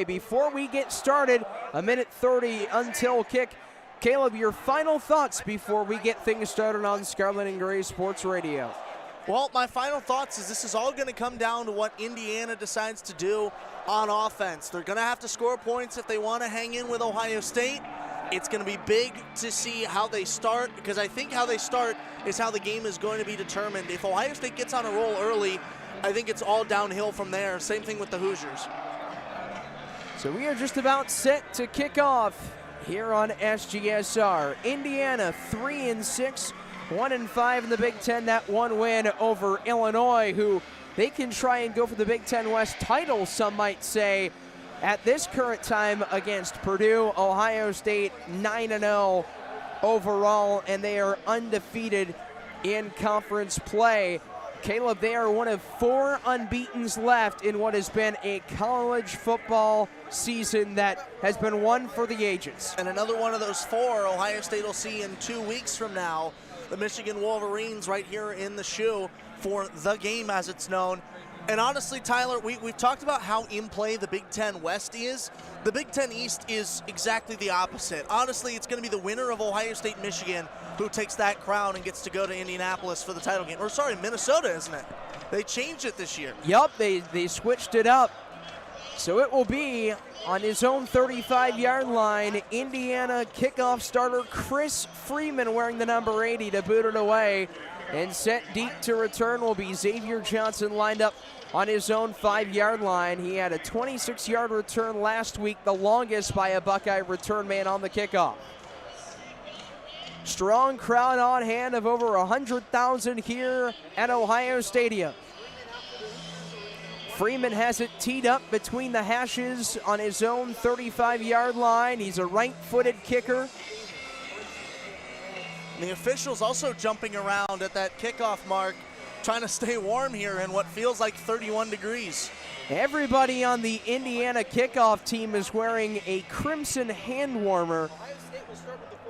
Before we get started, a minute 30 until kick. Caleb, your final thoughts before we get things started on Scarlet and Gray Sports Radio. Well, my final thoughts is this is all going to come down to what Indiana decides to do on offense. They're going to have to score points if they want to hang in with Ohio State. It's going to be big to see how they start, because I think how they start is how the game is going to be determined. If Ohio State gets on a roll early, I think it's all downhill from there. Same thing with the Hoosiers. So we are just about set to kick off here on SGSR. Indiana 3-6, 1-5 in the Big Ten. That one win over Illinois, who they can try and go for the Big Ten West title, some might say, at this current time against Purdue. Ohio State 9-0 overall, and they are undefeated in conference play. Caleb, they are one of 4 unbeatens left in what has been a college football season that has been one for the ages. And another one of those 4 Ohio State will see in 2 weeks from now. The Michigan Wolverines right here in the shoe for the game, as it's known. And honestly, Tyler, we've talked about how in play the Big Ten West is. The Big Ten East is exactly the opposite. Honestly, it's going to be the winner of Ohio State, Michigan, who takes that crown and gets to go to Indianapolis for the title game. Or sorry, Minnesota, isn't it? They changed it this year. Yup, they switched it up. So it will be on his own 35-yard line, Indiana kickoff starter Chris Freeman wearing the number 80 to boot it away. And set deep to return will be Xavier Johnson, lined up on his own 5-yard line. He had a 26-yard return last week, the longest by a Buckeye return man on the kickoff. Strong crowd on hand of over 100,000 here at Ohio Stadium. Freeman has it teed up between the hashes on his own 35-yard line. He's a right-footed kicker. The officials also jumping around at that kickoff mark, trying to stay warm here in what feels like 31 degrees. Everybody on the Indiana kickoff team is wearing a crimson hand warmer,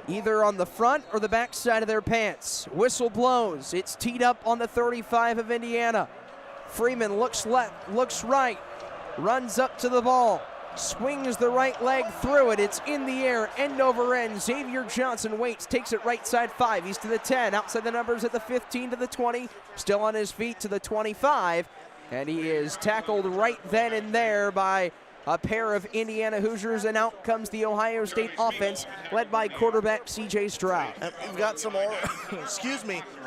either on the front or the back side of their pants. Whistle blows. It's teed up on the 35 of Indiana. Freeman looks left, looks right, runs up to the ball. Swings the right leg through it. It's in the air, end over end. Xavier Johnson waits, takes it right side 5. He's to the 10, outside the numbers at the 15 to the 20. Still on his feet to the 25. And he is tackled right then and there by a pair of Indiana Hoosiers. And out comes the Ohio State offense, led by quarterback C.J. Stroud. And we've got some,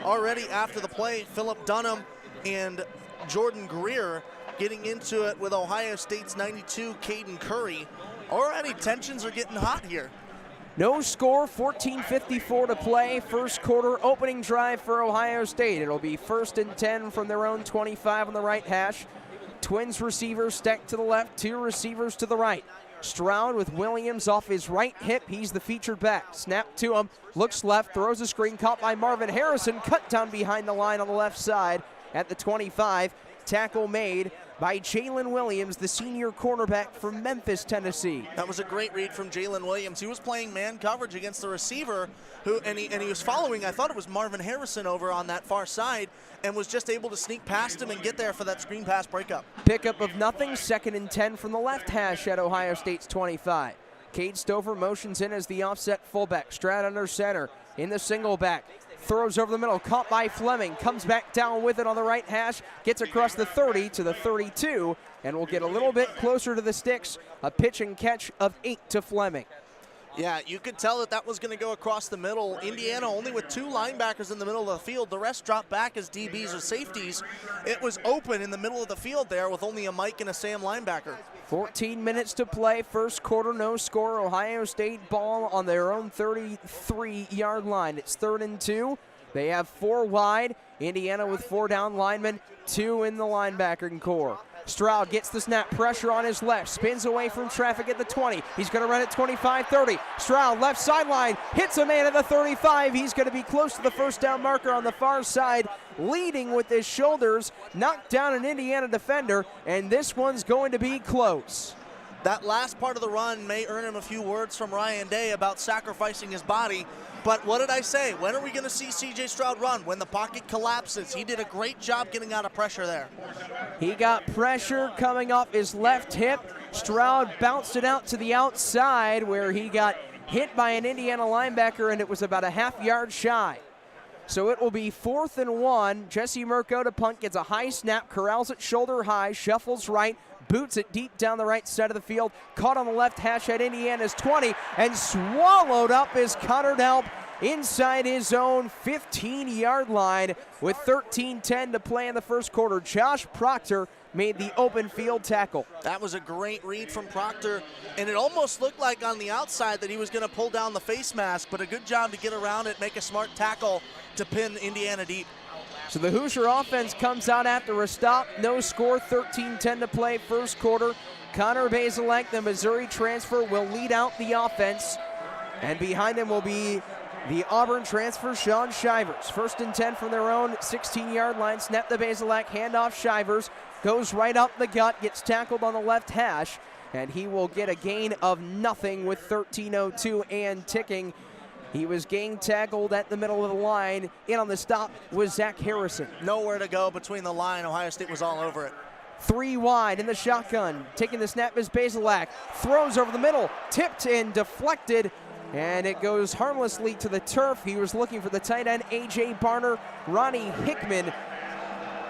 already after the play, Philip Dunham and Jordan Greer getting into it with Ohio State's 92, Caden Curry. Already tensions are getting hot here. No score, 14:54 to play. First quarter opening drive for Ohio State. It'll be 1st and 10 from their own 25 on the right hash. Twins receivers stacked to the left, 2 receivers to the right. Stroud with Williams off his right hip. He's the featured back. Snap to him, looks left, throws a screen, caught by Marvin Harrison, cut down behind the line on the left side at the 25. Tackle made by Jalen Williams, the senior cornerback from Memphis, Tennessee. That was a great read from Jalen Williams. He was playing man coverage against the receiver, and he was following, I thought it was Marvin Harrison over on that far side, and was just able to sneak past him and get there for that screen pass breakup. Pickup of nothing, 2nd and 10 from the left hash at Ohio State's 25. Cade Stover motions in as the offset fullback. Stroud under center in the single back. Throws over the middle, caught by Fleming, comes back down with it on the right hash, gets across the 30 to the 32, and will get a little bit closer to the sticks. A pitch and catch of 8 to Fleming. Yeah, you could tell that was going to go across the middle. Indiana only with 2 linebackers in the middle of the field. The rest dropped back as DBs or safeties. It was open in the middle of the field there with only a Mike and a Sam linebacker. 14 minutes to play. First quarter, no score. Ohio State ball on their own 33-yard line. It's 3rd and 2. They have 4 wide. Indiana with 4 down linemen, 2 in the linebacking core. Stroud gets the snap, pressure on his left, spins away from traffic at the 20. He's going to run at 25-30. Stroud left sideline, hits a man at the 35. He's going to be close to the first down marker on the far side, leading with his shoulders, knocked down an Indiana defender, and this one's going to be close. That last part of the run may earn him a few words from Ryan Day about sacrificing his body. But what did I say? When are we going to see C.J. Stroud run? When the pocket collapses. He did a great job getting out of pressure there. He got pressure coming off his left hip. Stroud bounced it out to the outside where he got hit by an Indiana linebacker, and it was about a half-yard shy. So it will be 4th and 1. Jesse Mirko to punt, gets a high snap, corrals it shoulder high, shuffles right, boots it deep down the right side of the field, caught on the left hash at Indiana's 20, and swallowed up is Connor Delp inside his own 15-yard line with 13:10 to play in the first quarter. Josh Proctor made the open field tackle. That was a great read from Proctor, and it almost looked like on the outside that he was going to pull down the face mask, but a good job to get around it, make a smart tackle to pin Indiana deep. So the Hoosier offense comes out after a stop. No score, 13:10 to play, first quarter. Connor Bazelak, the Missouri transfer, will lead out the offense, and behind him will be the Auburn transfer, Sean Shivers. 1st and 10 from their own 16-yard line. Snap to Bazelak, handoff Shivers. Goes right up the gut, gets tackled on the left hash, and he will get a gain of nothing with 13:02 and ticking. He was gang tackled at the middle of the line. In on the stop was Zach Harrison. Nowhere to go between the line. Ohio State was all over it. 3 wide in the shotgun. Taking the snap is Bazelak. Throws over the middle, tipped and deflected, and it goes harmlessly to the turf. He was looking for the tight end, A.J. Barner. Ronnie Hickman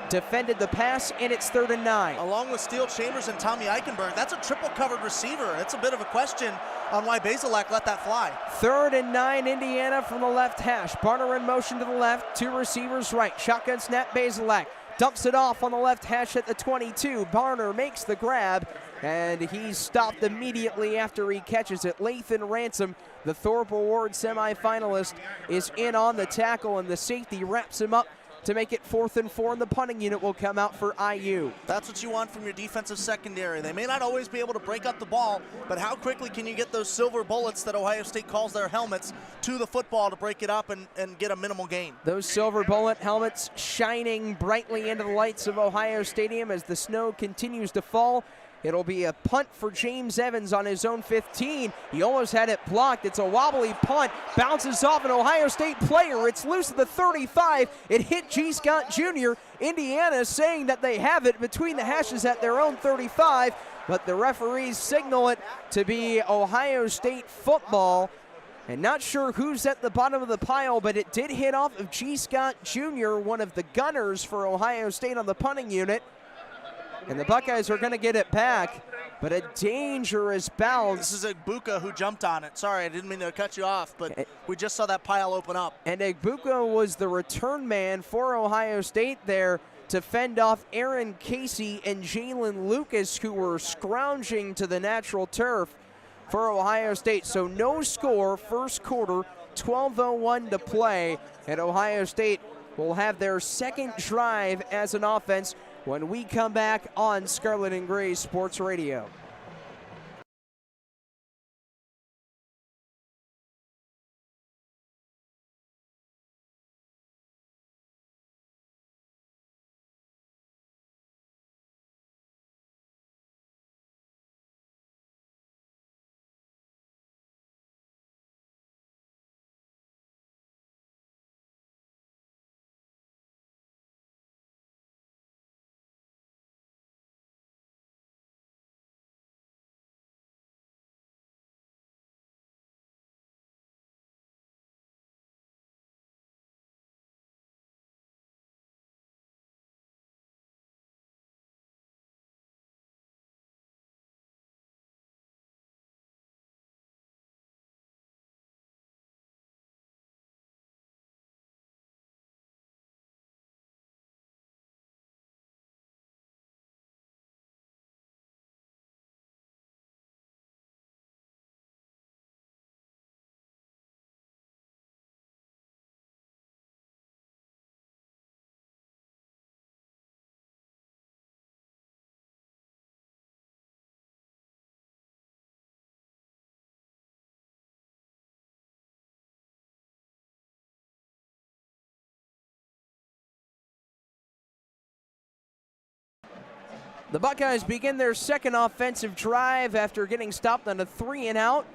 defended the pass, and it's 3rd and 9. Along with Steele Chambers and Tommy Eichenberg, that's a triple-covered receiver. It's a bit of a question on why Bazelak let that fly. 3rd and 9, Indiana from the left hash. Barner in motion to the left, 2 receivers right. Shotgun snap, Bazelak dumps it off on the left hash at the 22. Barner makes the grab, and he's stopped immediately after he catches it. Lathan Ransom, the Thorpe Award semifinalist, is in on the tackle, and the safety wraps him up to make it 4th and 4, and the punting unit will come out for IU. That's what you want from your defensive secondary. They may not always be able to break up the ball, but how quickly can you get those silver bullets that Ohio State calls their helmets to the football to break it up and get a minimal gain? Those silver bullet helmets shining brightly into the lights of Ohio Stadium as the snow continues to fall. It'll be a punt for James Evans on his own 15. He almost had it blocked. It's a wobbly punt. Bounces off an Ohio State player. It's loose at the 35. It hit G. Scott Jr. Indiana saying that they have it between the hashes at their own 35, but the referees signal it to be Ohio State football. And not sure who's at the bottom of the pile, but it did hit off of G. Scott Jr., one of the gunners for Ohio State on the punting unit. And the Buckeyes are going to get it back, but a dangerous bounce. This is Egbuka who jumped on it. Sorry, I didn't mean to cut you off, but we just saw that pile open up. And Egbuka was the return man for Ohio State there to fend off Aaron Casey and Jalen Lucas, who were scrounging to the natural turf for Ohio State. So no score, first quarter, 12:01 to play, and Ohio State will have their second drive as an offense when we come back on Scarlet and Gray Sports Radio. The Buckeyes begin their second offensive drive after getting stopped on a 3-and-out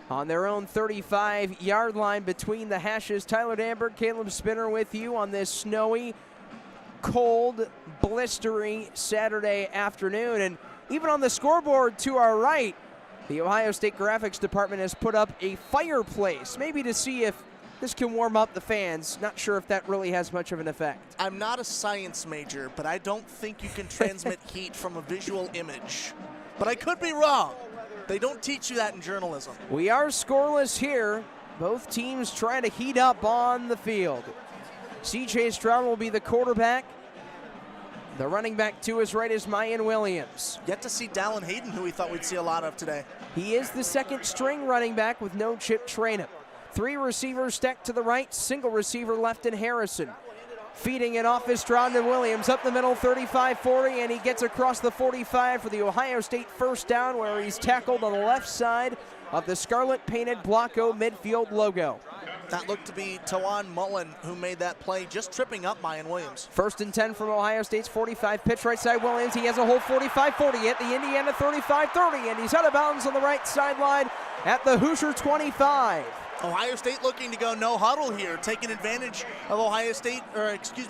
on their own 35-yard line between the hashes. Tyler Danburg, Caleb Spinner with you on this snowy, cold, blistery Saturday afternoon. And Even on the scoreboard to our right, the Ohio State graphics department has put up a fireplace, maybe to see if this can warm up the fans. Not sure if that really has much of an effect. I'm not a science major, but I don't think you can transmit heat from a visual image. But I could be wrong. They don't teach you that in journalism. We are scoreless here. Both teams trying to heat up on the field. CJ Stroud will be the quarterback. The running back to his right is Mayan Williams. Yet to see Dallin Hayden, who we thought we'd see a lot of today. He is the second string running back with no Chip Trayanum. 3 receivers stacked to the right, single receiver left in Harrison. Feeding it off is Stroud and Williams up the middle, 35-40, and he gets across the 45 for the Ohio State first down, where he's tackled on the left side of the Scarlet painted Blocko midfield logo. That looked to be Tawan Mullen who made that play, just tripping up Mayan Williams. 1st and 10 from Ohio State's 45, pitch right side Williams. He has a whole 45-40 at the Indiana 35-30, and he's out of bounds on the right sideline at the Hoosier 25. Ohio State looking to go no huddle here, taking advantage of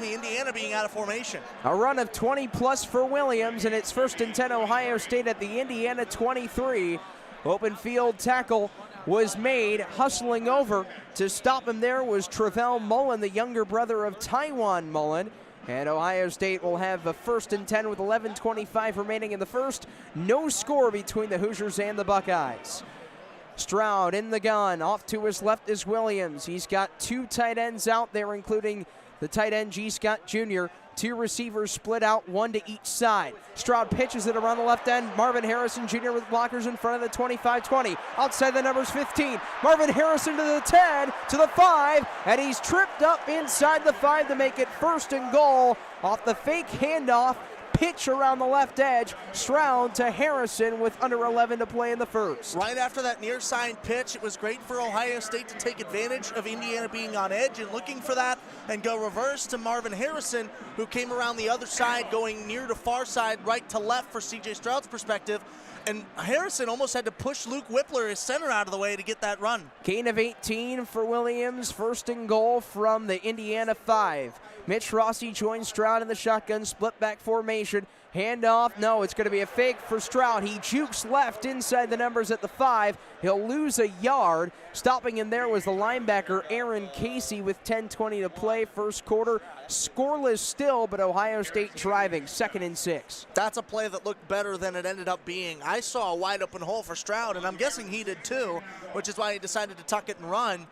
Indiana being out of formation. A run of 20 plus for Williams, and it's 1st and 10 Ohio State at the Indiana 23. Open field tackle was made. Hustling over to stop him there was Travell Mullen, the younger brother of Taiwan Mullen. And Ohio State will have a 1st and 10 with 11:25 remaining in the first. No score between the Hoosiers and the Buckeyes. Stroud in the gun. Off to his left is Williams. He's got 2 tight ends out there, including the tight end G. Scott Jr. 2 receivers split out, 1 to each side. Stroud pitches it around the left end. Marvin Harrison Jr. with blockers in front of the 25-20. Outside the numbers 15. Marvin Harrison to the 10, to the 5, and he's tripped up inside the 5 to make it 1st and goal off the fake handoff. Pitch around the left edge. Stroud to Harrison with under 11 to play in the first. Right after that near side pitch, it was great for Ohio State to take advantage of Indiana being on edge and looking for that and go reverse to Marvin Harrison, who came around the other side, going near to far side, right to left for CJ Stroud's perspective. And Harrison almost had to push Luke Whippler, his center, out of the way to get that run. Gain of 18 for Williams. 1st and goal from the Indiana 5. Mitch Rossi joins Stroud in the shotgun, split back formation. Handoff, no, it's going to be a fake for Stroud. He jukes left inside the numbers at the 5. He'll lose a yard. Stopping him there was the linebacker Aaron Casey with 10:20 to play. First quarter, scoreless still, but Ohio State driving. 2nd and 6. That's a play that looked better than it ended up being. I saw a wide open hole for Stroud, and I'm guessing he did too, which is why he decided to tuck it and run.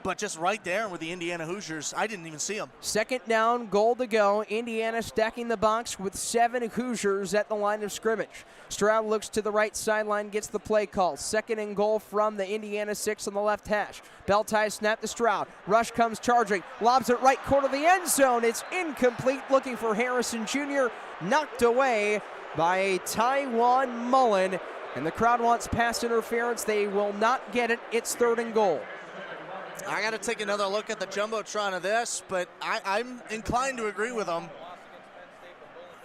But just right there with the Indiana Hoosiers, I didn't even see him. 2nd down, goal to go. Indiana stacking the box with 7 Hoosiers at the line of scrimmage. Stroud looks to the right sideline, gets the play call. 2nd and goal from the Indiana 6 on the left hash. Bell ties snap to Stroud. Rush comes charging, lobs it right corner of the end zone. It's incomplete, looking for Harrison Jr. Knocked away by Taiwan Mullen. And the crowd wants pass interference. They will not get it. It's 3rd and goal. I got to take another look at the Jumbotron of this, but I'm inclined to agree with him.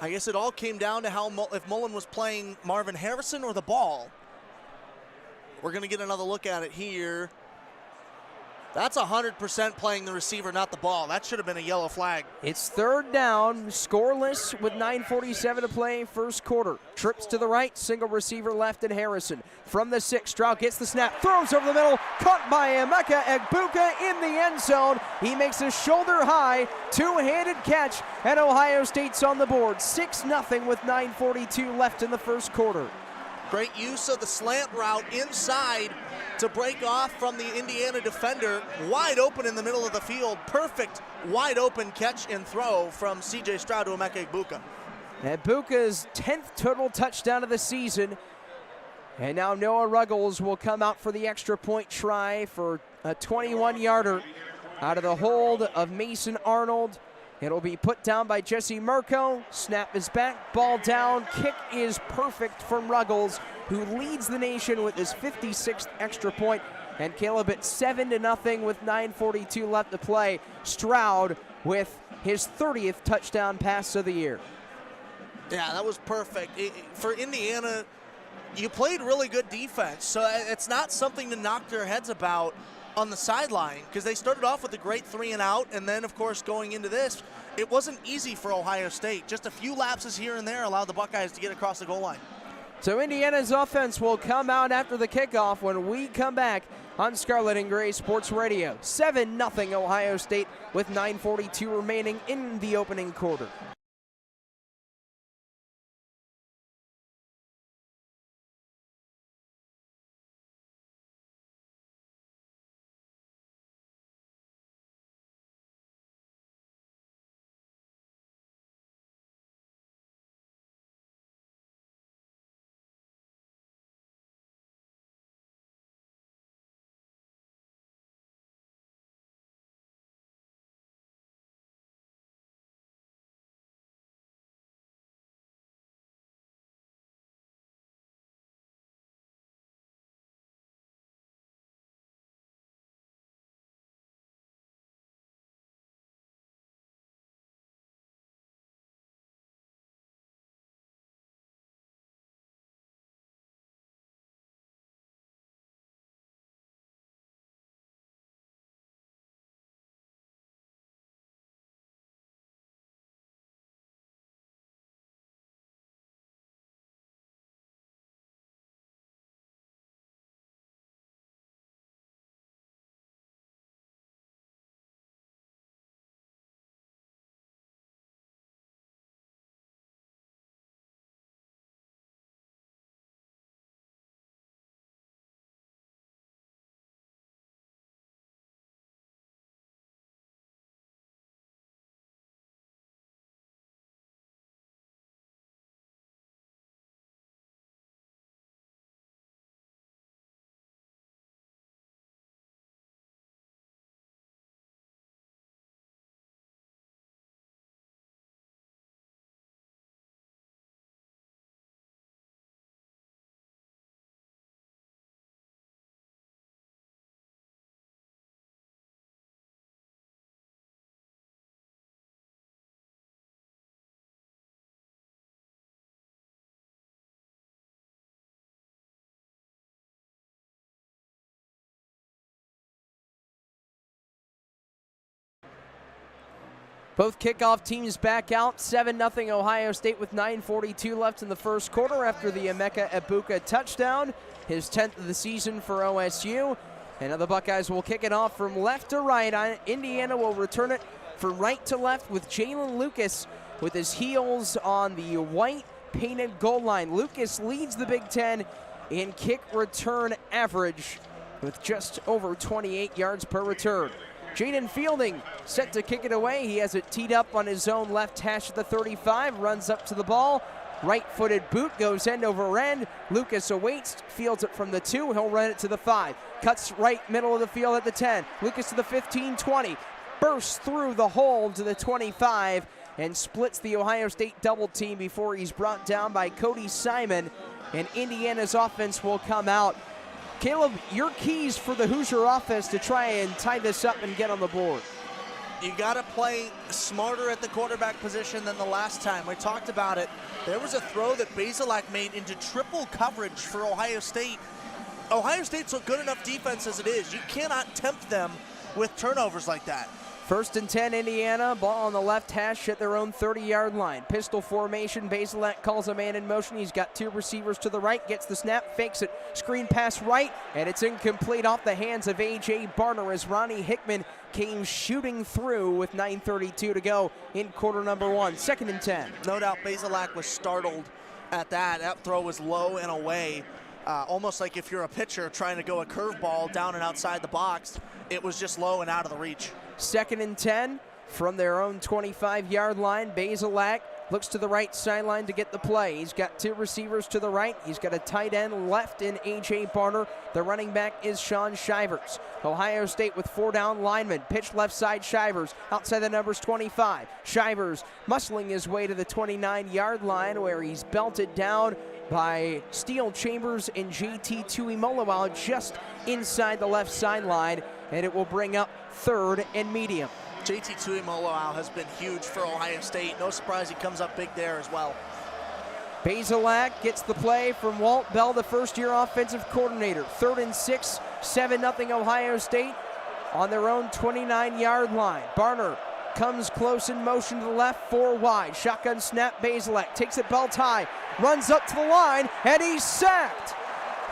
I guess it all came down to if Mullen was playing Marvin Harrison or the ball. We're going to get another look at it here. That's 100% playing the receiver, not the ball. That should have been a yellow flag. It's 3rd down, scoreless with 9:47 to play, first quarter. Trips to the right, single receiver left in Harrison. From the 6, Stroud gets the snap, throws over the middle, caught by Emeka Egbuka in the end zone. He makes a shoulder-high, 2-handed catch, and Ohio State's on the board. 6-0 with 9:42 left in the first quarter. Great use of the slant route inside to break off from the Indiana defender. Wide open in the middle of the field. Perfect wide open catch and throw from CJ Stroud to Emeka Egbuka. Egbuka's 10th total touchdown of the season. And now Noah Ruggles will come out for the extra point try for a 21-yarder out of the hold of Mason Arnold. It'll be put down by Jesse Mirko. Snap is back, ball down. Kick is perfect from Ruggles, who leads the nation with his 56th extra point. And Caleb at 7-0 with 9:42 left to play. Stroud with his 30th touchdown pass of the year. Yeah, that was perfect. For Indiana, you played really good defense, so it's not something to knock their heads about on the sideline, because they started off with a great 3-and-out, and then, of course, going into this, it wasn't easy for Ohio State. Just a few lapses here and there allowed the Buckeyes to get across the goal line. So Indiana's offense will come out after the kickoff when we come back on Scarlet and Gray Sports Radio. 7-0 Ohio State with 9:42 remaining in the opening quarter. Both kickoff teams back out. 7-0 Ohio State with 9:42 left in the first quarter after the Emeka Egbuka touchdown, his 10th of the season for OSU. And now the Buckeyes will kick it off from left to right. Indiana will return it from right to left with Jalen Lucas with his heels on the white painted goal line. Lucas leads the Big Ten in kick return average with just over 28 yards per return. Jaden Fielding set to kick it away. He has it teed up on his own left hash at the 35, runs up to the ball. Right-footed boot goes end over end. Lucas awaits, fields it from the 2. He'll run it to the 5. Cuts right middle of the field at the 10. Lucas to the 15, 20. Bursts through the hole to the 25 and splits the Ohio State double team before he's brought down by Cody Simon. And Indiana's offense will come out. Caleb, your keys for the Hoosier offense to try and tie this up and get on the board. You got to play smarter at the quarterback position than the last time. We talked about it. There was a throw that Bazelak made into triple coverage for Ohio State. Ohio State's a good enough defense as it is. You cannot tempt them with turnovers like that. 1st and 10, Indiana. Ball on the left hash at their own 30-yard line. Pistol formation. Bazelak calls a man in motion. He's got 2 receivers to the right. Gets the snap, fakes it. Screen pass right, and it's incomplete off the hands of A.J. Barner as Ronnie Hickman came shooting through with 9:32 to go in quarter number 1. 2nd and 10. No doubt Bazelak was startled at that. That throw was low and away. Almost like if you're a pitcher trying to go a curveball down and outside the box. It was just low and out of the reach. 2nd and 10 from their own 25-yard line. Bazelak looks to the right sideline to get the play. He's got 2 receivers to the right. He's got a tight end left in A.J. Barner. The running back is Sean Shivers. Ohio State with 4 down linemen. Pitch left side Shivers. Outside the numbers 25. Shivers muscling his way to the 29-yard line where he's belted down by Steele Chambers and J.T. Tuimoloau just inside the left sideline, and it will bring up 3rd and medium. J.T. Tuimoloau has been huge for Ohio State. No surprise he comes up big there as well. Bazelak gets the play from Walt Bell, the first-year offensive coordinator. 3rd and 6, 7-0 Ohio State on their own 29-yard line. Barner comes close in motion to the left, 4 wide. Shotgun snap, Bazelak takes it belt high, runs up to the line, and he's sacked.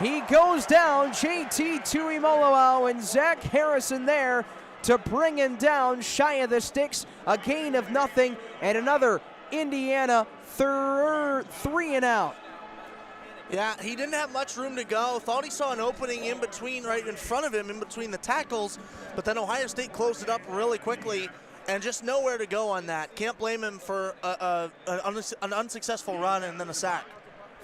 He goes down, JT Tuimoloau and Zach Harrison there to bring him down shy of the sticks. A gain of nothing, and another Indiana 3 and out. Yeah, he didn't have much room to go. Thought he saw an opening in between, right in front of him, in between the tackles, but then Ohio State closed it up really quickly and just nowhere to go on that. Can't blame him for an unsuccessful run and then a sack.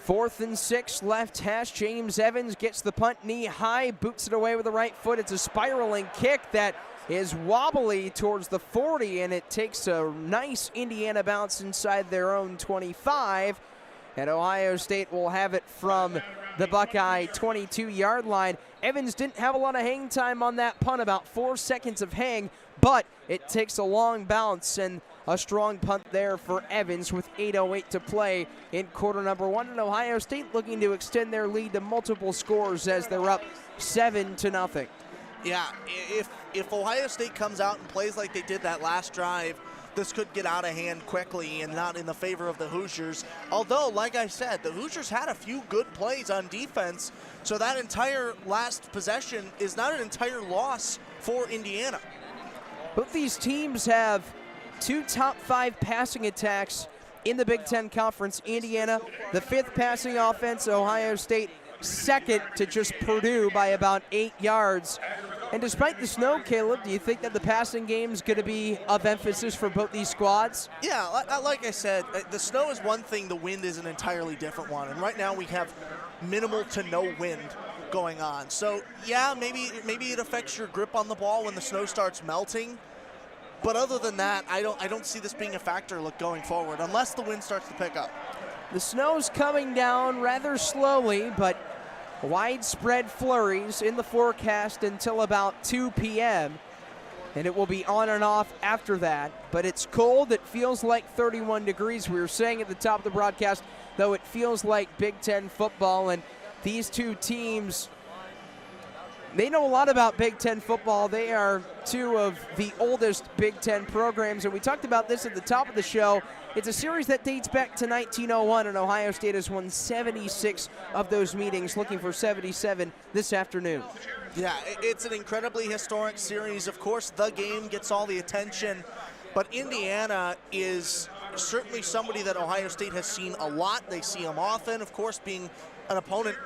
4th and 6, left hash. James Evans gets the punt knee high, boots it away with the right foot. It's a spiraling kick that is wobbly towards the 40, and it takes a nice Indiana bounce inside their own 25. And Ohio State will have it from the Buckeye 22-yard line. Evans didn't have a lot of hang time on that punt, about 4 seconds of hang, but it takes a long bounce and a strong punt there for Evans with 8:08 to play in quarter number 1. And Ohio State looking to extend their lead to multiple scores as they're up 7-0. Yeah, if Ohio State comes out and plays like they did that last drive, this could get out of hand quickly and not in the favor of the Hoosiers. Although, like I said, the Hoosiers had a few good plays on defense, so that entire last possession is not an entire loss for Indiana. Both these teams have 2 top 5 passing attacks in the Big Ten Conference. Indiana, the 5th passing offense. Ohio State, 2nd to just Purdue by about 8 yards. And despite the snow, Caleb, do you think that the passing game is going to be of emphasis for both these squads? Yeah, like I said, the snow is one thing, the wind is an entirely different one. And right now we have minimal to no wind going on. So, yeah, maybe it affects your grip on the ball when the snow starts melting. But other than that, I don't see this being a factor going forward, unless the wind starts to pick up. The snow's coming down rather slowly, but widespread flurries in the forecast until about 2 p.m. And it will be on and off after that. But it's cold. It feels like 31 degrees. We were saying at the top of the broadcast, though, it feels like Big Ten football. And these two teams, they know a lot about Big Ten football. They are 2 of the oldest Big Ten programs. And we talked about this at the top of the show. It's a series that dates back to 1901, and Ohio State has won 76 of those meetings, looking for 77 this afternoon. Yeah, it's an incredibly historic series. Of course, the game gets all the attention, but Indiana is certainly somebody that Ohio State has seen a lot. They see them often, of course, being an opponent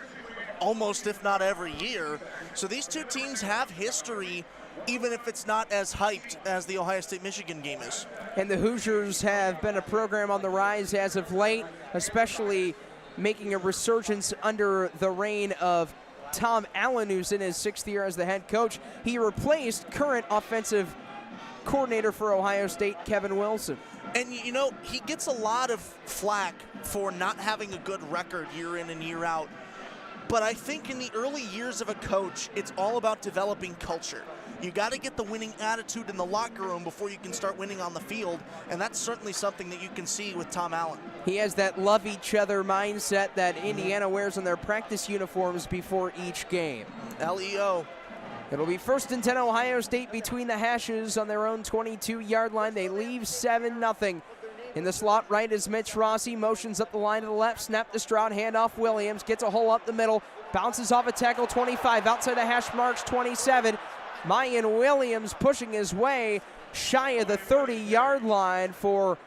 almost, if not every year. So these two teams have history, even if it's not as hyped as the Ohio State-Michigan game is. And the Hoosiers have been a program on the rise as of late, especially making a resurgence under the reign of Tom Allen, who's in his 6th year as the head coach. He replaced current offensive coordinator for Ohio State, Kevin Wilson. And, you know, he gets a lot of flack for not having a good record year in and year out. But I think in the early years of a coach, it's all about developing culture. You got to get the winning attitude in the locker room before you can start winning on the field, and that's certainly something that you can see with Tom Allen. He has that love each other mindset that Indiana wears on their practice uniforms before each game. LEO. It'll be 1st and 10 Ohio State between the hashes on their own 22-yard line. They leave 7-0. In the slot right is Mitch Rossi, motions up the line to the left, snap to Stroud, handoff Williams, gets a hole up the middle, bounces off a tackle 25, outside the hash marks 27. Mayan Williams pushing his way shy of the 30-yard line for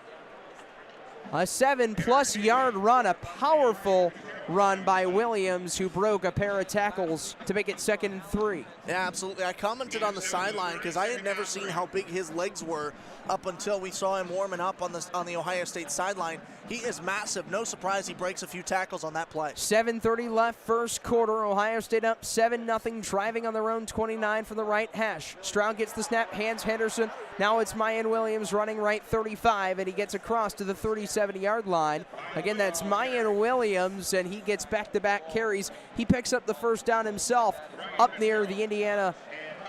a 7+ yard run, a powerful run by Williams, who broke a pair of tackles to make it 2nd and 3. Yeah, absolutely. I commented on the sideline because I had never seen how big his legs were up until we saw him warming up on the Ohio State sideline. He is massive. No surprise he breaks a few tackles on that play. 7:30 left, first quarter. Ohio State up 7-0, driving on their own 29 from the right hash. Stroud gets the snap, hands Henderson. Now it's Mayan Williams running right 35, and he gets across to the 37-yard line. Again, that's Mayan Williams, and he gets back-to-back carries. He picks up the first down himself up near the Indiana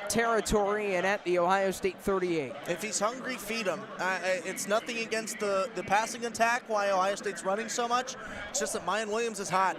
territory and at the Ohio State 38. If he's hungry, feed him. It's nothing against the passing attack, why Ohio State's running so much. It's just that Mayan Williams is hot.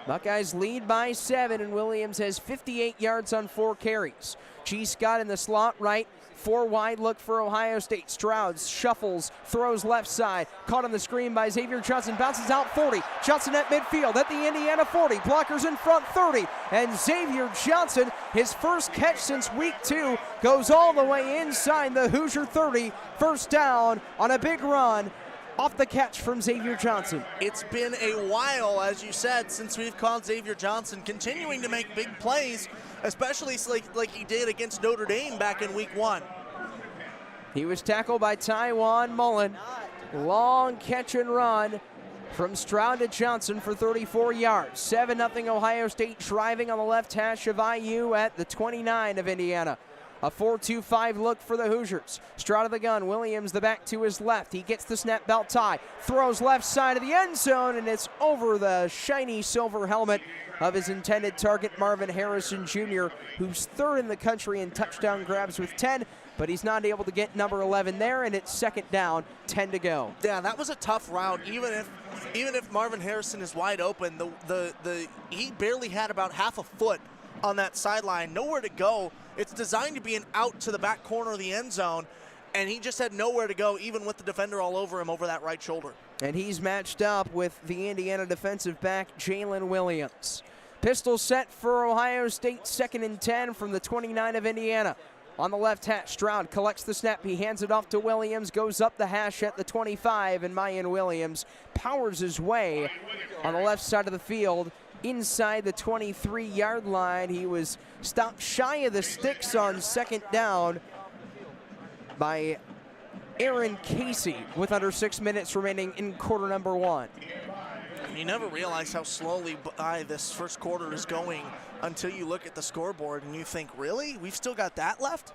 Buckeyes lead by 7, and Williams has 58 yards on 4 carries. G. Scott in the slot right. 4 wide look for Ohio State. Stroud shuffles, throws left side. Caught on the screen by Xavier Johnson. Bounces out 40. Johnson at midfield at the Indiana 40. Blockers in front 30. And Xavier Johnson, his first catch since week 2, goes all the way inside the Hoosier 30. First down on a big run off the catch from Xavier Johnson. It's been a while, as you said, since we've called Xavier Johnson continuing to make big plays, especially like he did against Notre Dame back in week 1. He was tackled by Tywan Mullen. Long catch and run from Stroud to Johnson for 34 yards. 7-0 Ohio State driving on the left hash of IU at the 29 of Indiana. A 4-2-5 look for the Hoosiers. Stroud of the gun. Williams the back to his left. He gets the snap, belt tie. Throws left side of the end zone, and it's over the shiny silver helmet of his intended target, Marvin Harrison Jr., who's 3rd in the country in touchdown grabs with 10, but he's not able to get number 11 there, and it's 2nd down, 10 to go. Yeah, that was a tough route. Even if Marvin Harrison is wide open, he barely had about half a foot on that sideline, nowhere to go. It's designed to be an out to the back corner of the end zone, and he just had nowhere to go, even with the defender all over him over that right shoulder. And he's matched up with the Indiana defensive back, Jalen Williams. Pistol set for Ohio State, 2nd and 10 from the 29 of Indiana. On the left hash, Stroud collects the snap. He hands it off to Williams, goes up the hash at the 25, and Mayan Williams powers his way on the left side of the field inside the 23-yard line. He was stopped shy of the sticks on 2nd down by Aaron Casey with under 6 minutes remaining in quarter number 1. You never realize how slowly by this first quarter is going until you look at the scoreboard and you think, really? We've still got that left?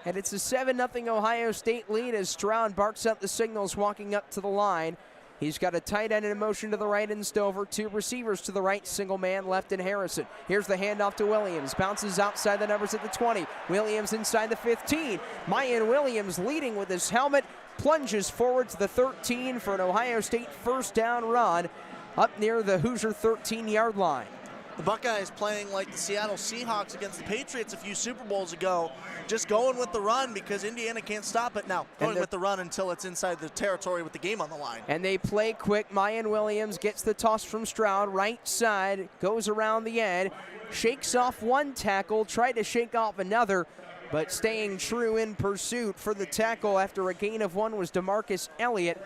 And it's a 7-0 Ohio State lead as Stroud barks out the signals walking up to the line. He's got a tight end in motion to the right in Stover, 2 receivers to the right, single man left in Harrison. Here's the handoff to Williams, bounces outside the numbers at the 20. Williams inside the 15. Mayan Williams leading with his helmet, plunges forward to the 13 for an Ohio State first down run up near the Hoosier 13-yard line. The Buckeyes playing like the Seattle Seahawks against the Patriots a few Super Bowls ago, just going with the run because Indiana can't stop it now. Going with the run until it's inside the territory with the game on the line. And they play quick. Mayan Williams gets the toss from Stroud, right side, goes around the end, shakes off one tackle, tried to shake off another, but staying true in pursuit for the tackle after a gain of 1 was DeMarcus Elliott.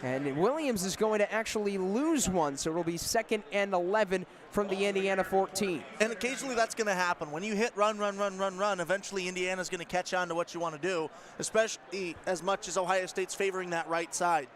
And Williams is going to actually lose 1, so it'll be 2nd and 11 from the Indiana 14. And occasionally that's going to happen. When you hit run, eventually Indiana's going to catch on to what you want to do, especially as much as Ohio State's favoring that right side.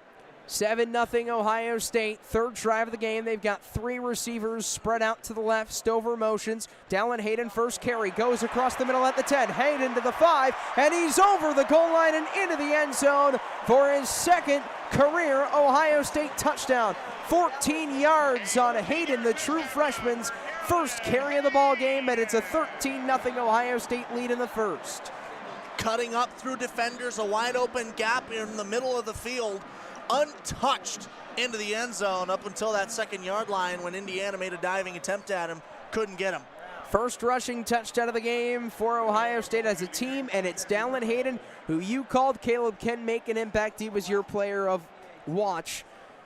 7-0 Ohio State, 3rd drive of the game. They've got 3 receivers spread out to the left. Stover motions. Dallin Hayden first carry, goes across the middle at the 10. Hayden to the 5, and he's over the goal line and into the end zone for his 2nd career Ohio State touchdown. 14 yards on Hayden, the true freshman's first carry of the ball game, and it's a 13-0 Ohio State lead in the first. Cutting up through defenders, a wide open gap in the middle of the field, untouched into the end zone up until that 2nd-yard line when Indiana made a diving attempt at him, couldn't get him. First rushing touchdown of the game for Ohio State as a team, and it's Dallin Hayden, who you called, Caleb, can make an impact. He was your player of watch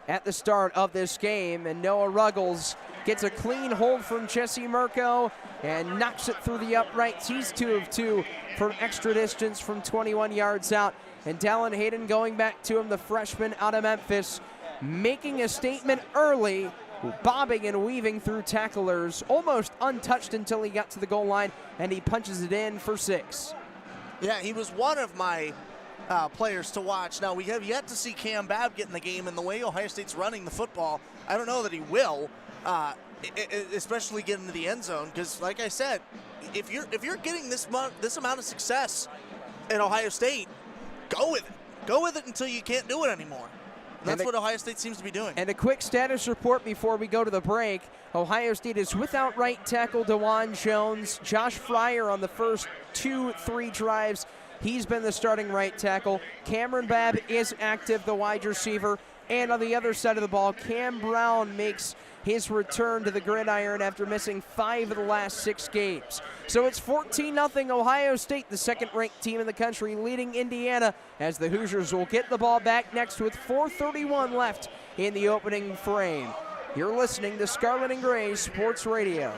at the start of this game, and Noah Ruggles gets a clean hold from Jesse Mirko and knocks it through the uprights. He's 2 of 2 from extra distance from 21 yards out. And Dallin Hayden going back to him, the freshman out of Memphis, making a statement early, bobbing and weaving through tacklers, almost untouched until he got to the goal line, and he punches it in for 6. Yeah, he was one of my players to watch. Now, we have yet to see Cam Babb get in the game, and the way Ohio State's running the football, I don't know that he will, especially get into the end zone, because like I said, if you're getting this amount of success in Ohio State, go with it. Go with it until you can't do it anymore. And that's what Ohio State seems to be doing. And a quick status report before we go to the break. Ohio State is without right tackle DeJuan Jones. Josh Fryer on the first 2-3 drives. He's been the starting right tackle. Cameron Babb is active, the wide receiver. And on the other side of the ball, Cam Brown makes his return to the gridiron after missing 5 of the last 6 games. So it's 14-0 Ohio State, the second-ranked team in the country, leading Indiana as the Hoosiers will get the ball back next with 4:31 left in the opening frame. You're listening to Scarlet and Gray Sports Radio.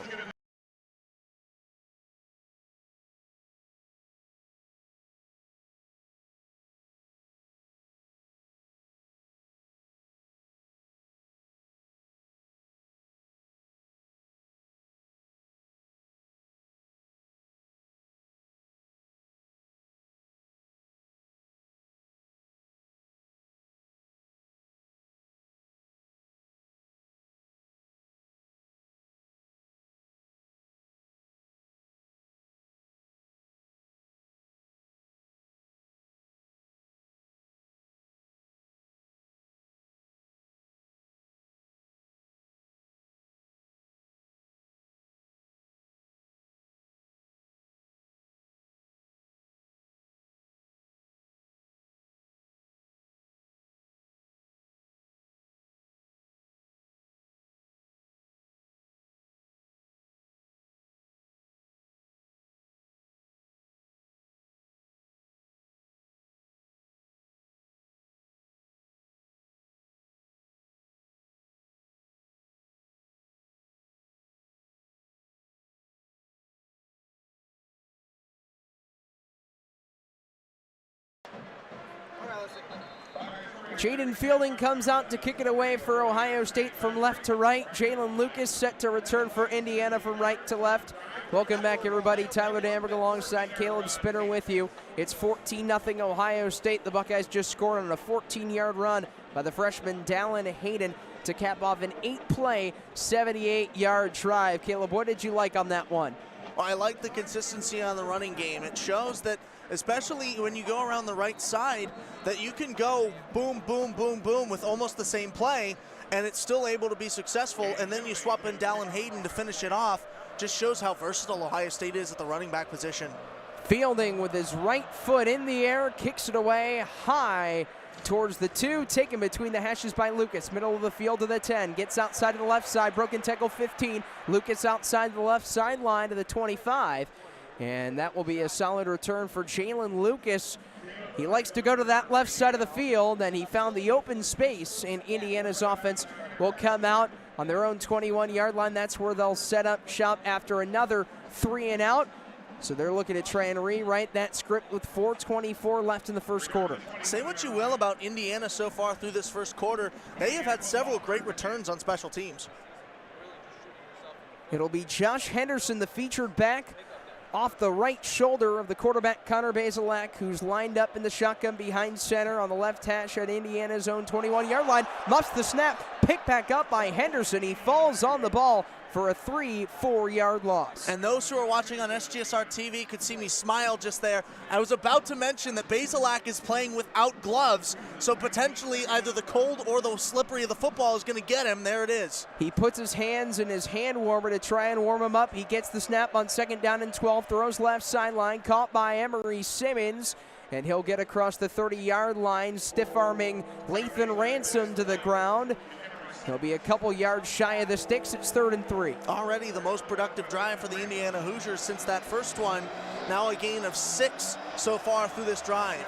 Jaden Fielding comes out to kick it away for Ohio State from left to right. Jalen Lucas set to return for Indiana from right to left. Welcome back, everybody. Tyler Danburg alongside Caleb Spinner with you. It's 14-0 Ohio State. The Buckeyes just scored on a 14-yard run by the freshman Dallin Hayden to cap off an 8-play, 78-yard drive. Caleb, what did you like on that one? Well, I like the consistency on the running game. It shows that, especially when you go around the right side, that you can go boom, boom, boom, boom with almost the same play, and it's still able to be successful, and then you swap in Dallin Hayden to finish it off. Just shows how versatile Ohio State is at the running back position. Fielding with his right foot in the air, kicks it away high towards the 2, taken between the hashes by Lucas. Middle of the field to the 10, gets outside to the left side, broken tackle 15. Lucas outside the left sideline to the 25. And that will be a solid return for Jalen Lucas. He likes to go to that left side of the field, and he found the open space, and Indiana's offense will come out on their own 21-yard line. That's where they'll set up shop after another 3 and out. So they're looking to try and rewrite that script with 4:24 left in the first quarter. Say what you will about Indiana so far through this first quarter, they have had several great returns on special teams. It'll be Josh Henderson, the featured back, off the right shoulder of the quarterback Connor Bazelak, who's lined up in the shotgun behind center on the left hash at Indiana's own 21-yard line. Muffs the snap, picked back up by Henderson. He falls on the ball for a 3-4-yard loss. And those who are watching on SGSR TV could see me smile just there. I was about to mention that Bazelak is playing without gloves, so potentially either the cold or the slippery of the football is going to get him. There it is. He puts his hands in his hand warmer to try and warm him up. He gets the snap on 2nd down and 12, throws left sideline, caught by Emery Simmons, and he'll get across the 30-yard line, stiff-arming Lathan Ransom to the ground. He'll be a couple yards shy of the sticks. It's 3rd and 3. Already the most productive drive for the Indiana Hoosiers since that first one. Now a gain of 6 so far through this drive.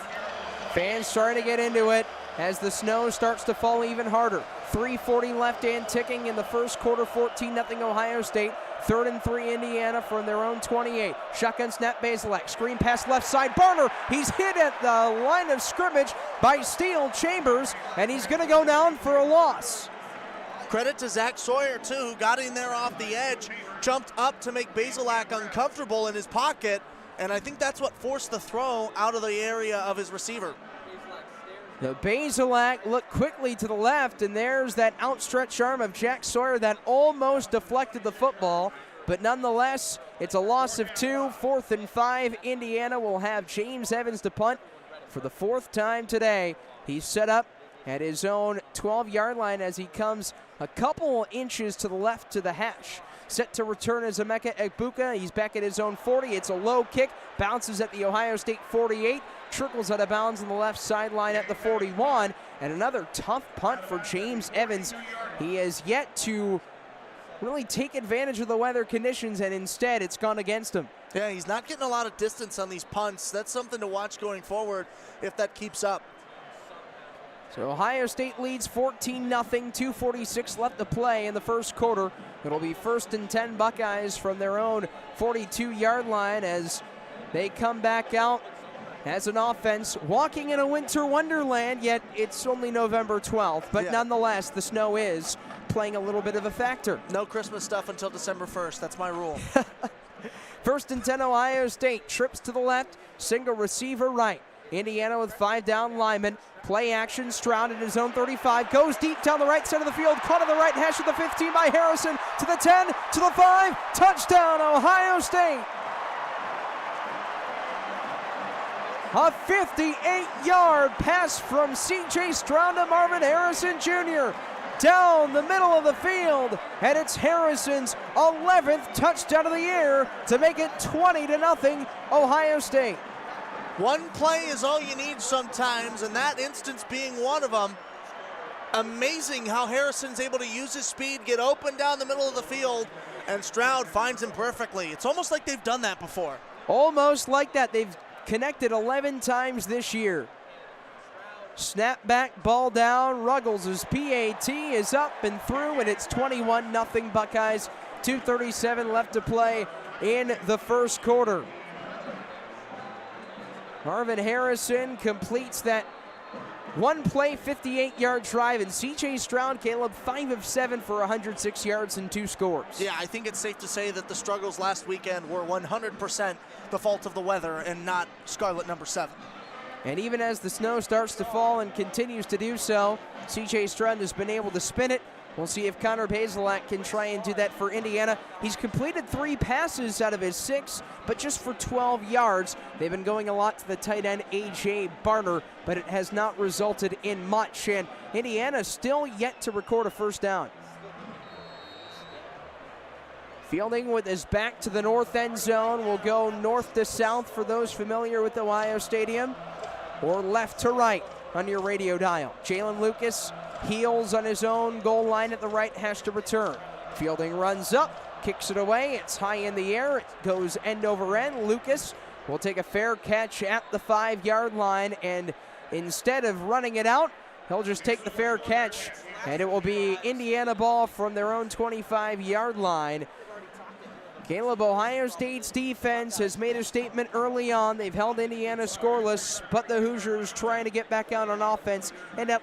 Fans starting to get into it as the snow starts to fall even harder. 3:40 left and ticking in the first quarter. 14-0 Ohio State. 3rd and 3 Indiana from their own 28. Shotgun snap Bazelak. Screen pass left side. Barner. He's hit at the line of scrimmage by Steele Chambers, and he's going to go down for a loss. Credit to Zach Sawyer, too, who got in there off the edge, jumped up to make Bazelak uncomfortable in his pocket, and I think that's what forced the throw out of the area of his receiver. The Bazelak looked quickly to the left, and there's that outstretched arm of Jack Sawyer that almost deflected the football, but nonetheless, it's a loss of 2. 4th and 5. Indiana will have James Evans to punt for the 4th time today. He's set up at his own 12-yard line as he comes a couple inches to the left to the hash. Set to return is Emeka Egbuka. He's back at his own 40. It's a low kick, bounces at the Ohio State 48, trickles out of bounds on the left sideline at the 41, and another tough punt for James Evans. He has yet to really take advantage of the weather conditions, and instead it's gone against him. Yeah, he's not getting a lot of distance on these punts. That's something to watch going forward if that keeps up. So Ohio State leads 14-0, 2:46 left to play in the first quarter. It'll be 1st and 10 Buckeyes from their own 42-yard line as they come back out as an offense, walking in a winter wonderland, yet it's only November 12th. But nonetheless, the snow is playing a little bit of a factor. No Christmas stuff until December 1st. That's my rule. 1st and 10 Ohio State. Trips to the left, single receiver right. Indiana with 5 down linemen. Play action, Stroud at his own 35. Goes deep down the right side of the field. Caught on the right hash of the 15 by Harrison. To the 10, to the 5. Touchdown, Ohio State. A 58-yard pass from C.J. Stroud to Marvin Harrison Jr. down the middle of the field, and it's Harrison's 11th touchdown of the year to make it 20-0 Ohio State. One play is all you need sometimes, and that instance being one of them. Amazing how Harrison's able to use his speed, get open down the middle of the field, and Stroud finds him perfectly. It's almost like they've done that before. Almost like that. They've connected 11 times this year. Snap back, ball down. Ruggles' PAT is up and through, and it's 21-0 Buckeyes. 2:37 left to play in the first quarter. Marvin Harrison completes that one-play 58-yard drive, and C.J. Stroud, Caleb, 5 of 7 for 106 yards and 2 scores. Yeah, I think it's safe to say that the struggles last weekend were 100% the fault of the weather and not Scarlet number 7. And even as the snow starts to fall and continues to do so, C.J. Stroud has been able to spin it. We'll see if Connor Bazelak can try and do that for Indiana. He's completed 3 passes out of his 6, but just for 12 yards. They've been going a lot to the tight end, A.J. Barner, but it has not resulted in much. And Indiana still yet to record a first down. Fielding with his back to the north end zone will go north to south for those familiar with Ohio Stadium, or left to right on your radio dial. Jalen Lucas heels on his own goal line at the right hash to return. Fielding runs up, kicks it away. It's high in the air. It goes end over end. Lucas will take a fair catch at the 5-yard line, and instead of running it out, he'll just take the fair catch, and it will be Indiana ball from their own 25-yard line. Caleb, Ohio State's defense has made a statement early on. They've held Indiana scoreless, but the Hoosiers trying to get back out on offense and at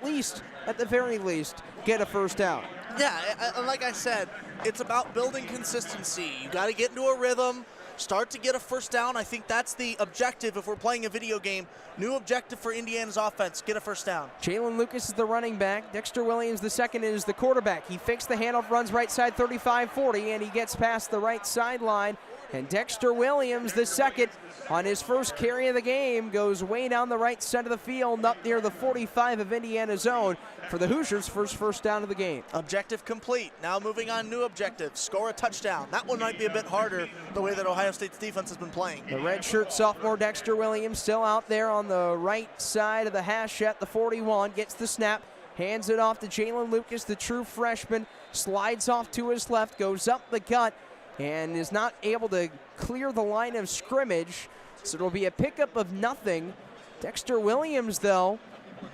the very least, get a first down. Yeah, like I said, it's about building consistency. You got to get into a rhythm, start to get a first down. I think that's the objective if we're playing a video game. New objective for Indiana's offense, get a first down. Jalen Lucas is the running back. Dexter Williams, the second, is the quarterback. He fakes the handoff, runs right side 35-40, and he gets past the right sideline. And Dexter Williams, the second, on his first carry of the game, goes way down the right side of the field, up near the 45 of Indiana's zone for the Hoosiers' first down of the game. Objective complete. Now moving on, new objective, score a touchdown. That one might be a bit harder the way that Ohio State's defense has been playing. The redshirt sophomore Dexter Williams still out there on the right side of the hash at the 41, gets the snap, hands it off to Jalen Lucas, the true freshman, slides off to his left, goes up the gut, and is not able to clear the line of scrimmage, so it'll be a pickup of nothing. Dexter Williams, though,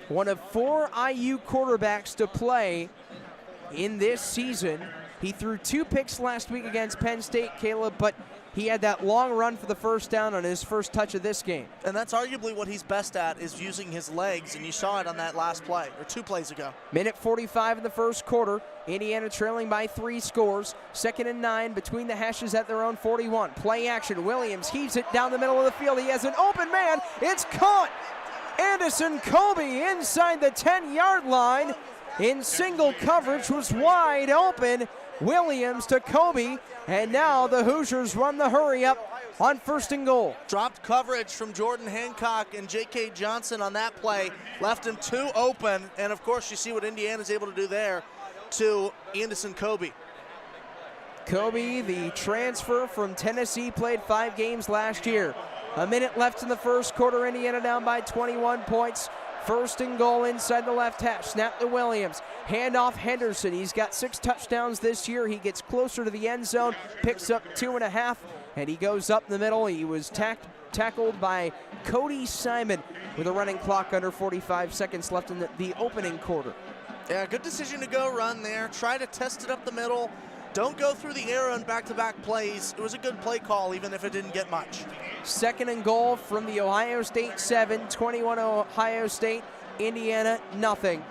one of 4 IU quarterbacks to play in this season. He threw 2 picks last week against Penn State, Caleb, but he had that long run for the first down on his first touch of this game. And that's arguably what he's best at, is using his legs, and you saw it on that last play, or 2 plays ago. Minute 45 in the first quarter. Indiana trailing by 3 scores. 2nd and 9 between the hashes at their own 41. Play action. Williams heaves it down the middle of the field. He has an open man. It's caught. Anderson Kobe inside the 10-yard line in single coverage, was wide open. Williams to Kobe, and now the Hoosiers run the hurry up on 1st and goal. Dropped coverage from Jordan Hancock and J.K. Johnson on that play, left him too open, and of course you see what Indiana's able to do there to Anderson Kobe. Kobe, the transfer from Tennessee, played 5 games last year. A minute left in the first quarter. Indiana down by 21 points. First and goal inside the left hash. Snap to Williams. Handoff Henderson. He's got 6 touchdowns this year. He gets closer to the end zone, picks up 2.5, and he goes up the middle. He was tackled by Cody Simon with a running clock under 45 seconds left in the opening quarter. Yeah, good decision to go run there. Try to test it up the middle. Don't go through the air on back-to-back plays. It was a good play call, even if it didn't get much. Second and goal from the Ohio State 7, 21 Ohio State, Indiana nothing.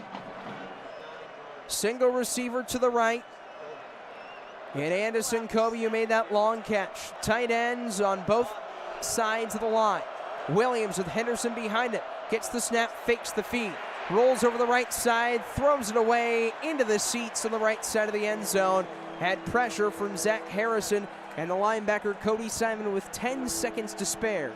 Single receiver to the right. And Anderson Kobe, who made that long catch. Tight ends on both sides of the line. Williams with Henderson behind it. Gets the snap, fakes the feed. Rolls over the right side, throws it away into the seats on the right side of the end zone. Had pressure from Zach Harrison and the linebacker Cody Simon with 10 seconds to spare.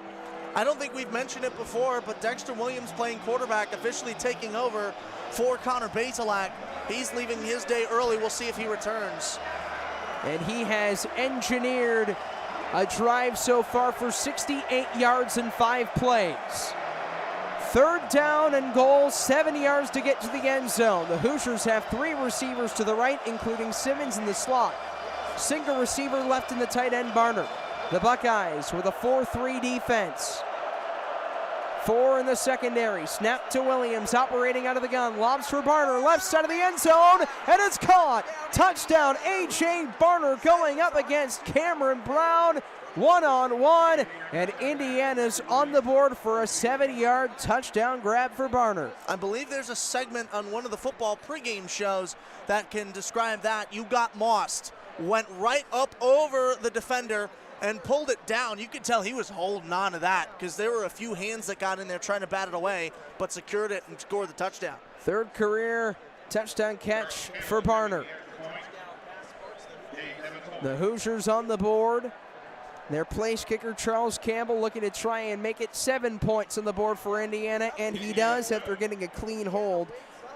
I don't think we've mentioned it before, but Dexter Williams playing quarterback, officially taking over for Connor Bazelak. He's leaving his day early. We'll see if he returns. And he has engineered a drive so far for 68 yards in 5 plays. Third down and goal, 7 yards to get to the end zone. The Hoosiers have 3 receivers to the right, including Simmons in the slot. Single receiver left in the tight end, Barner. The Buckeyes with a 4-3 defense. 4 in the secondary. Snap to Williams, operating out of the gun. Lobs for Barner, left side of the end zone, and it's caught. Touchdown, A.J. Barner going up against Cameron Brown. 1-on-1, and Indiana's on the board for a 70-yard touchdown grab for Barner. I believe there's a segment on one of the football pregame shows that can describe that. You got mossed. Went right up over the defender and pulled it down. You could tell he was holding on to that because there were a few hands that got in there trying to bat it away, but secured it and scored the touchdown. Third career touchdown catch for Barner. The Hoosiers on the board. Their place kicker, Charles Campbell, looking to try and make it 7 points on the board for Indiana, and he does after getting a clean hold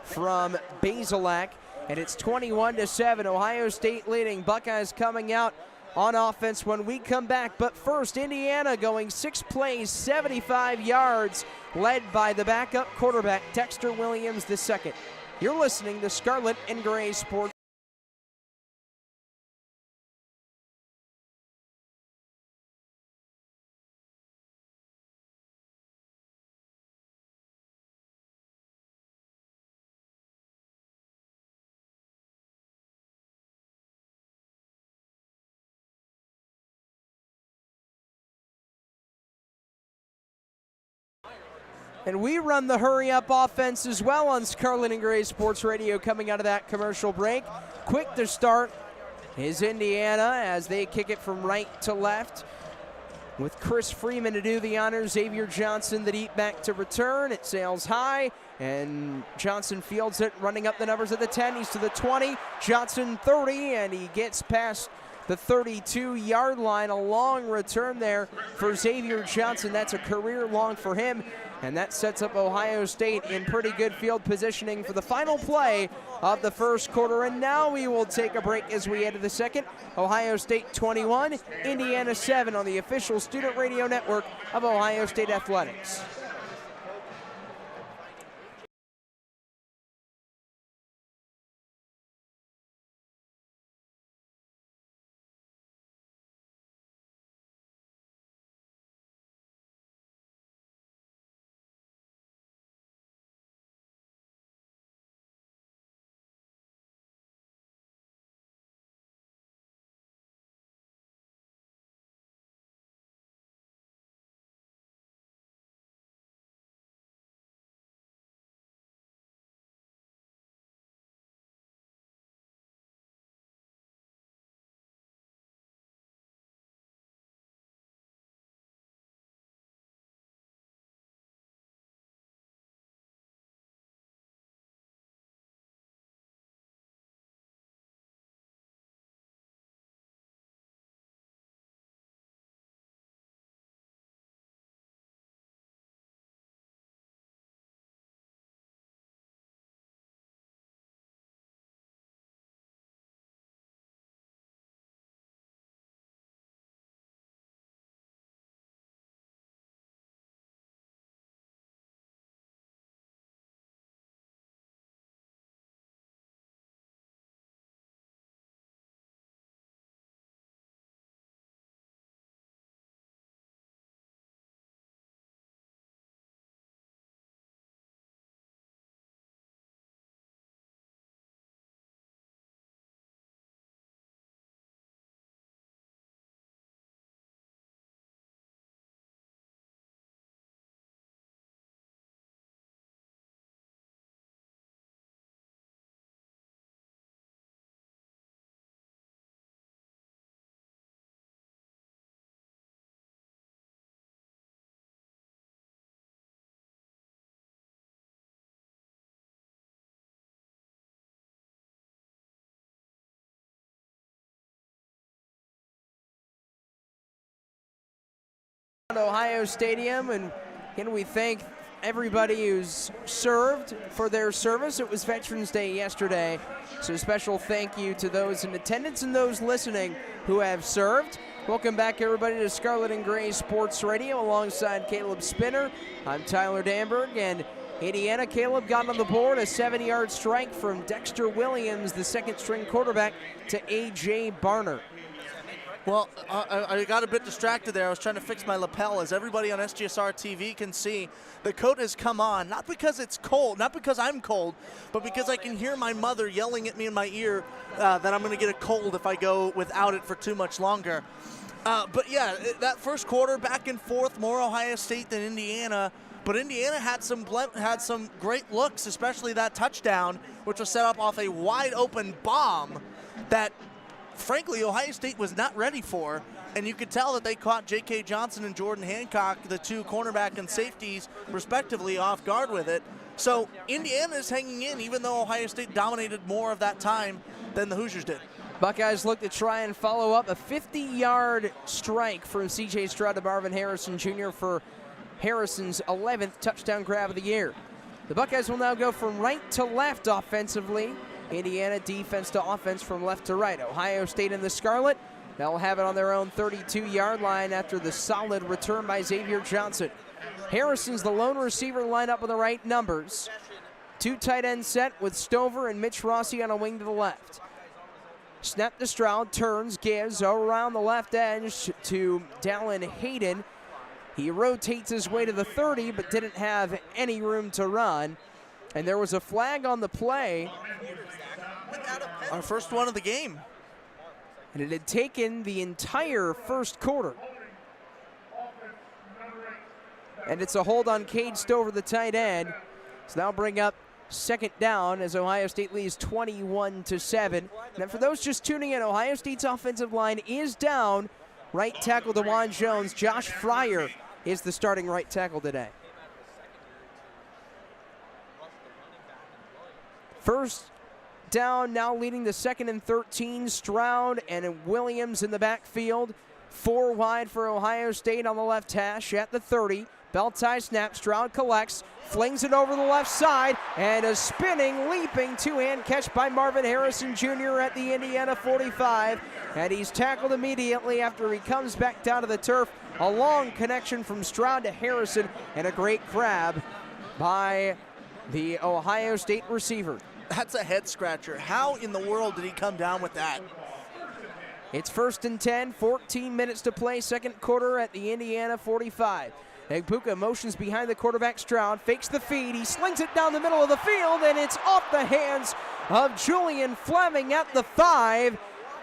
from Bazelak. And it's 21-7, Ohio State leading. Buckeyes coming out on offense when we come back. But first, Indiana going 6 plays, 75 yards, led by the backup quarterback, Dexter Williams II. You're listening to Scarlet and Gray Sports. And we run the hurry-up offense as well on Scarlet and Gray Sports Radio coming out of that commercial break. Quick to start is Indiana as they kick it from right to left with Chris Freeman to do the honors. Xavier Johnson, the deep back to return. It sails high, and Johnson fields it, running up the numbers at the 10. He's to the 20. Johnson 30, and he gets past the 32-yard line. A long return there for Xavier Johnson. That's a career long for him. And that sets up Ohio State in pretty good field positioning for the final play of the first quarter. And now we will take a break as we enter the second. Ohio State 21, Indiana 7 on the official student radio network of Ohio State Athletics. Ohio Stadium, and can we thank everybody who's served for their service. It was Veterans Day yesterday, so a special thank you to those in attendance and those listening who have served. Welcome back, everybody, to Scarlet and Gray Sports Radio alongside Caleb Spinner. I'm Tyler Danburg, and Indiana. Caleb got on the board, a 7-yard strike from Dexter Williams, the second-string quarterback, to A.J. Barner. Well, I got a bit distracted there. I was trying to fix my lapel. As everybody on SGSR TV can see, the coat has come on, not because it's cold, not because I'm cold, but because I can hear my mother yelling at me in my ear that I'm going to get a cold if I go without it for too much longer. But yeah, that first quarter, back and forth, more Ohio State than Indiana. But Indiana had some great looks, especially that touchdown, which was set up off a wide-open bomb that, frankly, Ohio State was not ready for. And you could tell that they caught J.K. Johnson and Jordan Hancock, the two cornerback and safeties, respectively, off guard with it. So Indiana is hanging in, even though Ohio State dominated more of that time than the Hoosiers did. Buckeyes look to try and follow up a 50-yard strike from C.J. Stroud to Marvin Harrison Jr. for Harrison's 11th touchdown grab of the year. The Buckeyes will now go from right to left offensively. Indiana defense to offense from left to right. Ohio State and the Scarlet, they'll have it on their own 32-yard line after the solid return by Xavier Johnson. Harrison's the lone receiver lined up with the right numbers. Two tight end set with Stover and Mitch Rossi on a wing to the left. Snap to Stroud, turns, gives around the left edge to Dallin Hayden. He rotates his way to the 30, but didn't have any room to run. And there was a flag on the play. Our first one of the game. And it had taken the entire first quarter. And it's a hold on Cade Stover, the tight end. So now bring up second down as Ohio State leads 21-7. And for those just tuning in, Ohio State's offensive line is down. Right tackle DeJuan Jones. Josh Fryer is the starting right tackle today. First down, now leading the 2nd and 13. Stroud and Williams in the backfield. 4 wide for Ohio State on the left hash at the 30. Belt tie snap, Stroud collects, flings it over the left side, and a spinning, leaping two-hand catch by Marvin Harrison Jr. at the Indiana 45. And he's tackled immediately after he comes back down to the turf. A long connection from Stroud to Harrison, and a great grab by the Ohio State receiver. That's a head scratcher. How in the world did he come down with that? It's 1st and 10, 14 minutes to play, second quarter at the Indiana 45. Egbuka motions behind the quarterback Stroud, fakes the feed, he slings it down the middle of the field, and it's off the hands of Julian Fleming at the 5.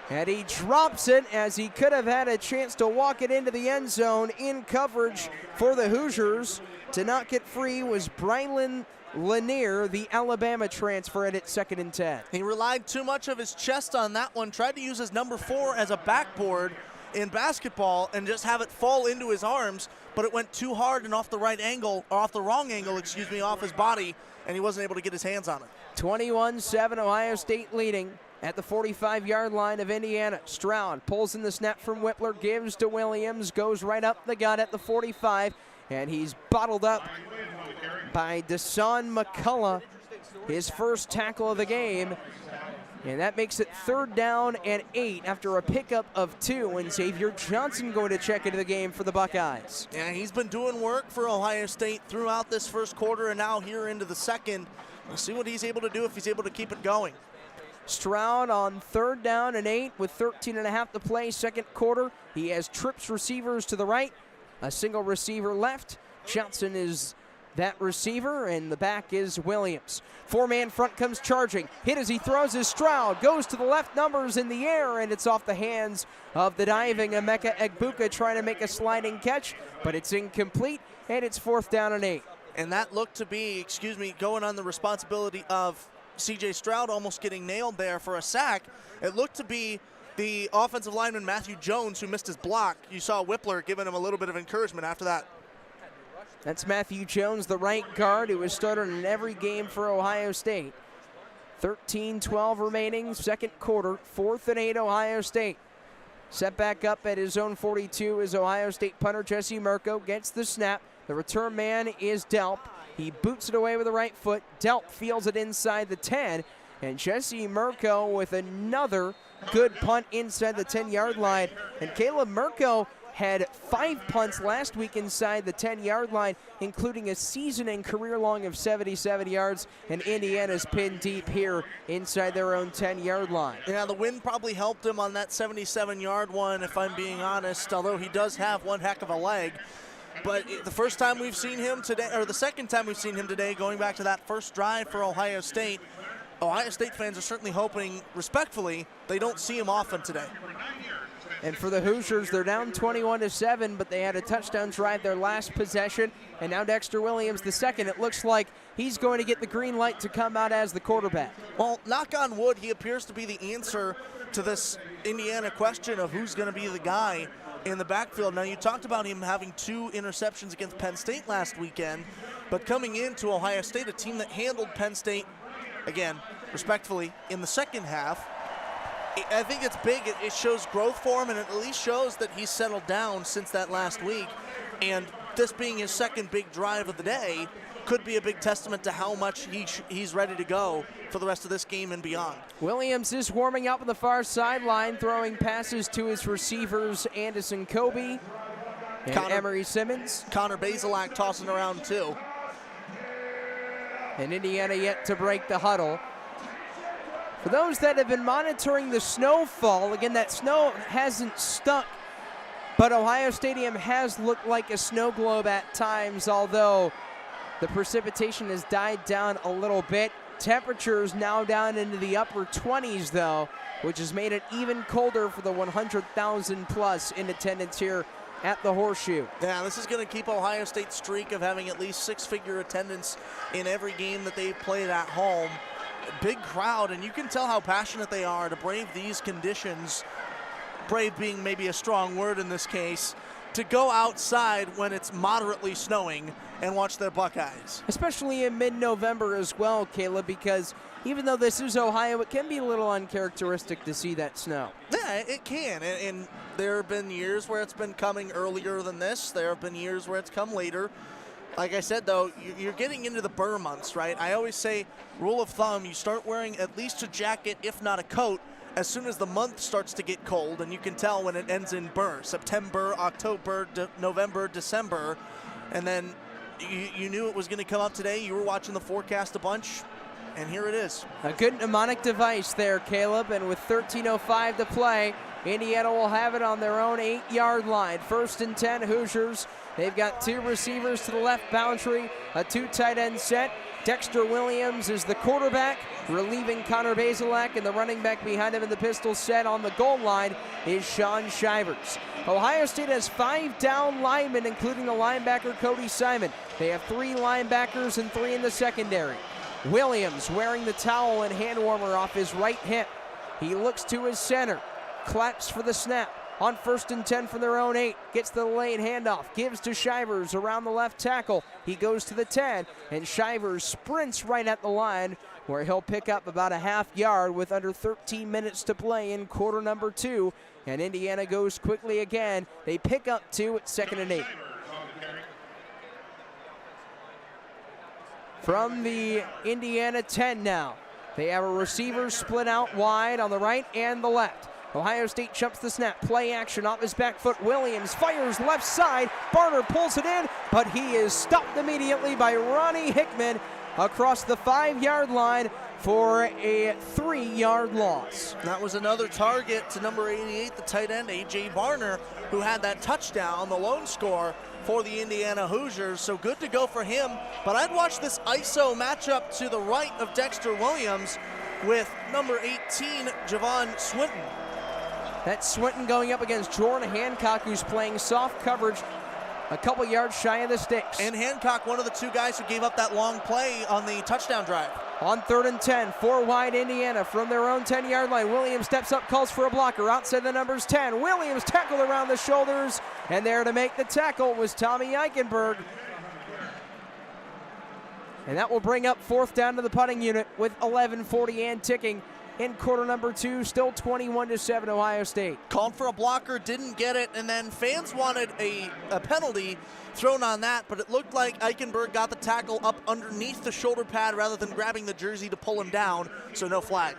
And he drops it as he could have had a chance to walk it into the end zone in coverage for the Hoosiers. To knock it free was Brylan Lanier, the Alabama transfer, at its 2nd and 10. He relied too much of his chest on that one, tried to use his number 4 as a backboard in basketball and just have it fall into his arms, but it went too hard and off the right angle, or off the wrong angle, off his body, and he wasn't able to get his hands on it. 21-7, Ohio State leading at the 45-yard line of Indiana. Stroud pulls in the snap from Whippler, gives to Williams, goes right up the gut at the 45, and he's bottled up by Desan McCullough, his first tackle of the game. And that makes it 3rd down and 8 after a pickup of 2, and Xavier Johnson going to check into the game for the Buckeyes. Yeah, he's been doing work for Ohio State throughout this first quarter and now here into the second. We'll see what he's able to do if he's able to keep it going. Stroud on 3rd down and 8 with 13.5 to play, second quarter. He has trips receivers to the right, a single receiver left. Johnson is that receiver, and the back is Williams. 4-man front comes charging. Hit as he throws his Stroud. Goes to the left, numbers in the air, and it's off the hands of the diving Emeka Egbuka trying to make a sliding catch, but it's incomplete, and it's 4th down and 8. And that looked to be, going on the responsibility of C.J. Stroud almost getting nailed there for a sack. It looked to be the offensive lineman Matthew Jones who missed his block. You saw Whippler giving him a little bit of encouragement after that. That's Matthew Jones, the right guard, who has started in every game for Ohio State. 13-12 remaining, second quarter, 4th and 8 Ohio State. Set back up at his own 42 is Ohio State punter Jesse Mirko. Gets the snap. The return man is Delp. He boots it away with the right foot. Delp fields it inside the 10. And Jesse Mirko with another good punt inside the 10-yard line. And Caleb Mirko had 5 punts last week inside the 10-yard line, including a season and career long of 77 yards, and Indiana's pinned deep here inside their own 10-yard line. Yeah, the wind probably helped him on that 77-yard one, if I'm being honest, although he does have one heck of a leg. But the first time we've seen him today, or the second time we've seen him today, going back to that first drive for Ohio State fans are certainly hoping, respectfully, they don't see him often today. And for the Hoosiers, they're down 21-7, but they had a touchdown drive their last possession. And now Dexter Williams, the second. It looks like he's going to get the green light to come out as the quarterback. Well, knock on wood, he appears to be the answer to this Indiana question of who's going to be the guy in the backfield. Now, you talked about him having 2 interceptions against Penn State last weekend, but coming into Ohio State, a team that handled Penn State, again, respectfully, in the second half, I think it's big. It shows growth for him, and it at least shows that he's settled down since that last week. And this being his second big drive of the day could be a big testament to how much he's ready to go for the rest of this game and beyond. Williams is warming up on the far sideline, throwing passes to his receivers, Anderson Kobe and Emery Simmons. Connor Bazelak tossing around too. And Indiana yet to break the huddle. For those that have been monitoring the snowfall, again, that snow hasn't stuck, but Ohio Stadium has looked like a snow globe at times, although the precipitation has died down a little bit. Temperatures now down into the upper 20s, though, which has made it even colder for the 100,000 plus in attendance here at the Horseshoe. Yeah, this is going to keep Ohio State's streak of having at least 6-figure attendance in every game that they've played at home. Big crowd, and you can tell how passionate they are to brave these conditions, brave being maybe a strong word in this case, to go outside when it's moderately snowing and watch their Buckeyes. Especially in mid-November as well, Caleb, because even though this is Ohio, it can be a little uncharacteristic to see that snow. Yeah, it can, and there have been years where it's been coming earlier than this. There have been years where it's come later. Like I said, though, you're getting into the burr months, right? I always say, rule of thumb, you start wearing at least a jacket, if not a coat, as soon as the month starts to get cold, and you can tell when it ends in burr. September, October, November, December, and then you knew it was going to come up today. You were watching the forecast a bunch, and here it is. A good mnemonic device there, Caleb, and with 13:05 to play, Indiana will have it on their own 8-yard line. 1st and 10, Hoosiers. They've got 2 receivers to the left boundary, a 2 tight end set. Dexter Williams is the quarterback, relieving Connor Bazelak, and the running back behind him in the pistol set on the goal line is Sean Shivers. Ohio State has 5 down linemen, including the linebacker Cody Simon. They have 3 linebackers and 3 in the secondary. Williams wearing the towel and hand warmer off his right hip. He looks to his center, claps for the snap. On 1st and 10 from their own 8, gets the lane handoff, gives to Shivers around the left tackle. He goes to the 10, and Shivers sprints right at the line, where he'll pick up about a half yard with under 13 minutes to play in quarter number 2. And Indiana goes quickly again. They pick up 2 at 2nd and 8. From the Indiana 10 now, they have a receiver split out wide on the right and the left. Ohio State jumps the snap, play action off his back foot. Williams fires left side. Barner pulls it in, but he is stopped immediately by Ronnie Hickman across the 5-yard line for a 3-yard loss. That was another target to number 88, the tight end, A.J. Barner, who had that touchdown, the lone score for the Indiana Hoosiers. So good to go for him. But I'd watch this ISO matchup to the right of Dexter Williams with number 18, Javon Swinton. That's Swinton going up against Jordan Hancock, who's playing soft coverage a couple yards shy of the sticks. And Hancock, one of the 2 guys who gave up that long play on the touchdown drive. On 3rd and 10, 4 wide Indiana from their own 10-yard line. Williams steps up, calls for a blocker outside the numbers 10. Williams tackled around the shoulders, and there to make the tackle was Tommy Eichenberg. And that will bring up 4th down to the punting unit with 11:40 and ticking. in quarter number 2, still 21-7 Ohio State. Called for a blocker, didn't get it, and then fans wanted a penalty thrown on that, but it looked like Eichenberg got the tackle up underneath the shoulder pad rather than grabbing the jersey to pull him down, so no flag.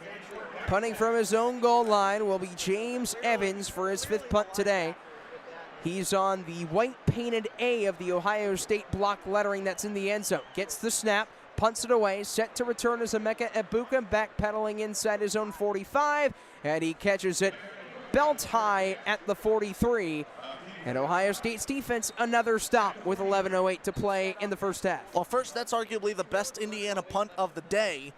Punting from his own goal line will be James Evans for his 5th punt today. He's on the white painted A of the Ohio State block lettering that's in the end zone. Gets the snap, punts it away, set to return as Emeka Egbuka, backpedaling inside his own 45, and he catches it belt high at the 43. And Ohio State's defense, another stop with 11:08 to play in the first half. Well, first, that's arguably the best Indiana punt of the day.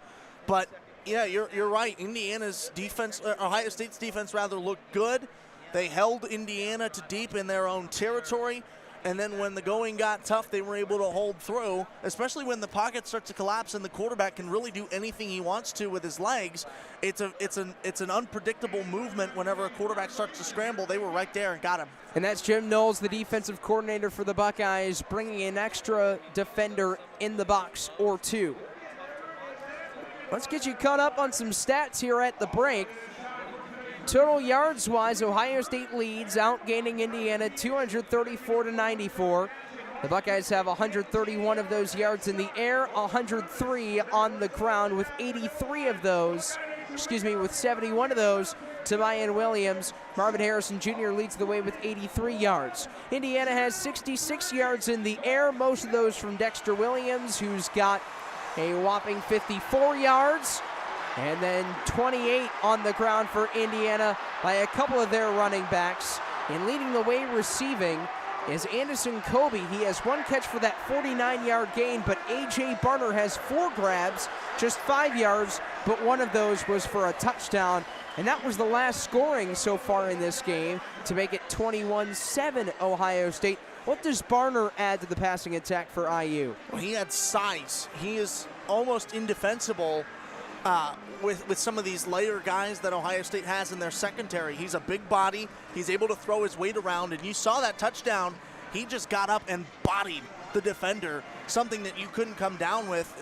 But, yeah, you're right. Indiana's defense, Ohio State's defense rather looked good. They held Indiana to deep in their own territory. And then when the going got tough, they were able to hold through, especially when the pocket starts to collapse and the quarterback can really do anything he wants to with his legs. It's an unpredictable movement whenever a quarterback starts to scramble. They were right there and got him. And that's Jim Knowles, the defensive coordinator for the Buckeyes, bringing an extra defender in the box or two. Let's get you caught up on some stats here at the break. Total yards-wise, Ohio State leads, outgaining Indiana 234-94. The Buckeyes have 131 of those yards in the air, 103 on the ground, with 71 of those to Mayan Williams. Marvin Harrison Jr. leads the way with 83 yards. Indiana has 66 yards in the air, most of those from Dexter Williams, who's got a whopping 54 yards. And then 28 on the ground for Indiana by a couple of their running backs. And leading the way receiving is Anderson Kobe. He has 1 catch for that 49-yard gain, but A.J. Barner has 4 grabs, just 5 yards, but 1 of those was for a touchdown. And that was the last scoring so far in this game to make it 21-7 Ohio State. What does Barner add to the passing attack for IU? Well, he had size. He is almost indefensible with some of these layer guys that Ohio State has in their secondary. He's a big body. He's able to throw his weight around, and you saw that touchdown. He just got up and bodied the defender, something that you couldn't come down with.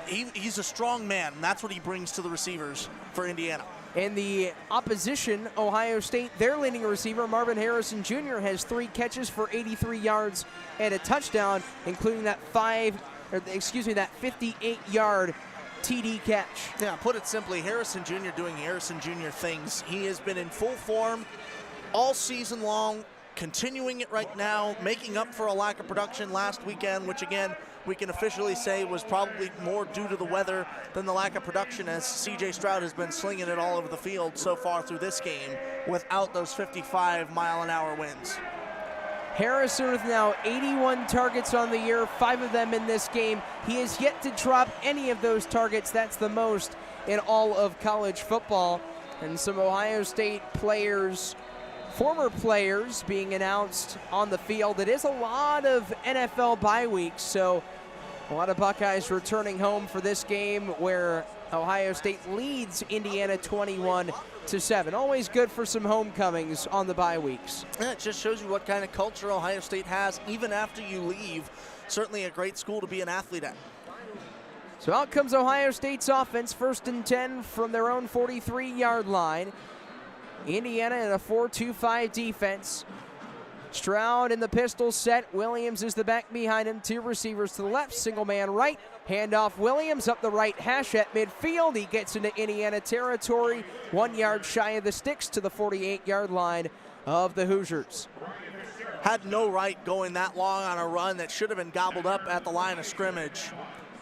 He's a strong man, and that's what he brings to the receivers for Indiana. And the opposition, Ohio State, their leading receiver, Marvin Harrison Jr., has 3 catches for 83 yards and a touchdown, including that 58-yard TD catch. Yeah, put it simply, Harrison Jr. doing Harrison Jr. things. He has been in full form all season long, continuing it right now, making up for a lack of production last weekend, which again, we can officially say was probably more due to the weather than the lack of production, as C.J. Stroud has been slinging it all over the field so far through this game without those 55-mile-an-hour winds. Harrison with now 81 targets on the year, 5 of them in this game. He has yet to drop any of those targets. That's the most in all of college football. And some Ohio State players, former players, being announced on the field. It is a lot of NFL bye weeks, so a lot of Buckeyes returning home for this game where Ohio State leads Indiana 21-7. Always good for some homecomings on the bye weeks. Yeah, it just shows you what kind of culture Ohio State has even after you leave. Certainly a great school to be an athlete at. So out comes Ohio State's offense, 1st and 10 from their own 43-yard line. Indiana in a 4-2-5 defense. Stroud in the pistol set. Williams is the back behind him. 2 receivers to the left, single man right. Handoff Williams up the right hash at midfield. He gets into Indiana territory, 1 yard shy of the sticks to the 48-yard line of the Hoosiers. Had no right going that long on a run that should have been gobbled up at the line of scrimmage.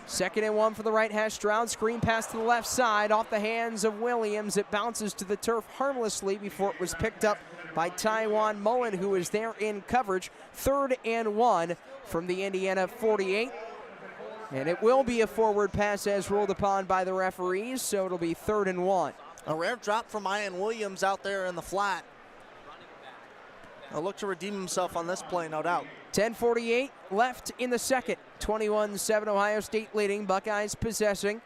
2nd and 1 for the right hash. Stroud screen pass to the left side off the hands of Williams. It bounces to the turf harmlessly before it was picked up by Tywan Mullen, who is there in coverage. 3rd and 1 from the Indiana 48. And it will be a forward pass as ruled upon by the referees, so it'll be 3rd and 1. A rare drop from Ian Williams out there in the flat. He'll look to redeem himself on this play, no doubt. 10:48 left in the second. 21-7 Ohio State leading, Buckeyes possessing.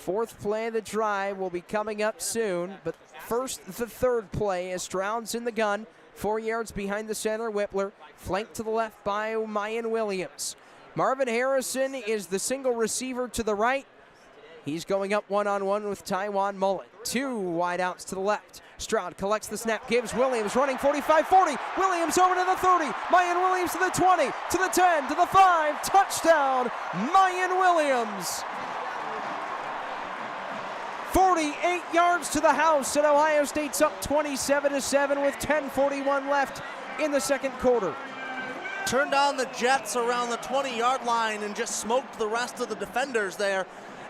4th play of the drive will be coming up soon, but first the 3rd play as Stroud's in the gun. 4 yards behind the center, Whippler, flanked to the left by Mayan Williams. Marvin Harrison is the single receiver to the right. He's going up one-on-one with Tywan Mullet. 2 wideouts to the left. Stroud collects the snap, gives Williams running 45-40. Williams over to the 30. Mayan Williams to the 20, to the 10, to the 5. Touchdown, Mayan Williams. 48 yards to the house, and Ohio State's up 27-7 with 10:41 left in the second quarter. Turned on the Jets around the 20-yard line and just smoked the rest of the defenders there.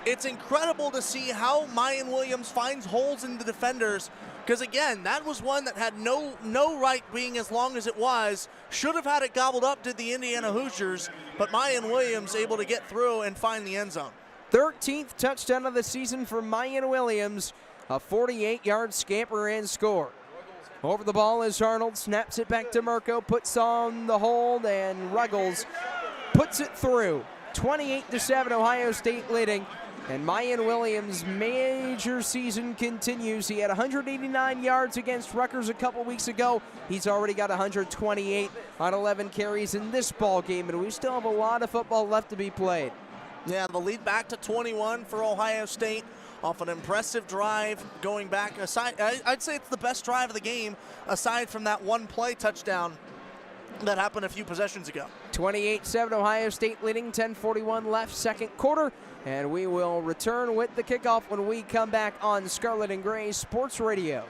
It's incredible to see how Mayan Williams finds holes in the defenders, because again, that was one that had no right being as long as it was. Should have had it gobbled up, did the Indiana Hoosiers, but Mayan Williams able to get through and find the end zone. 13th touchdown of the season for Mayan Williams, a 48-yard scamper and score. Over the ball is Arnold, snaps it back to Mirko, puts on the hold, and Ruggles puts it through. 28-7, Ohio State leading, and Mayan Williams' major season continues. He had 189 yards against Rutgers a couple weeks ago. He's already got 128 on 11 carries in this ball game, and we still have a lot of football left to be played. Yeah, the lead back to 21 for Ohio State off an impressive drive going back. I'd say it's the best drive of the game aside from that one play touchdown that happened a few possessions ago. 28-7, Ohio State leading, 10:41 left, second quarter. And we will return with the kickoff when we come back on Scarlet and Gray Sports Radio.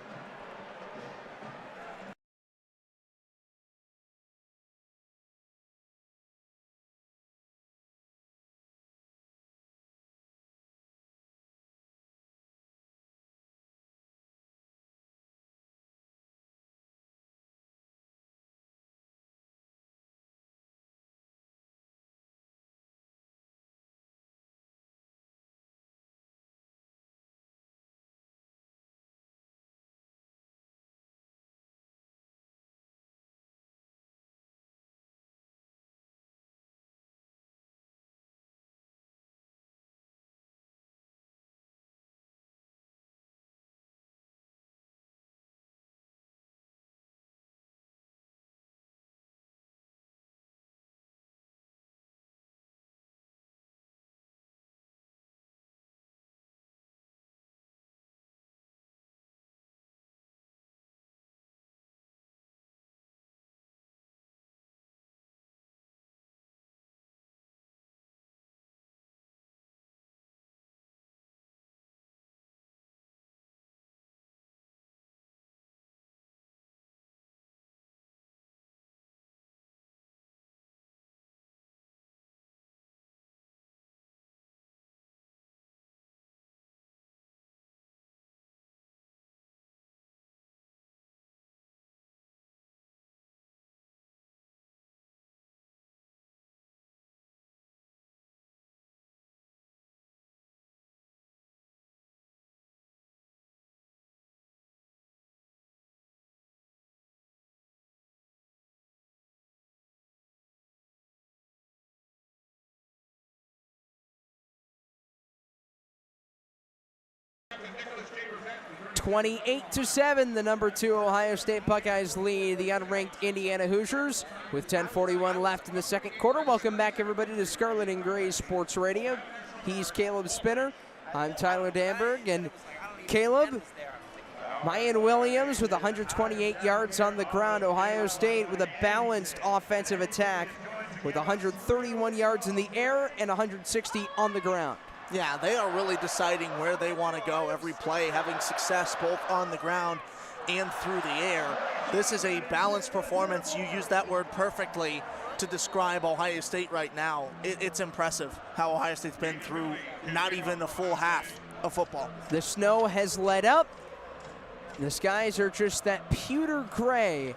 (28-7), the number 2 Ohio State Buckeyes lead the unranked Indiana Hoosiers with 10:41 left in the second quarter. Welcome back, everybody, to Scarlet and Gray Sports Radio. He's Caleb Spinner. I'm Tyler Danburg. And Caleb, Mayan Williams with 128 yards on the ground. Ohio State with a balanced offensive attack with 131 yards in the air and 160 on the ground. Yeah, they are really deciding where they want to go every play, having success both on the ground and through the air. This is a balanced performance. You use that word perfectly to describe Ohio State right now. It's impressive how Ohio State's been through not even a full half of football. The snow has let up. The skies are just that pewter gray.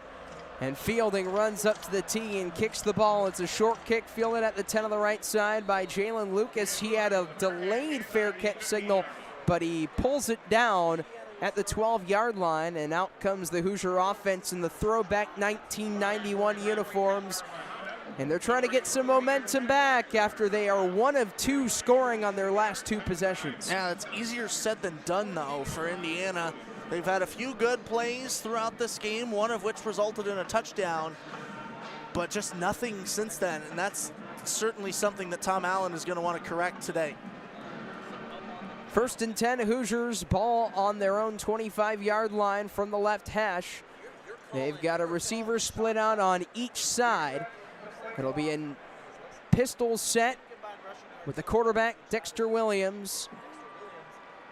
And Fielding runs up to the tee and kicks the ball. It's a short kick, fielded at the 10 on the right side by Jalen Lucas. He had a delayed fair catch signal, but he pulls it down at the 12-yard line, and out comes the Hoosier offense in the throwback 1991 uniforms. And they're trying to get some momentum back after they are 1 of 2 scoring on their last 2 possessions. Yeah, it's easier said than done, though, for Indiana. They've had a few good plays throughout this game, one of which resulted in a touchdown, but just nothing since then, and that's certainly something that Tom Allen is going to want to correct today. First and 10, Hoosiers, ball on their own 25-yard line from the left hash. They've got a receiver split out on each side. It'll be in pistol set with the quarterback, Dexter Williams.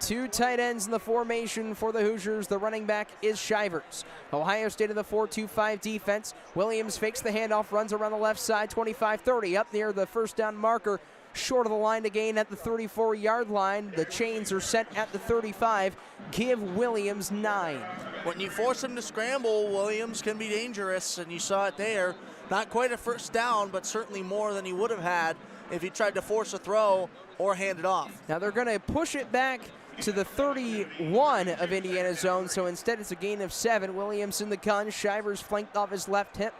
Two tight ends in the formation for the Hoosiers. The running back is Shivers. Ohio State in the 4-2-5 defense. Williams fakes the handoff, runs around the left side, 25-30, up near the first down marker. Short of the line to gain at the 34-yard line. The chains are set at the 35. Give Williams 9. When you force him to scramble, Williams can be dangerous, and you saw it there. Not quite a first down, but certainly more than he would have had if he tried to force a throw or hand it off. Now they're going to push it back to the 31 of Indiana's zone, so instead it's a gain of 7. Williams in the gun, Shivers flanked off his left hip.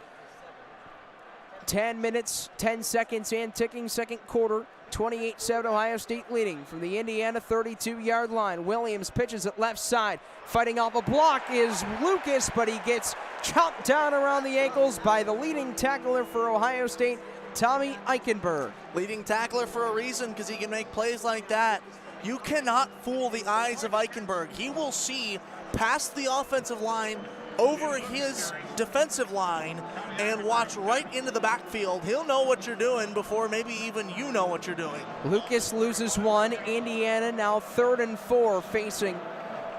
10 minutes, 10 seconds and ticking, second quarter. 28-7 Ohio State leading from the Indiana 32-yard line. Williams pitches it left side. Fighting off a block is Lucas, but he gets chopped down around the ankles by the leading tackler for Ohio State, Tommy Eichenberg. Leading tackler for a reason, because he can make plays like that. You cannot fool the eyes of Eichenberg. He will see past the offensive line, over his defensive line, and watch right into the backfield. He'll know what you're doing before maybe even you know what you're doing. Lucas loses one. Indiana now 3rd and 4, facing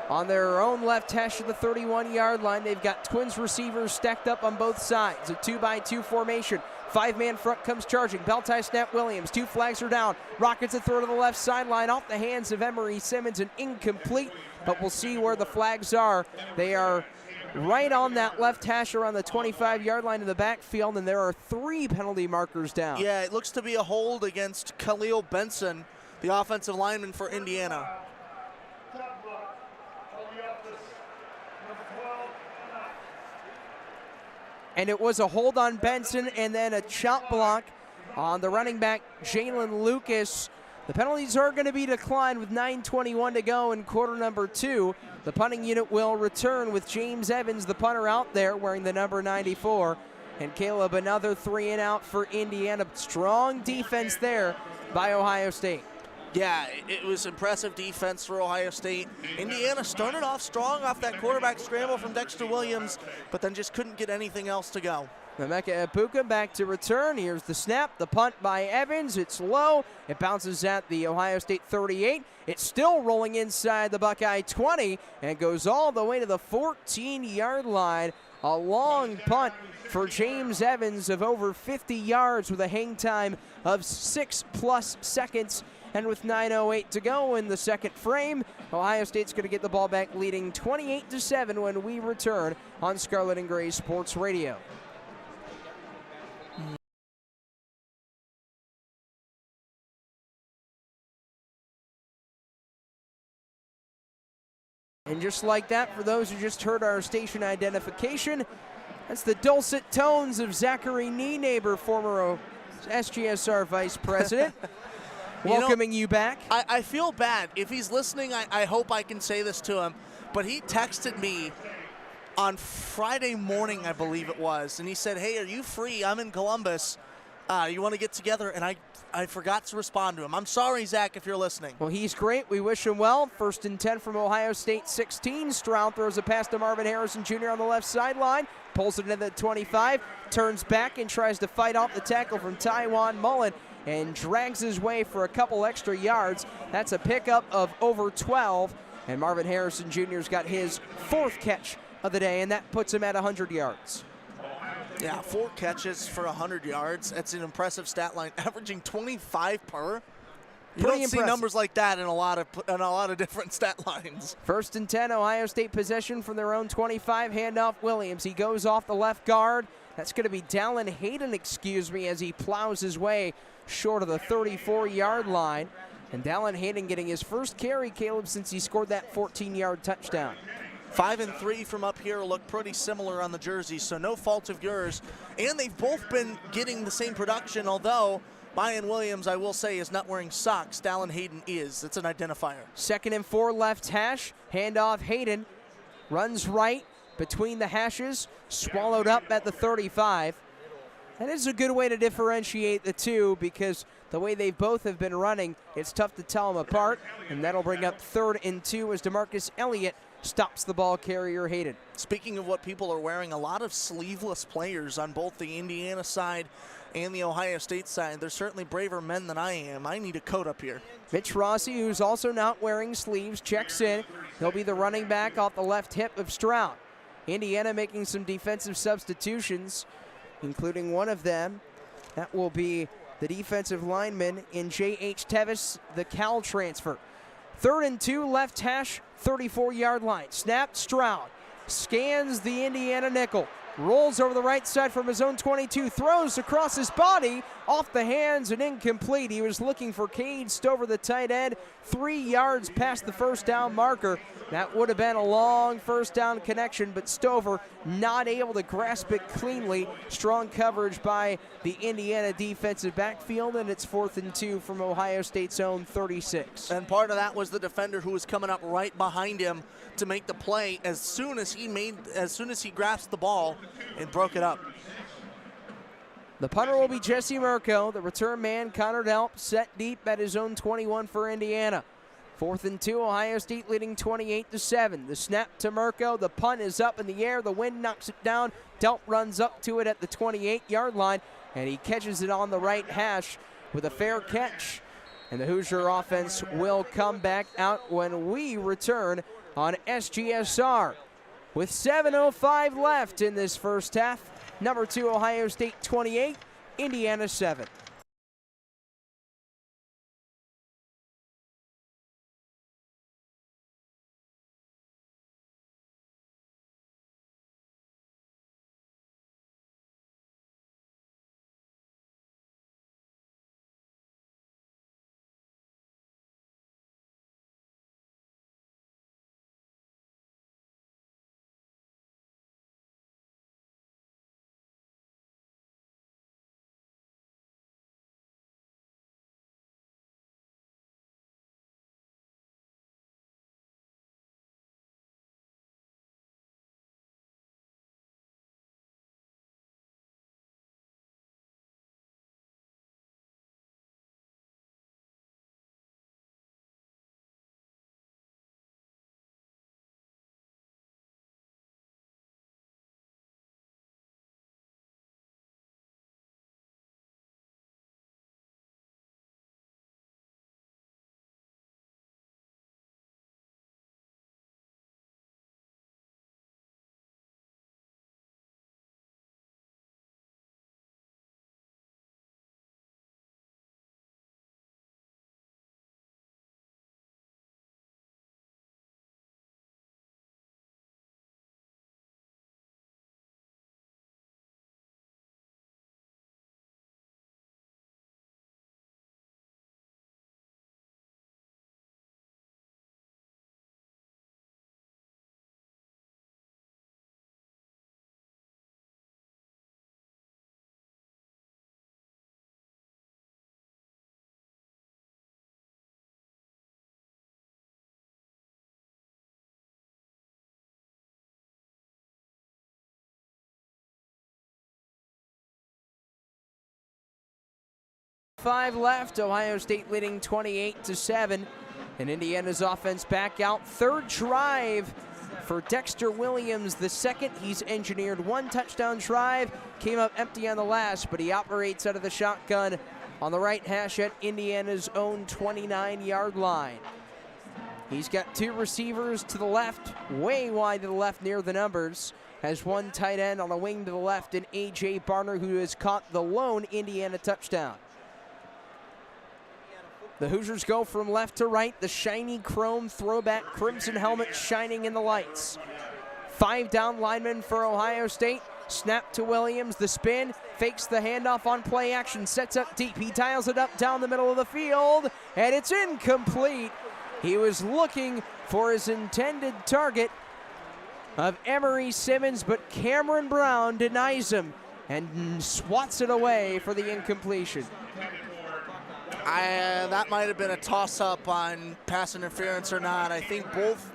on their own left hash of the 31-yard line. They've got Twins receivers stacked up on both sides. A 2-by-2 formation. 5-man front comes charging. Bell tie snap Williams. 2 flags are down. Rockets a throw to the left sideline off the hands of Emery Simmons, and incomplete, but we'll see where the flags are. They are right on that left hash around the 25-yard line in the backfield, and there are 3 penalty markers down. Yeah, it looks to be a hold against Khalil Benson, the offensive lineman for Indiana. And it was a hold on Benson and then a chop block on the running back, Jalen Lucas. The penalties are going to be declined with 9:21 to go in quarter number 2. The punting unit will return with James Evans, the punter, out there wearing the number 94. And Caleb, another 3 and out for Indiana. Strong defense there by Ohio State. Yeah, it was impressive defense for Ohio State. Indiana started off strong off that quarterback scramble from Dexter Williams, but then just couldn't get anything else to go. Emeka Epuka back to return. Here's the snap, the punt by Evans. It's low. It bounces at the Ohio State 38. It's still rolling inside the Buckeye 20 and goes all the way to the 14-yard line. A long punt for James Evans of over 50 yards with a hang time of 6+ seconds. And with 9:08 to go in the second frame, Ohio State's going to get the ball back, leading 28-7 when we return on Scarlet and Gray Sports Radio. And just like that, for those who just heard our station identification, that's the dulcet tones of Zachary Nienaber, former SGSR Vice President. Welcoming you back. I feel bad. If he's listening, I hope I can say this to him. But he texted me on Friday morning, I believe it was, and he said, hey, are you free? I'm in Columbus. You want to get together? And I forgot to respond to him. I'm sorry, Zach, if you're listening. Well, he's great. We wish him well. 1st and 10 from Ohio State 16. Stroud throws a pass to Marvin Harrison Jr. on the left sideline. Pulls it into the 25. Turns back and tries to fight off the tackle from Tywan Mullen, and drags his way for a couple extra yards. That's a pickup of over 12, and Marvin Harrison Jr.'s got his 4th catch of the day, and that puts him at 100 yards. Yeah, 4 catches for 100 yards. That's an impressive stat line, averaging 25 per. You don't see numbers like that in a lot of different stat lines. 1st and 10, Ohio State possession from their own 25. Handoff Williams. He goes off the left guard. That's going to be Dallin Hayden, as he plows his way short of the 34-yard line. And Dallin Hayden getting his first carry, Caleb, since he scored that 14-yard touchdown. 5 and 3 from up here look pretty similar on the jerseys, so no fault of yours. And they've both been getting the same production, although Mayan Williams, I will say, is not wearing socks. Dallin Hayden is. It's an identifier. 2nd and 4 left hash. Handoff Hayden. Runs right between the hashes. Swallowed up at the 35. That is a good way to differentiate the two, because the way they both have been running, it's tough to tell them apart, and that'll bring up 3rd and 2 as DeMarcus Elliott stops the ball carrier Hayden. Speaking of what people are wearing, a lot of sleeveless players on both the Indiana side and the Ohio State side. They're certainly braver men than I am. I need a coat up here. Mitch Rossi, who's also not wearing sleeves, checks in. He'll be the running back off the left hip of Stroud. Indiana making some defensive substitutions, including one of them. That will be the defensive lineman in J.H. Tevis, the Cal transfer. 3rd and 2, left hash, 34-yard line. Snap, Stroud scans the Indiana nickel. Rolls over the right side from his own 22, throws across his body, off the hands and incomplete. He was looking for Cade Stover, the tight end, 3 yards past the first down marker. That would have been a long first down connection, but Stover not able to grasp it cleanly. Strong coverage by the Indiana defensive backfield, and it's 4th and 2 from Ohio State's own 36. And part of that was the defender who was coming up right behind him to make the play as soon as he grasped the ball and broke it up. The punter will be Jesse Mirko. The return man, Connor Delp, set deep at his own 21 for Indiana. 4th and 2, Ohio State leading 28-7. The snap to Mirko. The punt is up in the air. The wind knocks it down. Delp runs up to it at the 28-yard line, and he catches it on the right hash with a fair catch. And the Hoosier offense will come back out when we return on SGSR. With 7:05 left in this first half, number 2 Ohio State 28, Indiana 7. .5 left, Ohio State leading 28-7, and Indiana's offense back out. 3rd drive for Dexter Williams, the 2nd. He's engineered 1 touchdown drive, came up empty on the last, but he operates out of the shotgun on the right hash at Indiana's own 29-yard line. He's got 2 receivers to the left, way wide to the left near the numbers. Has 1 tight end on the wing to the left in A.J. Barner, who has caught the lone Indiana touchdown. The Hoosiers go from left to right, the shiny chrome throwback crimson helmet shining in the lights. 5 down linemen for Ohio State. Snap to Williams, the spin, fakes the handoff on play action, sets up deep. He dials it up down the middle of the field, and it's incomplete. He was looking for his intended target of Emery Simmons, but Cameron Brown denies him and swats it away for the incompletion. That might have been a toss-up on pass interference or not. I think both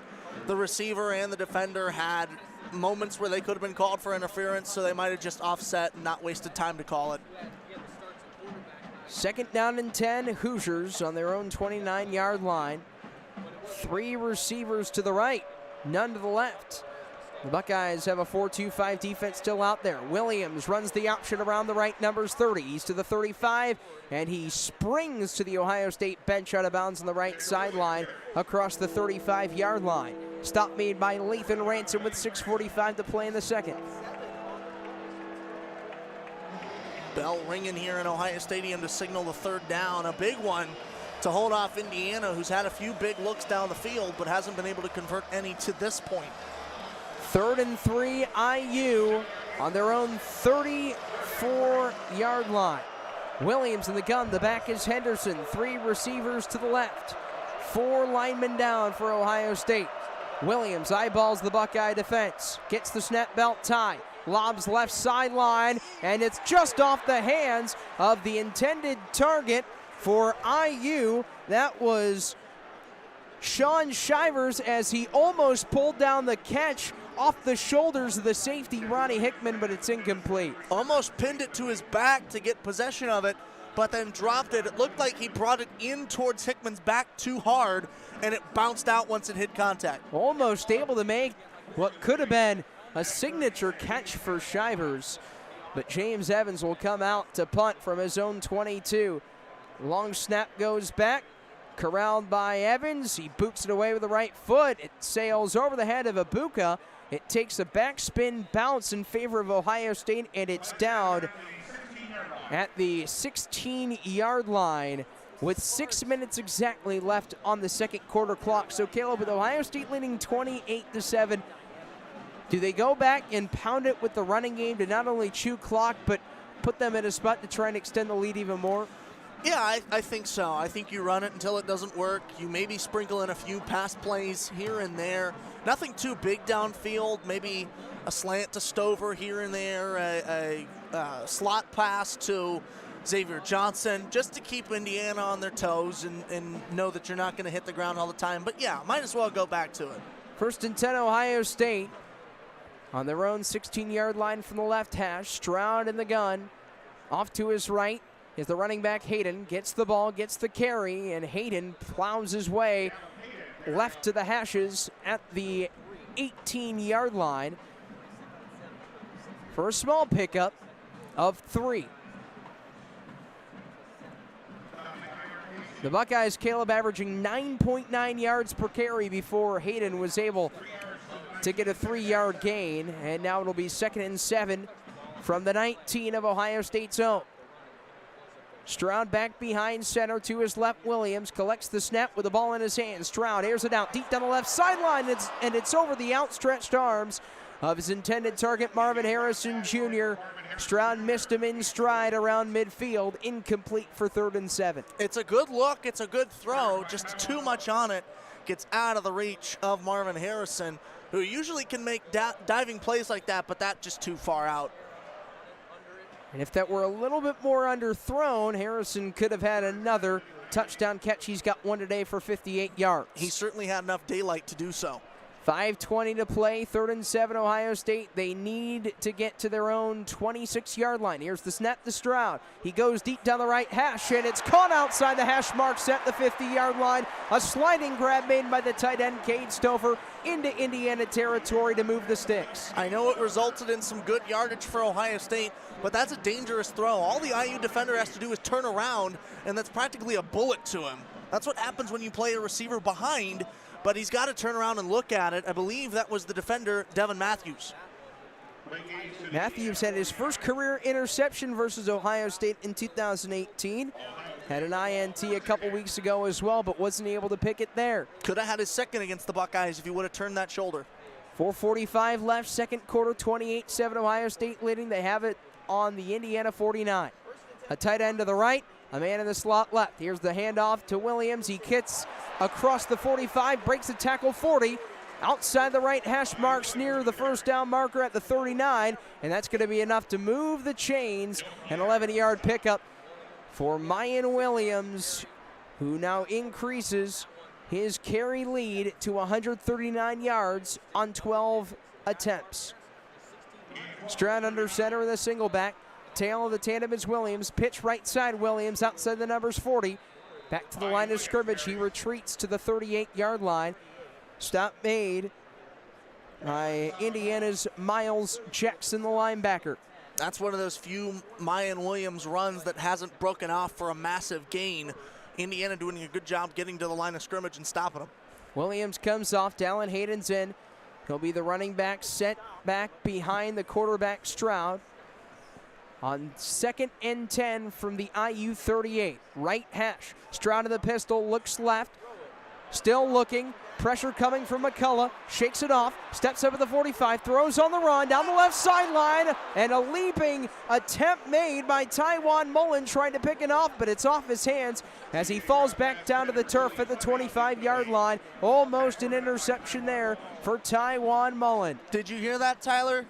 the receiver and the defender had moments where they could have been called for interference, so they might have just offset and not wasted time to call it. 2nd down and 10, Hoosiers on their own 29-yard line. 3 receivers to the right, none to the left. The Buckeyes have a 4-2-5 defense still out there. Williams runs the option around the right, numbers 30. He's to the 35, and he springs to the Ohio State bench out of bounds on the right sideline across the 35-yard line. Stop made by Lathan Ransom with 6:45 to play in the second. Bell ringing here in Ohio Stadium to signal the 3rd down. A big one to hold off Indiana, who's had a few big looks down the field, but hasn't been able to convert any to this point. 3rd and 3, IU on their own 34-yard line. Williams in the gun. The back is Henderson. 3 receivers to the left. 4 linemen down for Ohio State. Williams eyeballs the Buckeye defense. Gets the snap belt tie. Lobs left sideline, and it's just off the hands of the intended target for IU. That was Sean Shivers as he almost pulled down the catch off the shoulders of the safety, Ronnie Hickman, but it's incomplete. Almost pinned it to his back to get possession of it, but then dropped it. It looked like he brought it in towards Hickman's back too hard, and it bounced out once it hit contact. Almost able to make what could have been a signature catch for Shivers, but James Evans will come out to punt from his own 22. Long snap goes back, corralled by Evans. He boots it away with the right foot. It sails over the head of Ibuka. It takes a backspin bounce in favor of Ohio State, and it's down at the 16-yard line with 6 minutes exactly left on the second quarter clock. So Caleb, with Ohio State leading 28-7, do they go back and pound it with the running game to not only chew clock, but put them in a spot to try and extend the lead even more? Yeah, I think so. I think you run it until it doesn't work. You maybe sprinkle in a few pass plays here and there. Nothing too big downfield. Maybe a slant to Stover here and there, a slot pass to Xavier Johnson, just to keep Indiana on their toes and know that you're not going to hit the ground all the time. But yeah, might as well go back to it. 1st and 10, Ohio State on their own 16-yard line from the left hash. Stroud in the gun. Off to his right is the running back Hayden. Gets the ball, gets the carry, and Hayden plows his way left to the hashes at the 18-yard line for a small pickup of 3. The Buckeyes, Caleb, averaging 9.9 yards per carry before Hayden was able to get a 3-yard gain, and now it'll be 2nd and 7 from the 19 of Ohio State's own. Stroud back behind center to his left. Williams collects the snap with the ball in his hand. Stroud airs it out deep down the left sideline, and it's over the outstretched arms of his intended target, Marvin Harrison Jr. Stroud missed him in stride around midfield, incomplete for 3rd and 7. It's a good look, it's a good throw, just too much on it. Gets out of the reach of Marvin Harrison, who usually can make diving plays like that, but that just too far out. And if that were a little bit more underthrown, Harrison could have had another touchdown catch. He's got one today for 58 yards. He certainly had enough daylight to do so. 5:20 to play, 3rd and 7, Ohio State. They need to get to their own 26-yard line. Here's the snap to Stroud. He goes deep down the right hash, and it's caught outside the hash marks at the 50-yard line. A sliding grab made by the tight end, Cade Stover, into Indiana territory to move the sticks. I know it resulted in some good yardage for Ohio State, but that's a dangerous throw. All the IU defender has to do is turn around, and that's practically a bullet to him. That's what happens when you play a receiver behind, but he's got to turn around and look at it. I believe that was the defender, Devin Matthews. Matthews had his first career interception versus Ohio State in 2018. Had an INT a couple weeks ago as well, but wasn't able to pick it there. Could have had his second against the Buckeyes if he would have turned that shoulder. 4:45 left, second quarter, 28-7 Ohio State leading. They have it on the Indiana 49. A tight end to the right, a man in the slot left. Here's the handoff to Williams. He kicks across the 45, breaks the tackle 40. Outside the right hash marks near the first down marker at the 39, and that's going to be enough to move the chains. An 11-yard pickup for Mayan Williams, who now increases his carry lead to 139 yards on 12 attempts. Stroud under center in the single back. Tail of the tandem is Williams. Pitch right side, Williams outside the numbers 40. Back to the line of scrimmage. He retreats to the 38-yard line. Stop made by Indiana's Miles Jackson, the linebacker. That's one of those few Mayan Williams runs that hasn't broken off for a massive gain. Indiana doing a good job getting to the line of scrimmage and stopping him. Williams comes off. Dallin Hayden's in. He'll be the running back set back behind the quarterback Stroud. On 2nd and 10 from the IU 38. Right hash. Stroud of the pistol, looks left. Still looking. Pressure coming from McCullough. Shakes it off. Steps up at the 45. Throws on the run. Down the left sideline. And a leaping attempt made by Tywan Mullen trying to pick it off, but it's off his hands as he falls back down to the turf at the 25-yard line. Almost an interception there for Tywan Mullen. Did you hear that, Tyler?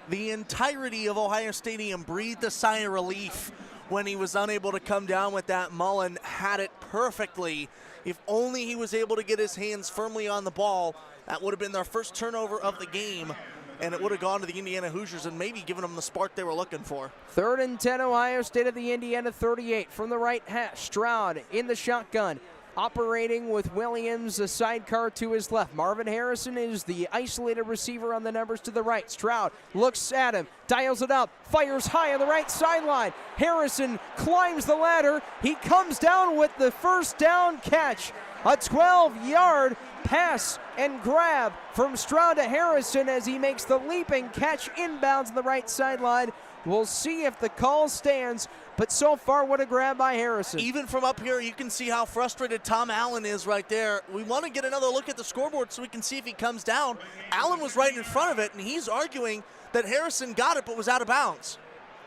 The entirety of Ohio Stadium breathed a sigh of relief when he was unable to come down with that. Mullen had it perfectly. If only he was able to get his hands firmly on the ball, that would have been their first turnover of the game, and it would have gone to the Indiana Hoosiers and maybe given them the spark they were looking for. 3rd and 10, Ohio State at the Indiana 38. From the right hash, Stroud in the shotgun. Operating with Williams, a sidecar to his left. Marvin Harrison is the isolated receiver on the numbers to the right. Stroud looks at him, dials it up, fires high on the right sideline. Harrison climbs the ladder. He comes down with the first down catch. A 12-yard pass and grab from Stroud to Harrison as he makes the leaping catch inbounds on the right sideline. We'll see if the call stands, but so far, what a grab by Harrison. Even from up here, you can see how frustrated Tom Allen is right there. We want to get another look at the scoreboard so we can see if he comes down. Allen was right in front of it, and he's arguing that Harrison got it but was out of bounds.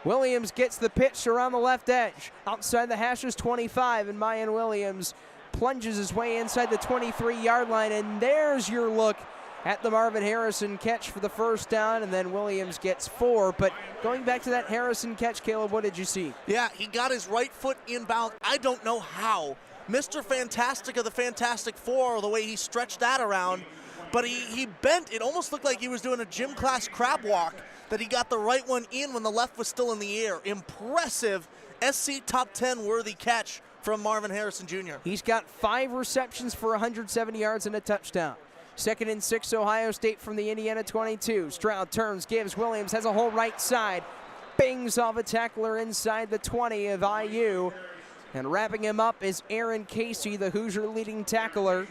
Williams gets the pitch around the left edge. Outside the hashes 25, and Mayan Williams plunges his way inside the 23-yard line, and there's your look at the Marvin Harrison catch for the first down, and then Williams gets 4. But going back to that Harrison catch, Caleb, what did you see? Yeah, he got his right foot inbound. I don't know how. Mr. Fantastic of the Fantastic Four, the way he stretched that around, but he bent. It almost looked like he was doing a gym class crab walk, that he got the right one in when the left was still in the air. Impressive SC top 10 worthy catch from Marvin Harrison Jr. He's got 5 receptions for 170 yards and a touchdown. 2nd and 6, Ohio State from the Indiana 22. Stroud turns, gives Williams, has a whole right side. Bangs off a tackler inside the 20 of IU. And wrapping him up is Aaron Casey, the Hoosier leading tackler.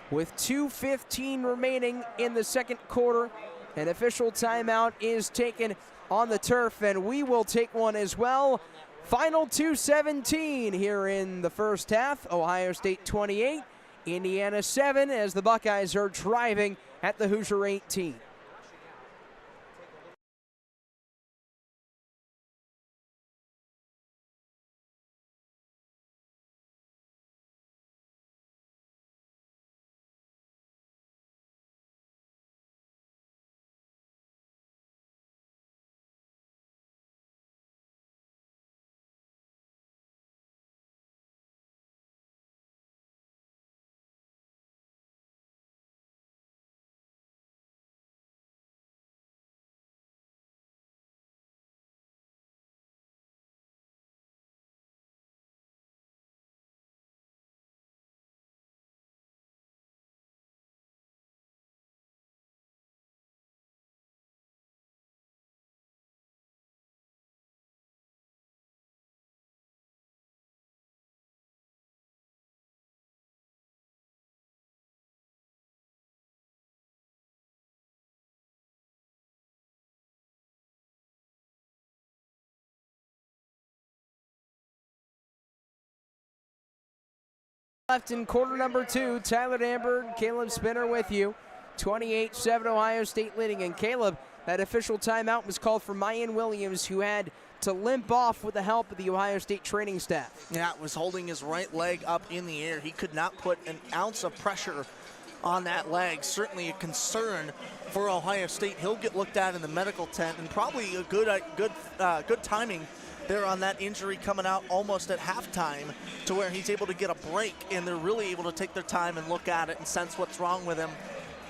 With 2:15 remaining in the second quarter, an official timeout is taken on the turf, and we will take one as well. Final 2:17 here in the first half. Ohio State 28. Indiana 7 as the Buckeyes are driving at the Hoosier 18. Left in quarter number 2, Tyler Danburg, Caleb Spinner with you. 28-7 Ohio State leading. And Caleb, that official timeout was called for Mayan Williams, who had to limp off with the help of the Ohio State training staff. Yeah, was holding his right leg up in the air. He could not put an ounce of pressure on that leg. Certainly a concern for Ohio State. He'll get looked at in the medical tent, and probably a good timing there on that injury coming out almost at halftime, to where he's able to get a break and they're really able to take their time and look at it and sense what's wrong with him.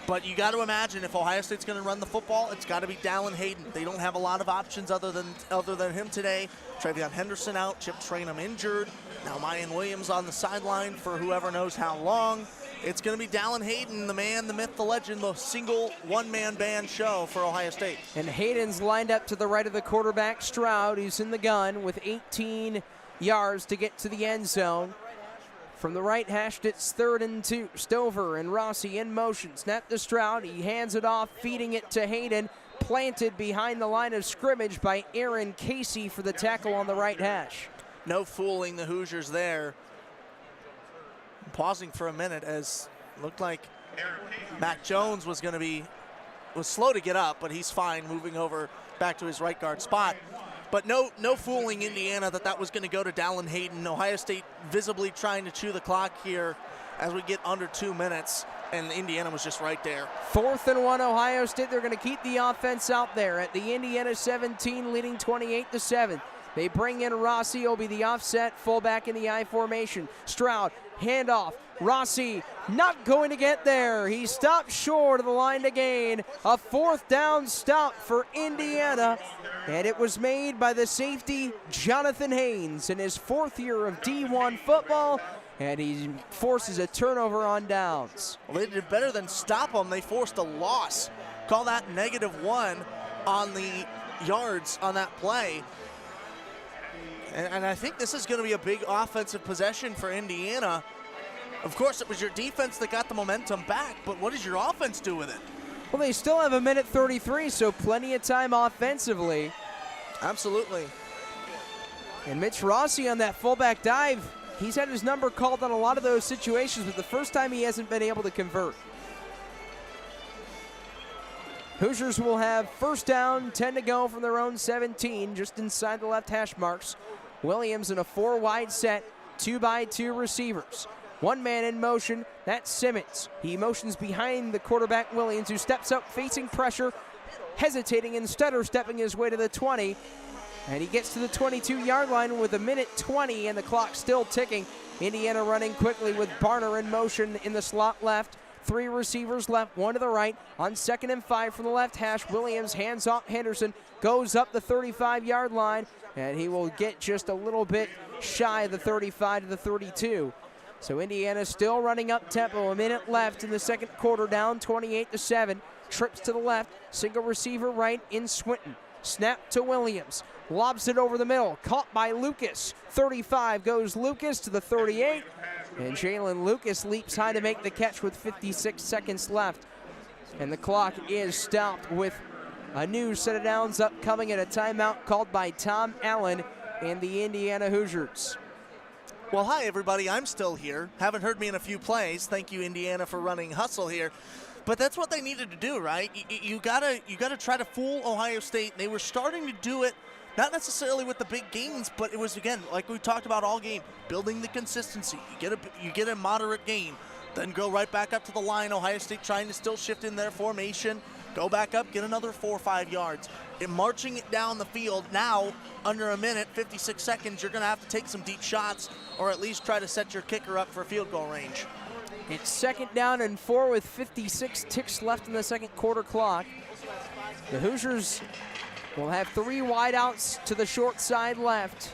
But you got to imagine if Ohio State's going to run the football, it's got to be Dallin Hayden. They don't have a lot of options other than him today. Travion Henderson out, Chip Trainum injured. Now Mayan Williams on the sideline for whoever knows how long. It's going to be Dallin Hayden, the man, the myth, the legend, the single one-man band show for Ohio State. And Hayden's lined up to the right of the quarterback, Stroud, who's in the gun with 18 yards to get to the end zone. From the right hash, it's 3rd and 2. Stover and Rossi in motion. Snap to Stroud. He hands it off, feeding it to Hayden. Planted behind the line of scrimmage by Aaron Casey for the tackle on the right hash. No fooling the Hoosiers there. Pausing for a minute as it looked like Mac Jones was slow to get up, but he's fine moving over back to his right guard spot. But no fooling Indiana that was going to go to Dallin Hayden. Ohio State visibly trying to chew the clock here as we get under 2 minutes, and Indiana was just right there. 4th and 1, Ohio State. They're going to keep the offense out there at the Indiana 17, leading 28-7. They bring in Rossi. Will be the offset fullback in the I formation. Stroud, handoff. Rossi not going to get there. He stopped short of the line to gain. A 4th down stop for Indiana. And it was made by the safety, Jonathan Haynes, in his 4th year of D1 football. And he forces a turnover on downs. Well, they did better than stop him. They forced a loss. Call that -1 on the yards on that play. And I think this is going to be a big offensive possession for Indiana. Of course, it was your defense that got the momentum back, but what does your offense do with it? Well, they still have 1:33, so plenty of time offensively. Absolutely. And Mitch Rossi on that fullback dive, he's had his number called on a lot of those situations, but the first time he hasn't been able to convert. Hoosiers will have 1st down, 10 to go from their own 17, just inside the left hash marks. Williams in a 4-wide set, 2-by-2 receivers. One man in motion, that's Simmons. He motions behind the quarterback, Williams, who steps up facing pressure, hesitating and stutter-stepping his way to the 20. And he gets to the 22-yard line with 1:20 and the clock still ticking. Indiana running quickly with Barner in motion in the slot left. 3 receivers left, 1 to the right. On 2nd and 5 from the left hash, Williams hands off Henderson, goes up the 35-yard line, and he will get just a little bit shy of the 35 to the 32. So Indiana still running up tempo. A minute left in the second quarter, down 28-7. Trips to the left, single receiver right in Swinton. Snap to Williams, lobs it over the middle, caught by Lucas. 35 goes Lucas to the 38, and Jalen Lucas leaps high to make the catch with 56 seconds left. And the clock is stopped with a new set of downs upcoming and a timeout called by Tom Allen and the Indiana Hoosiers. Well, hi, everybody. I'm still here. Haven't heard me in a few plays. Thank you, Indiana, for running hustle here. But that's what they needed to do, right? You gotta try to fool Ohio State. They were starting to do it, not necessarily with the big gains, but it was, again, like we talked about all game, building the consistency. You get a moderate gain, then go right back up to the line. Ohio State trying to still shift in their formation, go back up, get another 4 or 5 yards. And marching it down the field now, under a minute, 56 seconds, you're going to have to take some deep shots or at least try to set your kicker up for field goal range. It's 2nd down and 4 with 56 ticks left in the second quarter clock. The Hoosiers will have 3 wideouts to the short side left.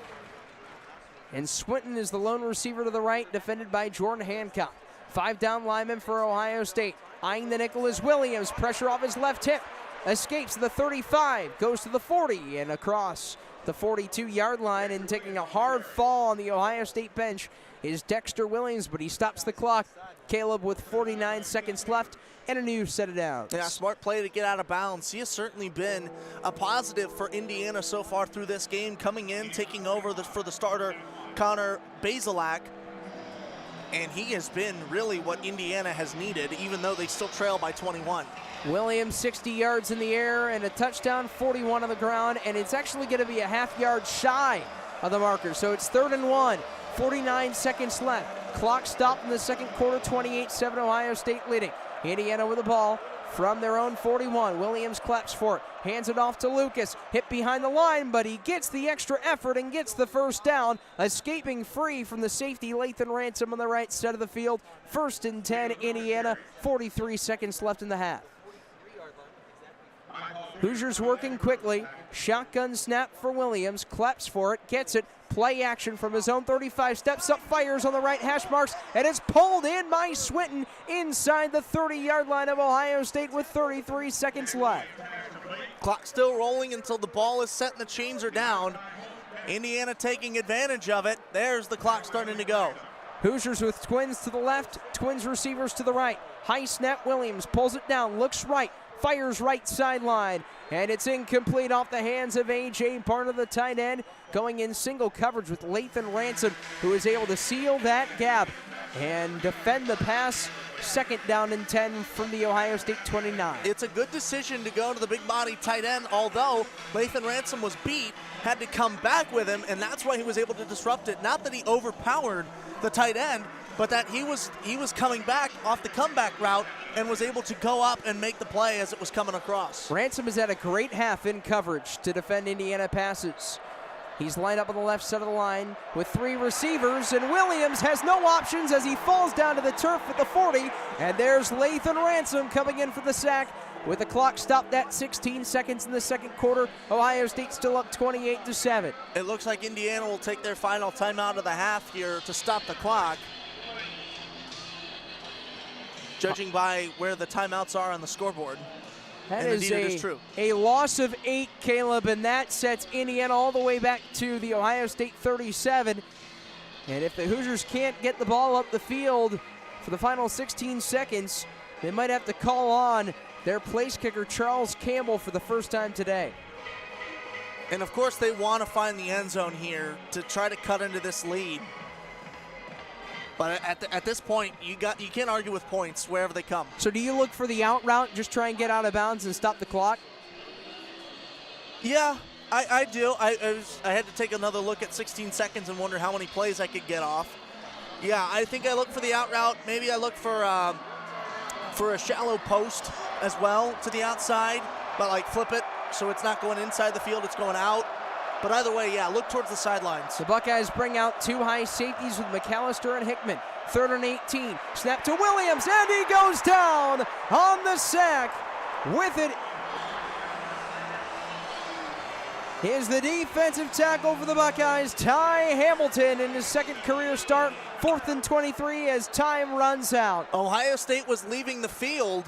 And Swinton is the lone receiver to the right, defended by Jordan Hancock. 5 down linemen for Ohio State. Eyeing the nickel is Williams. Pressure off his left hip. Escapes to the 35, goes to the 40, and across the 42-yard line, and taking a hard fall on the Ohio State bench is Dexter Williams, but he stops the clock. Caleb with 49 seconds left and a new set of downs. Yeah, smart play to get out of bounds. He has certainly been a positive for Indiana so far through this game, coming in, taking over for the starter, Connor Bazelak. And he has been really what Indiana has needed, even though they still trail by 21. Williams 60 yards in the air and a touchdown, 41 on the ground, and it's actually going to be a half-yard shy of the marker. So it's 3rd and 1, 49 seconds left. Clock stopped in the second quarter, 28-7, Ohio State leading. Indiana with the ball, from their own 41. Williams claps for it, hands it off to Lucas, hit behind the line, but he gets the extra effort and gets the first down, escaping free from the safety Lathan Ransom on the right side of the field. 1st and 10, Indiana, 43 seconds left in the half. Hoosiers working quickly. Shotgun snap for Williams. Claps for it. Gets it. Play action from his own 35. Steps up. Fires on the right hash marks. And it's pulled in by Swinton inside the 30-yard line of Ohio State with 33 seconds left. Clock still rolling until the ball is set and the chains are down. Indiana taking advantage of it. There's the clock starting to go. Hoosiers with twins to the left. Twins receivers to the right. High snap. Williams pulls it down. Looks right. Fires right sideline, and it's incomplete off the hands of A.J. Barner, the tight end, going in single coverage with Lathan Ransom, who is able to seal that gap and defend the pass. 2nd down and 10 from the Ohio State 29. It's a good decision to go to the big body tight end, although Lathan Ransom was beat, had to come back with him, and that's why he was able to disrupt it. Not that he overpowered the tight end, but that he was coming back off the comeback route and was able to go up and make the play as it was coming across. Ransom has had a great half in coverage to defend Indiana passes. He's lined up on the left side of the line with 3 receivers, and Williams has no options as he falls down to the turf at the 40, and there's Lathan Ransom coming in for the sack. With the clock stopped at 16 seconds in the second quarter, Ohio State still up 28-7. It looks like Indiana will take their final timeout of the half here to stop the clock. Judging by where the timeouts are on the scoreboard. That is a loss of 8, Caleb, and that sets Indiana all the way back to the Ohio State 37. And if the Hoosiers can't get the ball up the field for the final 16 seconds, they might have to call on their place kicker, Charles Campbell, for the first time today. And of course they want to find the end zone here to try to cut into this lead. But at this point, you can't argue with points wherever they come. So do you look for the out route, just try and get out of bounds and stop the clock? Yeah, I do. I had to take another look at 16 seconds and wonder how many plays I could get off. Yeah, I think I look for the out route. Maybe I look for a shallow post as well to the outside, but like flip it so it's not going inside the field, it's going out. But either way, yeah, look towards the sidelines. The Buckeyes bring out 2 high safeties with McAllister and Hickman. 3rd and 18. Snap to Williams, and he goes down on the sack. With it is the defensive tackle for the Buckeyes, Ty Hamilton, in his 2nd career start. 4th and 23 as time runs out. Ohio State was leaving the field.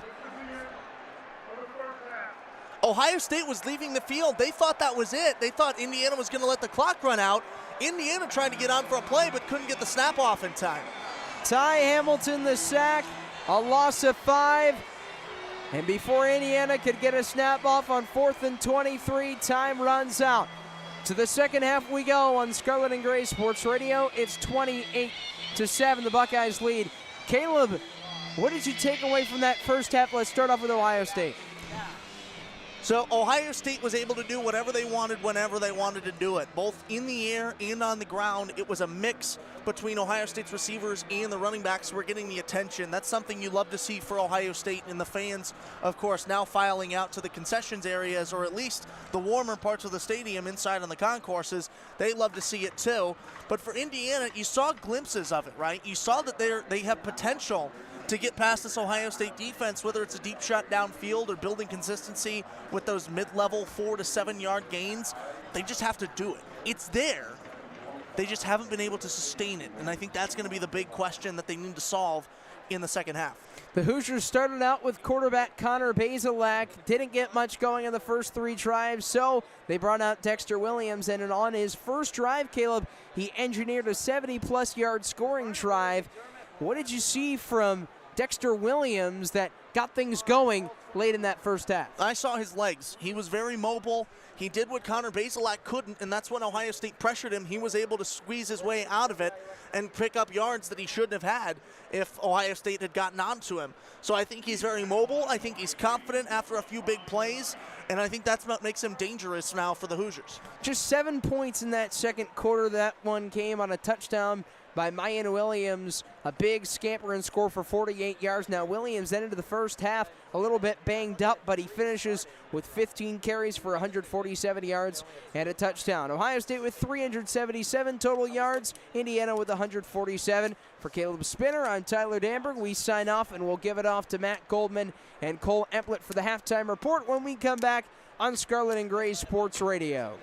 Ohio State was leaving the field. They thought that was it. They thought Indiana was going to let the clock run out. Indiana tried to get on for a play but couldn't get the snap off in time. Ty Hamilton the sack, a loss of 5. And before Indiana could get a snap off on 4th and 23, time runs out. To the second half we go on Scarlet and Gray Sports Radio. It's 28-7, the Buckeyes lead. Caleb, what did you take away from that first half? Let's start off with Ohio State. So Ohio State was able to do whatever they wanted whenever they wanted to do it, both in the air and on the ground. It was a mix between Ohio State's receivers and the running backs who were getting the attention. That's something you love to see for Ohio State, and the fans, of course, now filing out to the concessions areas, or at least the warmer parts of the stadium inside on the concourses. They love to see it too. But for Indiana, you saw glimpses of it, right? You saw that they have potential to get past this Ohio State defense, whether it's a deep shot downfield or building consistency with those mid-level 4 to 7 yard gains. They just have to do it. It's there. They just haven't been able to sustain it, and I think that's going to be the big question that they need to solve in the second half. The Hoosiers started out with quarterback Connor Bazelak. Didn't get much going in the first 3 drives, so they brought out Dexter Williams, and on his first drive, Caleb, he engineered a 70-plus yard scoring drive. What did you see from Dexter Williams that got things going late in that first half? I saw his legs. He was very mobile. He did what Connor Bazelak couldn't, and that's when Ohio State pressured him. He was able to squeeze his way out of it and pick up yards that he shouldn't have had if Ohio State had gotten onto him. So I think he's very mobile. I think he's confident after a few big plays, and I think that's what makes him dangerous now for the Hoosiers. Just 7 points in that second quarter. That one came on a touchdown by Mayan Williams. A big scamper and score for 48 yards. Now Williams ended the first half a little bit banged up, but he finishes with 15 carries for 147 yards and a touchdown. Ohio State with 377 total yards. Indiana with 147. For Caleb Spinner, I'm Tyler Danburg. We sign off, and we'll give it off to Matt Goldman and Kole Emplit for the halftime report when we come back on Scarlet and Gray Sports Radio.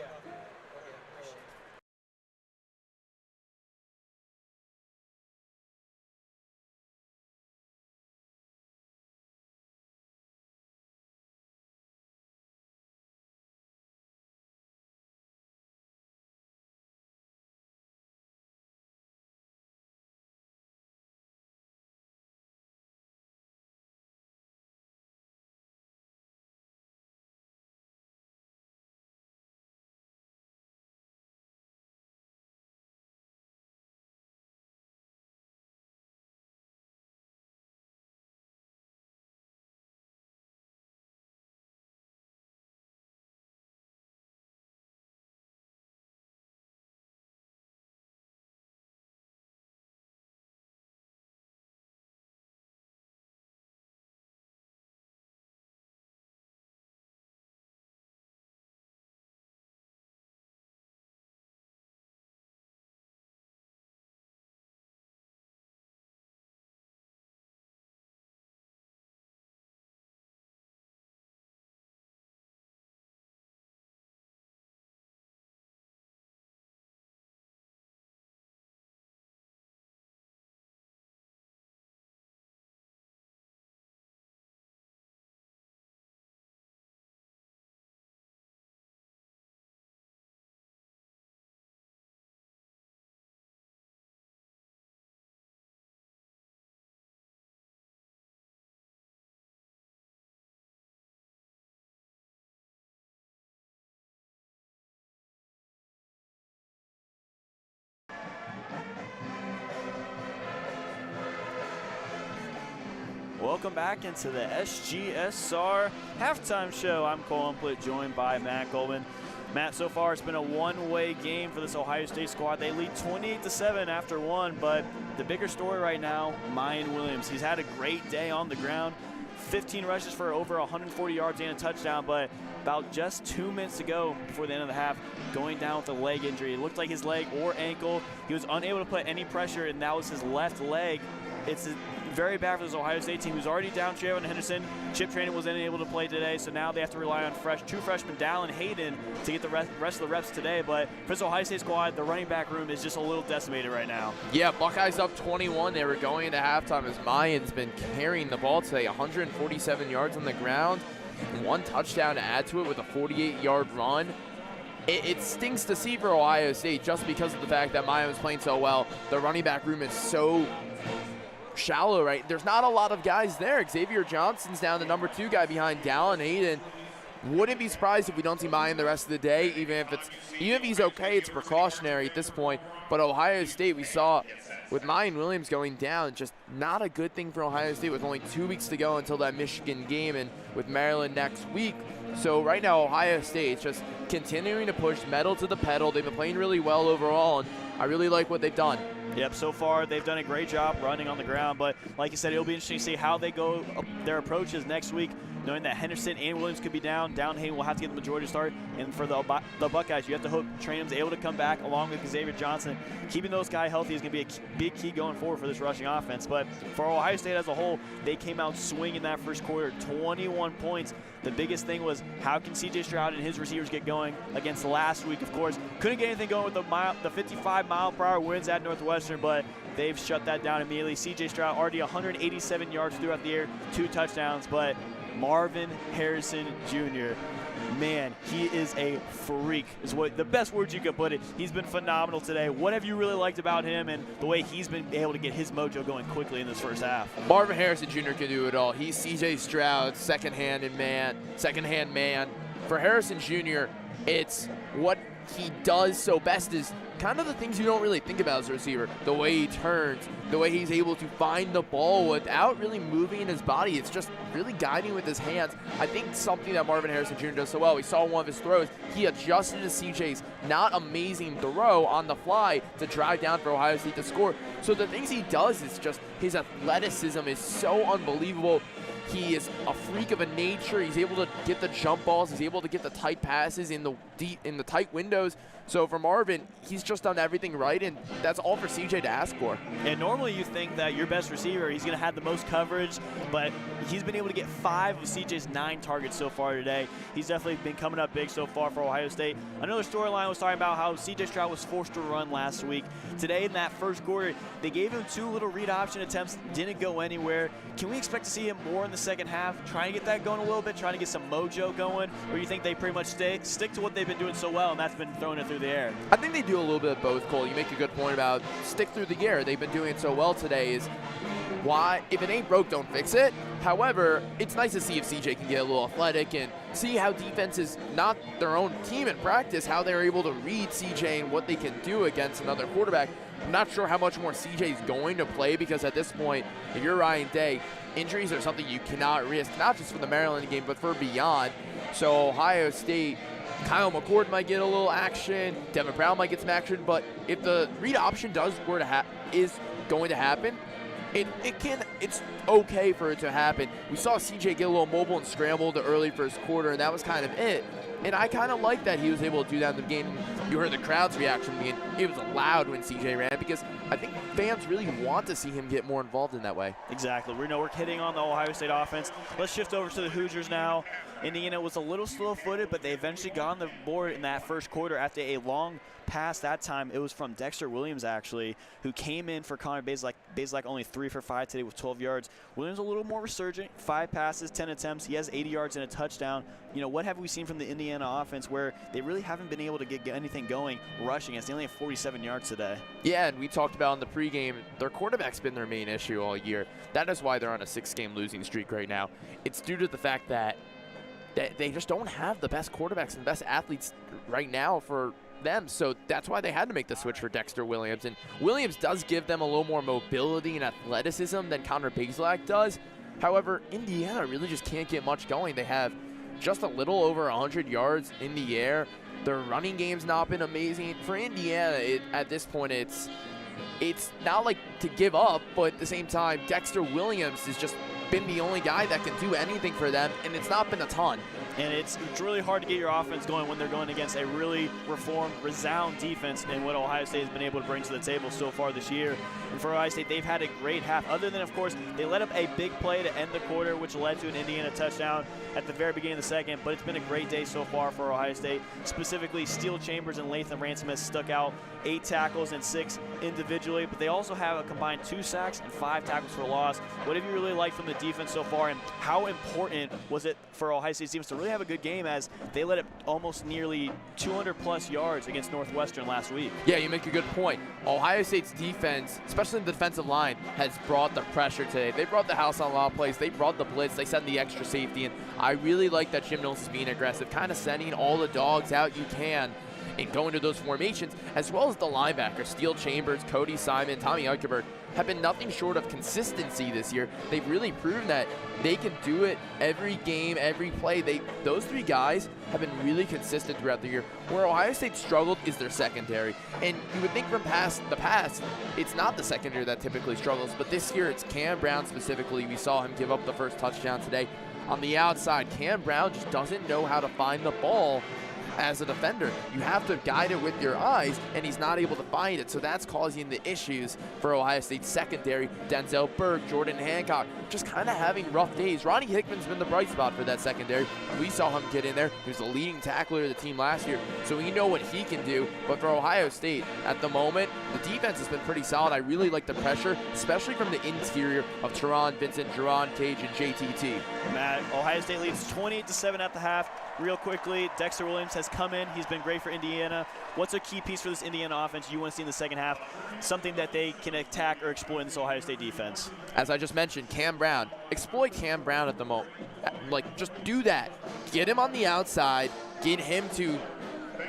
Welcome back into the SGSR halftime show. I'm Kole Emplit, joined by Matt Goldman. Matt, so far it's been a one-way game for this Ohio State squad. They lead 28-7 after one, but the bigger story right now, Mayan Williams. He's had a great day on the ground. 15 rushes for over 140 yards and a touchdown, but about just 2 minutes to go before the end of the half, going down with a leg injury. It looked like his leg or ankle. He was unable to put any pressure, and that was his left leg. It's very bad for this Ohio State team who's already down Trayvon Henderson. Chip Trainin wasn't able to play today, so now they have to rely on two freshmen, Dallin Hayden, to get the rest of the reps today. But for this Ohio State squad, the running back room is just a little decimated right now. Yeah, Buckeyes up 21. They were going into halftime as Mayan's been carrying the ball today. 147 yards on the ground, and one touchdown to add to it with a 48-yard run. It stinks to see for Ohio State just because of the fact that Mayan was playing so well. The running back room is so shallow, right? There's not a lot of guys there. Xavier Johnson's down the number 2 guy behind Dallin Hayden. Wouldn't be surprised if we don't see Mayan the rest of the day, even if he's okay, it's precautionary at this point. But Ohio State, we saw with Mayan Williams going down, just not a good thing for Ohio State with only 2 weeks to go until that Michigan game and with Maryland next week. So right now, Ohio State just continuing to push metal to the pedal. They've been playing really well overall, and I really like what they've done. Yep, so far they've done a great job running on the ground, but like you said, it'll be interesting to see how they go, their approaches next week, knowing that Henderson and Williams could be down. Dallin Hayden will have to get the majority start, and for the Buckeyes, you have to hope Trainum's able to come back along with Xavier Johnson. Keeping those guys healthy is going to be a big key going forward for this rushing offense, but for Ohio State as a whole, they came out swinging that first quarter, 21 points. The biggest thing was how can C.J. Stroud and his receivers get going against last week, of course. Couldn't get anything going with the 55-mile-per-hour winds at Northwestern, but they've shut that down immediately. C.J. Stroud already 187 yards throughout the air, 2 touchdowns, but Marvin Harrison Jr., man, he is a freak, is what the best words you could put it. He's been phenomenal today. What have you really liked about him and the way he's been able to get his mojo going quickly in this first half? Marvin Harrison Jr. can do it all. He's C.J. Stroud's second-hand man. For Harrison Jr., it's what he does so best is kind of the things you don't really think about as a receiver. The way he turns, the way he's able to find the ball without really moving his body. It's just really guiding with his hands. I think something that Marvin Harrison Jr. does so well, we saw one of his throws, he adjusted to CJ's not amazing throw on the fly to drive down for Ohio State to score. So the things he does is just, his athleticism is so unbelievable. He is a freak of a nature. He's able to get the jump balls. He's able to get the tight passes in the tight windows. So for Marvin, he's just done everything right, and that's all for CJ to ask for. And normally you think that your best receiver, he's going to have the most coverage, but he's been able to get 5 of CJ's 9 targets so far today. He's definitely been coming up big so far for Ohio State. Another storyline was talking about how CJ Stroud was forced to run last week. Today in that first quarter, they gave him 2 little read option attempts, didn't go anywhere. Can we expect to see him more in the second half, trying to get that going a little bit, trying to get some mojo going, or do you think they pretty much stick to what they've been doing so well, and that's been throwing it through the air? I think they do a little bit of both, Cole. You make a good point about stick through the air. They've been doing it so well today. Is why, if it ain't broke, don't fix it. However, it's nice to see if CJ can get a little athletic and see how defenses, not their own team in practice, how they're able to read CJ and what they can do against another quarterback. I'm not sure how much more CJ is going to play, because at this point, if you're Ryan Day, injuries are something you cannot risk, not just for the Maryland game, but for beyond. So Ohio State, Kyle McCord might get a little action, Devin Brown might get some action, but if the read option is going to happen, it's okay for it to happen. We saw CJ get a little mobile and scramble the early first quarter, and that was kind of it. And I kind of like that he was able to do that in the game. You heard the crowd's reaction. It was loud when CJ ran, because I think fans really want to see him get more involved in that way. Exactly. We know we're hitting on the Ohio State offense. Let's shift over to the Hoosiers now. Indiana was a little slow-footed, but they eventually got on the board in that first quarter after a long pass. That time it was from Dexter Williams, actually, who came in for Connor Bazelak, only 3 for 5 today with 12 yards. Williams a little more resurgent, 5 passes, 10 attempts. He has 80 yards and a touchdown. You know, what have we seen from the Indiana offense where they really haven't been able to get anything going rushing us? They only have 47 yards today. Yeah, and we talked about in the pregame, their quarterback's been their main issue all year. That is why they're on a 6-game losing streak right now. It's due to the fact that they just don't have the best quarterbacks and the best athletes right now for them. So that's why they had to make the switch for Dexter Williams. And Williams does give them a little more mobility and athleticism than Connor Bazelak does. However, Indiana really just can't get much going. They have just a little over 100 yards in the air. Their running game's not been amazing. For Indiana, at this point, it's not like to give up, but at the same time, Dexter Williams has just been the only guy that can do anything for them, and it's not been a ton. And it's really hard to get your offense going when they're going against a really reformed, resound defense and what Ohio State has been able to bring to the table so far this year. And for Ohio State, they've had a great half, other than, of course, they let up a big play to end the quarter, which led to an Indiana touchdown at the very beginning of the second. But it's been a great day so far for Ohio State. Specifically, Steele Chambers and Latham Ransom has stuck out, 8 tackles and 6 individually. But they also have a combined 2 sacks and 5 tackles for loss. What have you really liked from the defense so far, and how important was it for Ohio State's defense to really have a good game, as they let up almost nearly 200-plus yards against Northwestern last week? Yeah, you make a good point. Ohio State's defense, especially the defensive line, has brought the pressure today. They brought the house on a lot of plays. They brought the blitz. They sent the extra safety, and I really like that Jim Knowles is being aggressive, kind of sending all the dogs out you can and going to those formations, as well as the linebackers. Steele Chambers, Cody Simon, Tommy Eichenberg have been nothing short of consistency this year. They've really proven that they can do it every game, every play. Those 3 guys have been really consistent throughout the year. Where Ohio State struggled is their secondary. And you would think from the past, it's not the secondary that typically struggles, but this year it's Cam Brown specifically. We saw him give up the first touchdown today. On the outside, Cam Brown just doesn't know how to find the ball as a defender. You have to guide it with your eyes, and he's not able to find it. So that's causing the issues for Ohio State's secondary. Denzel Burke, Jordan Hancock, just kind of having rough days. Ronnie Hickman's been the bright spot for that secondary. We saw him get in there. He was the leading tackler of the team last year, so we know what he can do. But for Ohio State, at the moment, the defense has been pretty solid. I really like the pressure, especially from the interior of Teron, Vincent, Jerron, Cage, and JTT. Matt, Ohio State leads 28-7 at the half. Real quickly, Dexter Williams has come in. He's been great for Indiana. What's a key piece for this Indiana offense you want to see in the second half? Something that they can attack or exploit in this Ohio State defense. As I just mentioned, Cam Brown. Exploit Cam Brown at the moment. Like, just do that. Get him on the outside. Get him to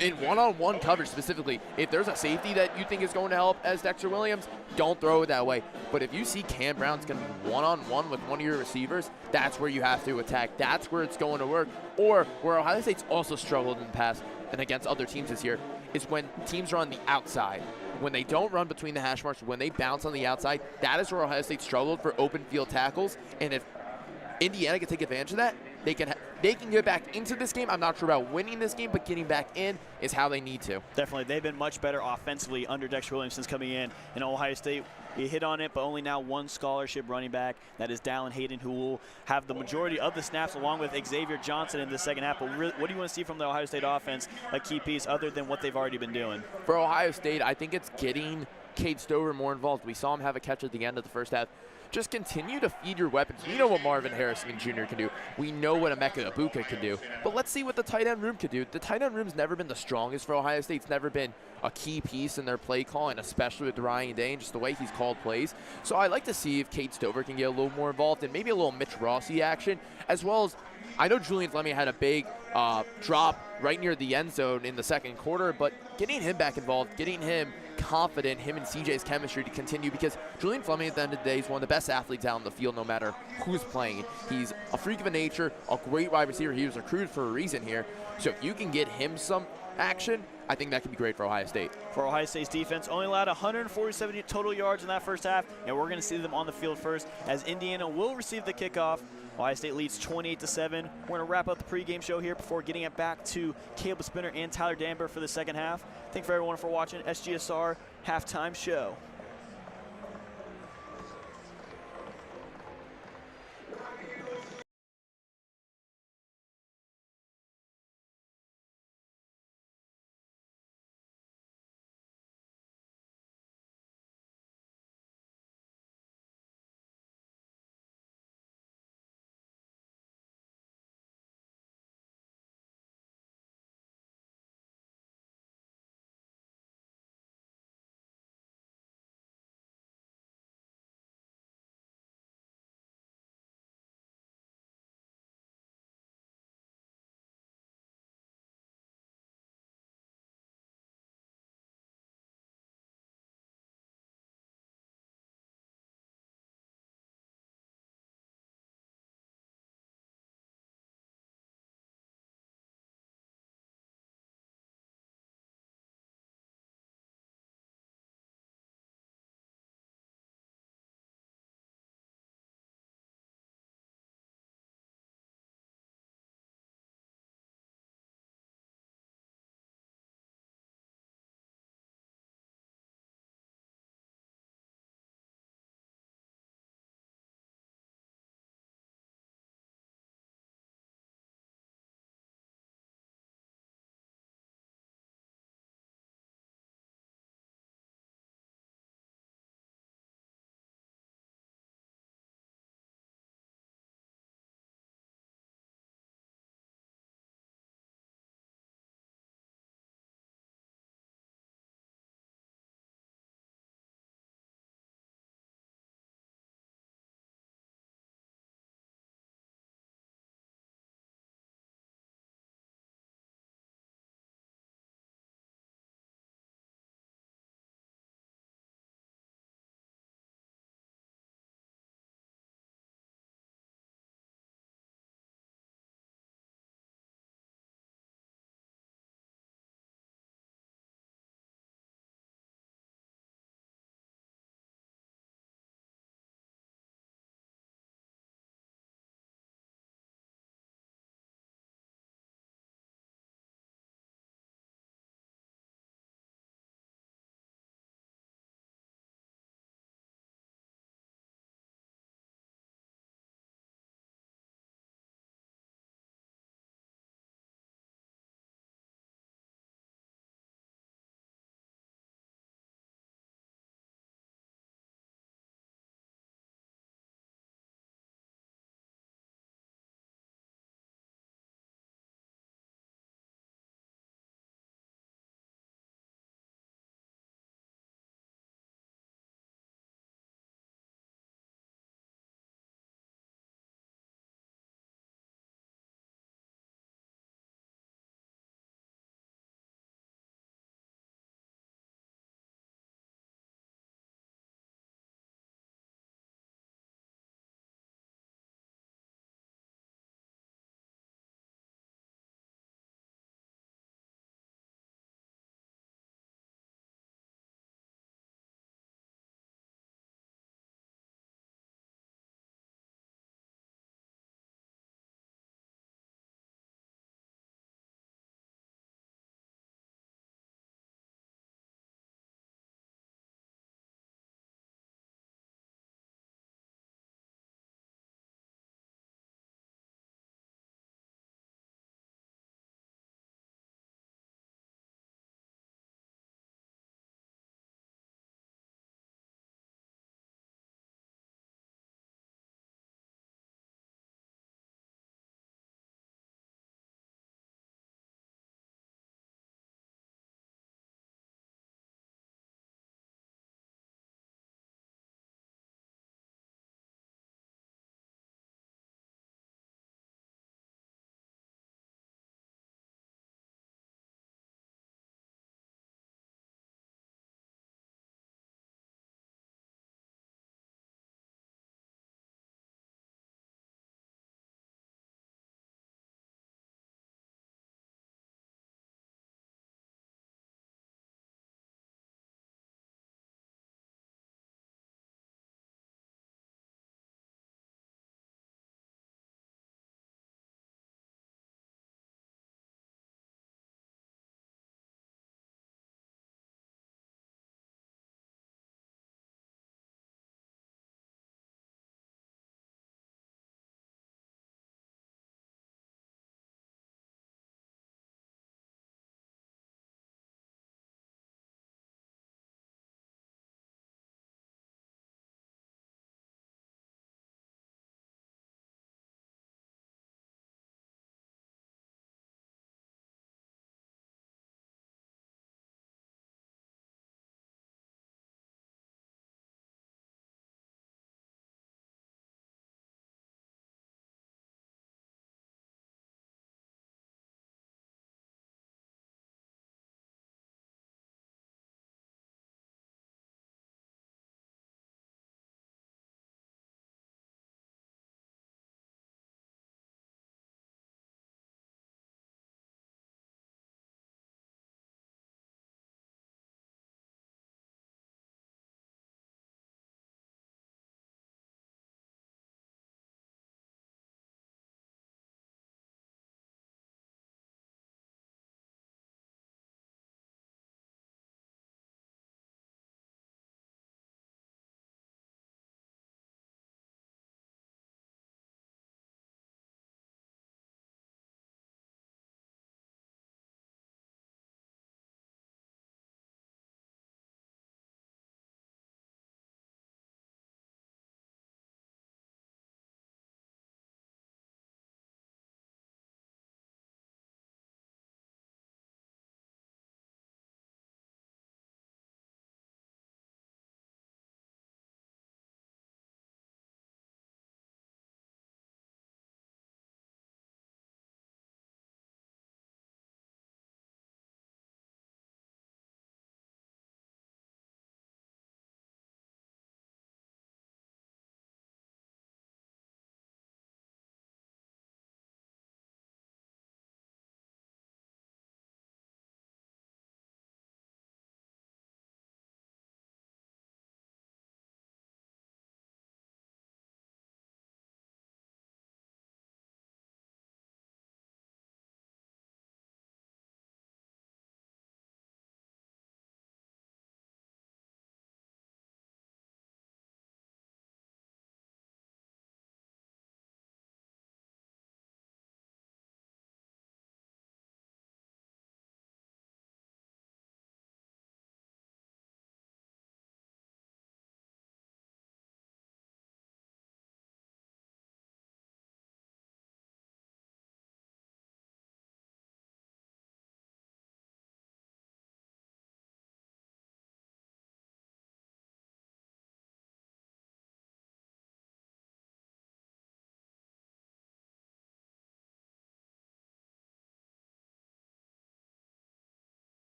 in one-on-one coverage specifically, if there's a safety that you think is going to help as Dexter Williams, don't throw it that way. But if you see Cam Brown's going to be one-on-one with one of your receivers, that's where you have to attack. That's where it's going to work. Or where Ohio State's also struggled in the past and against other teams this year is when teams are on the outside. When they don't run between the hash marks, when they bounce on the outside, that is where Ohio State struggled for open field tackles. And if Indiana can take advantage of that, they can get back into this game. I'm not sure about winning this game, but getting back in is how they need to. Definitely. They've been much better offensively under Dexter Williams since coming in. And Ohio State, you hit on it, but only now one scholarship running back. That is Dallin Hayden, who will have the majority of the snaps along with Xavier Johnson in the second half. But really, what do you want to see from the Ohio State offense, a key piece, other than what they've already been doing? For Ohio State, I think it's getting Cade Stover more involved. We saw him have a catch at the end of the first half. Just continue to feed your weapons. We know what Marvin Harrison Jr. can do. We know what Emeka Ibuka can do. But let's see what the tight end room can do. The tight end room's never been the strongest for Ohio State. It's never been a key piece in their play call, and especially with Ryan Day and just the way he's called plays. So I'd like to see if Cade Stover can get a little more involved and maybe a little Mitch Rossi action, as well as I know Julian Fleming had a big drop right near the end zone in the second quarter, but getting him back involved, getting him confident, him and CJ's chemistry to continue, because Julian Fleming at the end of the day is one of the best athletes out on the field no matter who's playing. He's a freak of a nature, a great wide receiver. He was recruited for a reason here. So if you can get him some action, I think that could be great for Ohio State. For Ohio State's defense, only allowed 147 total yards in that first half, and we're going to see them on the field first as Indiana will receive the kickoff. Ohio State leads 28-7. We're going to wrap up the pregame show here before getting it back to Caleb Spinner and Tyler Danburg for the second half. Thank you for everyone for watching SGSR Halftime Show.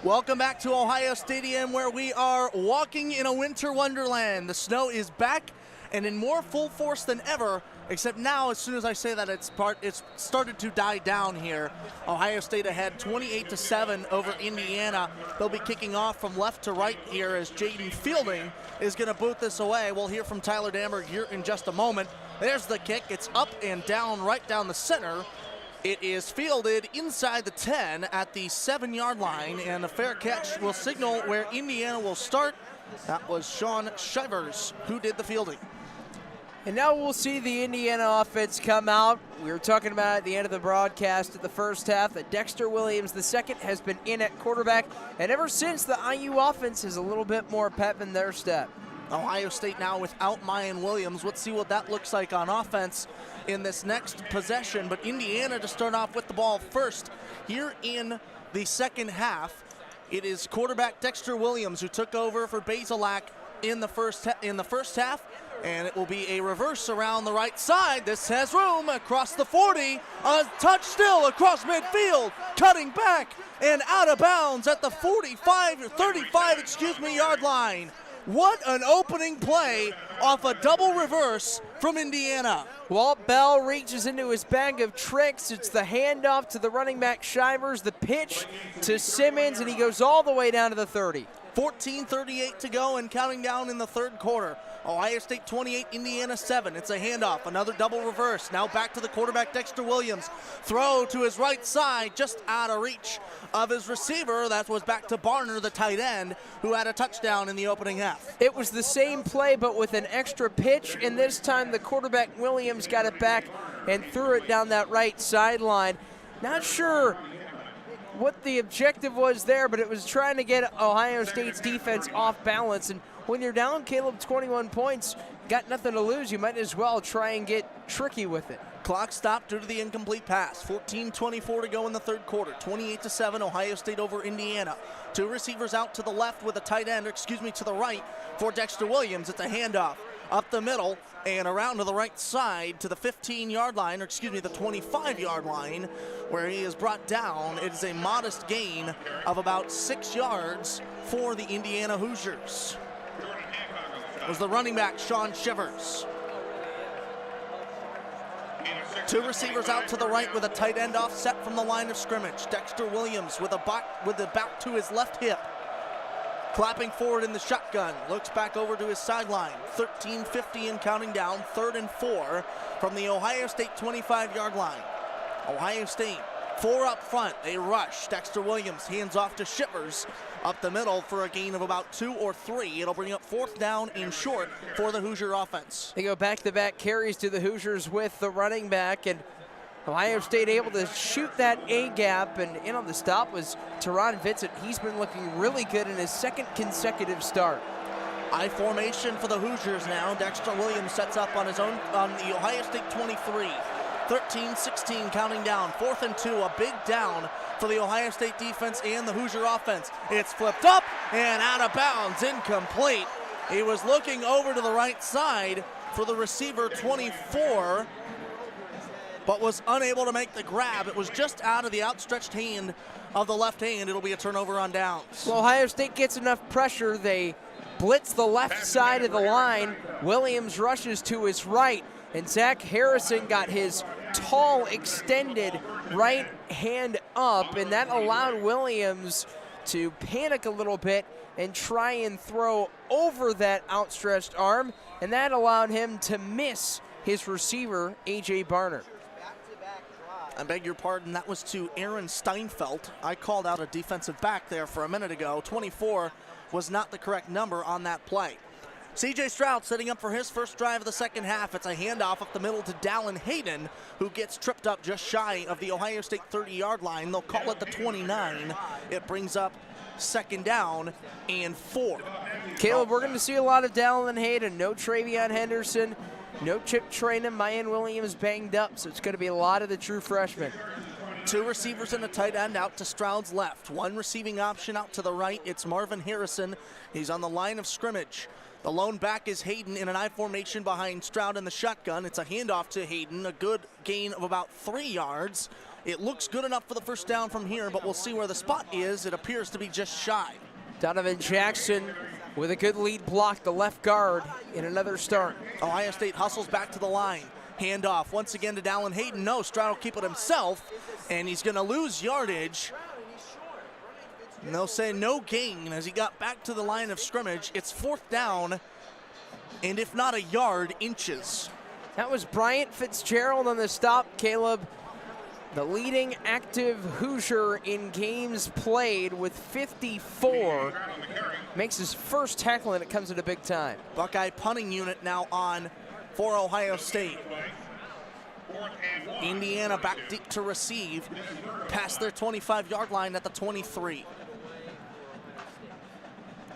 Welcome back to Ohio Stadium, where we are walking in a winter wonderland. The snow is back and in more full force than ever, except now, as soon as I say that, it's started to die down here. Ohio State ahead 28-7 over Indiana. They'll be kicking off from left to right here as Jaden Fielding is going to boot this away. We'll hear from Tyler Danburg here in just a moment. There's the kick. It's up and down, right down the center. It is fielded inside the 10 at the 7-yard line, and a fair catch will signal where Indiana will start. That was Sean Shivers who did the fielding. And now we'll see the Indiana offense come out. We were talking about at the end of the broadcast at the first half that Dexter Williams II has been in at quarterback, and ever since, the IU offense is a little bit more pep in their step. Ohio State now without Mayan Williams. Let's see what that looks like on offense in this next possession. But Indiana to start off with the ball first here in the second half. It is quarterback Dexter Williams who took over for Bazelak in the first half. And it will be a reverse around the right side. This has room across the 40. A touch still across midfield. Cutting back and out of bounds at the 35 yard line. What an opening play off a double reverse from Indiana. Walt Bell reaches into his bag of tricks. It's the handoff to the running back Shivers, the pitch to Simmons, and he goes all the way down to the 30. 14:38 to go and counting down in the third quarter. Ohio State 28, Indiana 7. It's a handoff, another double reverse. Now back to the quarterback, Dexter Williams. Throw to his right side, just out of reach of his receiver. That was back to Barner, the tight end, who had a touchdown in the opening half. It was the same play, but with an extra pitch, and this time the quarterback Williams got it back and threw it down that right sideline. Not sure what the objective was there, but it was trying to get Ohio State's defense off balance. And when you're down, Caleb, 21 points, got nothing to lose, you might as well try and get tricky with it. Clock stopped due to the incomplete pass. 14:24 to go in the third quarter. 28-7, Ohio State over Indiana. Two receivers out to the left with a tight end, to the right for Dexter Williams. It's a handoff up the middle and around to the right side to the 15-yard line, the 25-yard line, where he is brought down. It is a modest gain of about 6 yards for the Indiana Hoosiers. It was the running back, Sean Shivers. Two receivers out to the right with a tight end offset from the line of scrimmage. Dexter Williams with the back to his left hip. Clapping forward in the shotgun, looks back over to his sideline. 13:50 and counting down, 3rd and 4 from the Ohio State 25-yard line. Ohio State, 4 up front, they rush. Dexter Williams hands off to Shivers up the middle for a gain of about 2 or 3. It'll bring up 4th down and short for the Hoosier offense. They go back-to-back carries to the Hoosiers with the running back, and Ohio State able to shoot that A-gap, and in on the stop was Teron Vincent. He's been looking really good in his second consecutive start. I formation for the Hoosiers now. Dexter Williams sets up on his own on the Ohio State 23. 13-16 counting down, 4th and 2, a big down for the Ohio State defense and the Hoosier offense. It's flipped up and out of bounds, incomplete. He was looking over to the right side for the receiver 24, but was unable to make the grab. It was just out of the outstretched hand of the left hand. It'll be a turnover on downs. Well, Ohio State gets enough pressure. They blitz the left side of the line. Williams rushes to his right, and Zach Harrison got his tall, extended right hand up, and that allowed Williams to panic a little bit and try and throw over that outstretched arm, and that allowed him to miss his receiver, A.J. Barner. I beg your pardon, that was to Aaron Steinfeld. I called out a defensive back there for a minute ago. 24 was not the correct number on that play. C.J. Stroud setting up for his first drive of the second half. It's a handoff up the middle to Dallin Hayden, who gets tripped up just shy of the Ohio State 30-yard line. They'll call it the 29. It brings up 2nd down and 4. Caleb, we're going to see a lot of Dallin Hayden. No Travion Henderson. No Chip Traynham. Mayan Williams banged up, so it's going to be a lot of the true freshmen. Two receivers and a tight end out to Stroud's left. One receiving option out to the right. It's Marvin Harrison. He's on the line of scrimmage. The lone back is Hayden in an I formation behind Stroud in the shotgun. It's a handoff to Hayden, a good gain of about 3 yards. It looks good enough for the first down from here, but we'll see where the spot is. It appears to be just shy. Donovan Jackson with a good lead block, the left guard in another start. Ohio State hustles back to the line. Handoff once again to Dallin Hayden. No, Stroud will keep it himself, and he's going to lose yardage. And they'll say no gain as he got back to the line of scrimmage. It's 4th down, and if not a yard, inches. That was Bryant Fitzgerald on the stop, Caleb. The leading active Hoosier in games played with 54. Makes his first tackle, and it comes at a big time. Buckeye punting unit now on for Ohio State. Indiana back deep to receive, past their 25-yard line at the 23.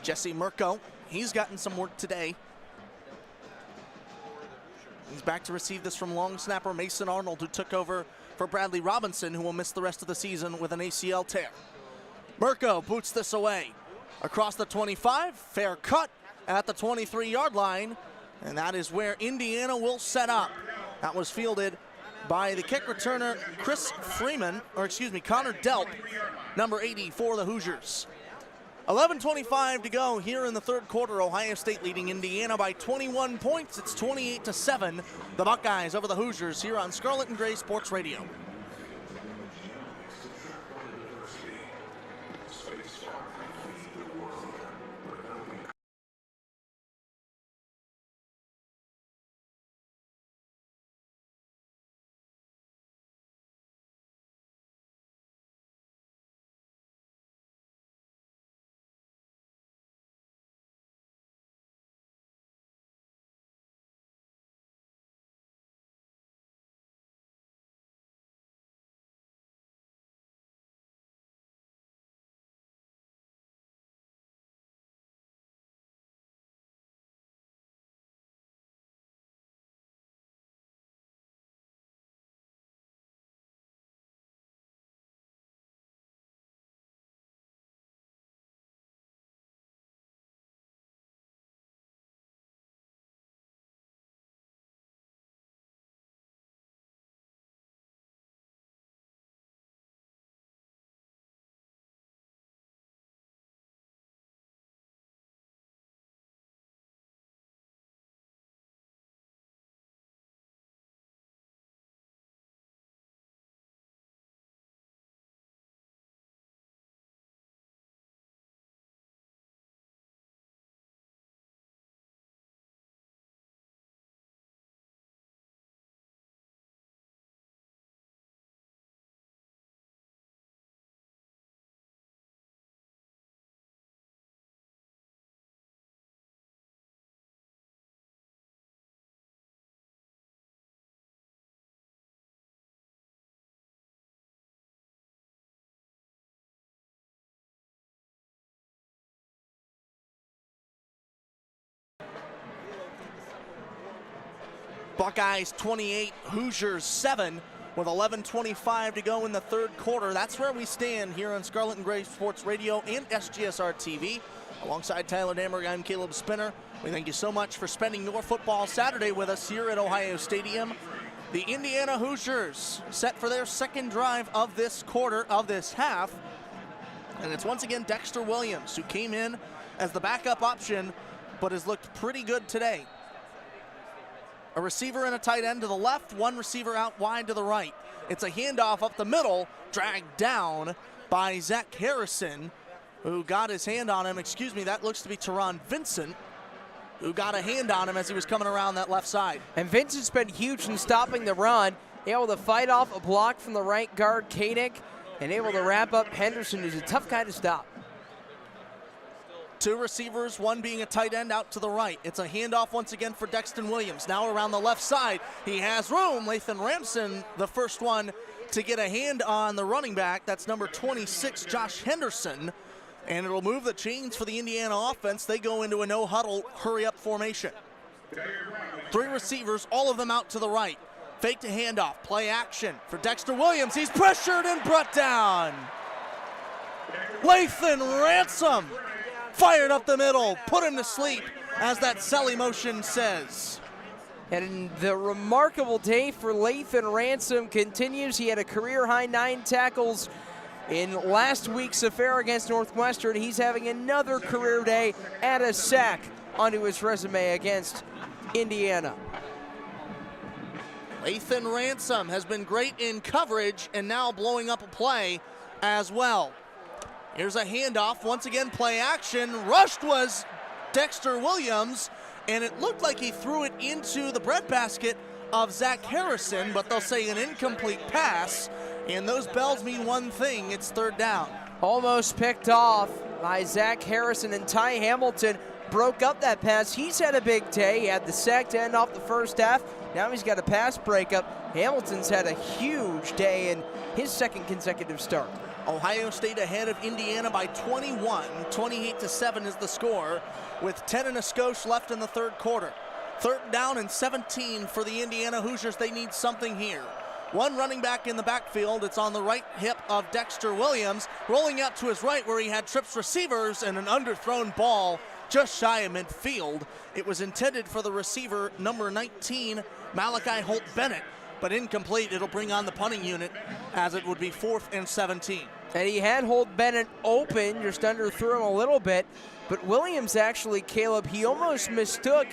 Jesse Mirko, he's gotten some work today. He's back to receive this from long snapper Mason Arnold, who took over for Bradley Robinson, who will miss the rest of the season with an ACL tear. Mirko boots this away. Across the 25, fair cut at the 23-yard line, and that is where Indiana will set up. That was fielded by the kick returner Connor Delp, number 80 for the Hoosiers. 11:25 to go here in the third quarter. Ohio State leading Indiana by 21 points. It's 28-7. The Buckeyes over the Hoosiers here on Scarlet and Gray Sports Radio. Buckeyes 28, Hoosiers 7 with 11:25 to go in the third quarter. That's where we stand here on Scarlet and Gray Sports Radio and SGSR TV. Alongside Tyler Danburg, I'm Caleb Spinner. We thank you so much for spending your football Saturday with us here at Ohio Stadium. The Indiana Hoosiers set for their second drive of this quarter, of this half. And it's once again Dexter Williams, who came in as the backup option, but has looked pretty good today. A receiver and a tight end to the left, one receiver out wide to the right. It's a handoff up the middle, dragged down by Zach Harrison, who got his hand on him. That looks to be Teron Vincent, who got a hand on him as he was coming around that left side. And Vincent's been huge in stopping the run, able to fight off a block from the right guard, Koenig, and able to wrap up Henderson, who's a tough guy to stop. Two receivers, one being a tight end out to the right. It's a handoff once again for Dexter Williams. Now around the left side, he has room. Lathan Ramson, the first one to get a hand on the running back. That's number 26, Josh Henderson. And it'll move the chains for the Indiana offense. They go into a no-huddle, hurry-up formation. Three receivers, all of them out to the right. Fake to handoff, play action for Dexter Williams. He's pressured and brought down. Lathan Ransom fired up the middle, put him to sleep as that selly motion says. And the remarkable day for Lathan Ransom continues. He had a career-high 9 tackles in last week's affair against Northwestern. He's having another career day, add a sack onto his resume against Indiana. Lathan Ransom has been great in coverage and now blowing up a play as well. Here's a handoff, once again play action. Rushed was Dexter Williams, and it looked like he threw it into the breadbasket of Zach Harrison, but they'll say an incomplete pass, and those bells mean one thing, it's third down. Almost picked off by Zach Harrison, and Ty Hamilton broke up that pass. He's had a big day. He had the sack to end off the first half. Now he's got a pass breakup. Hamilton's had a huge day in his second consecutive start. Ohio State ahead of Indiana by 21. 28-7 is the score with 10 and a skosh left in the third quarter. Third down and 17 for the Indiana Hoosiers. They need something here. One running back in the backfield. It's on the right hip of Dexter Williams, rolling out to his right where he had trips receivers and an underthrown ball just shy of midfield. It was intended for the receiver, number 19, Malachi Holt-Bennett, but incomplete. It'll bring on the punting unit as it would be 4th and 17. And he had Holt-Bennett open, just underthrew him a little bit, but Williams actually, Caleb, he almost mistook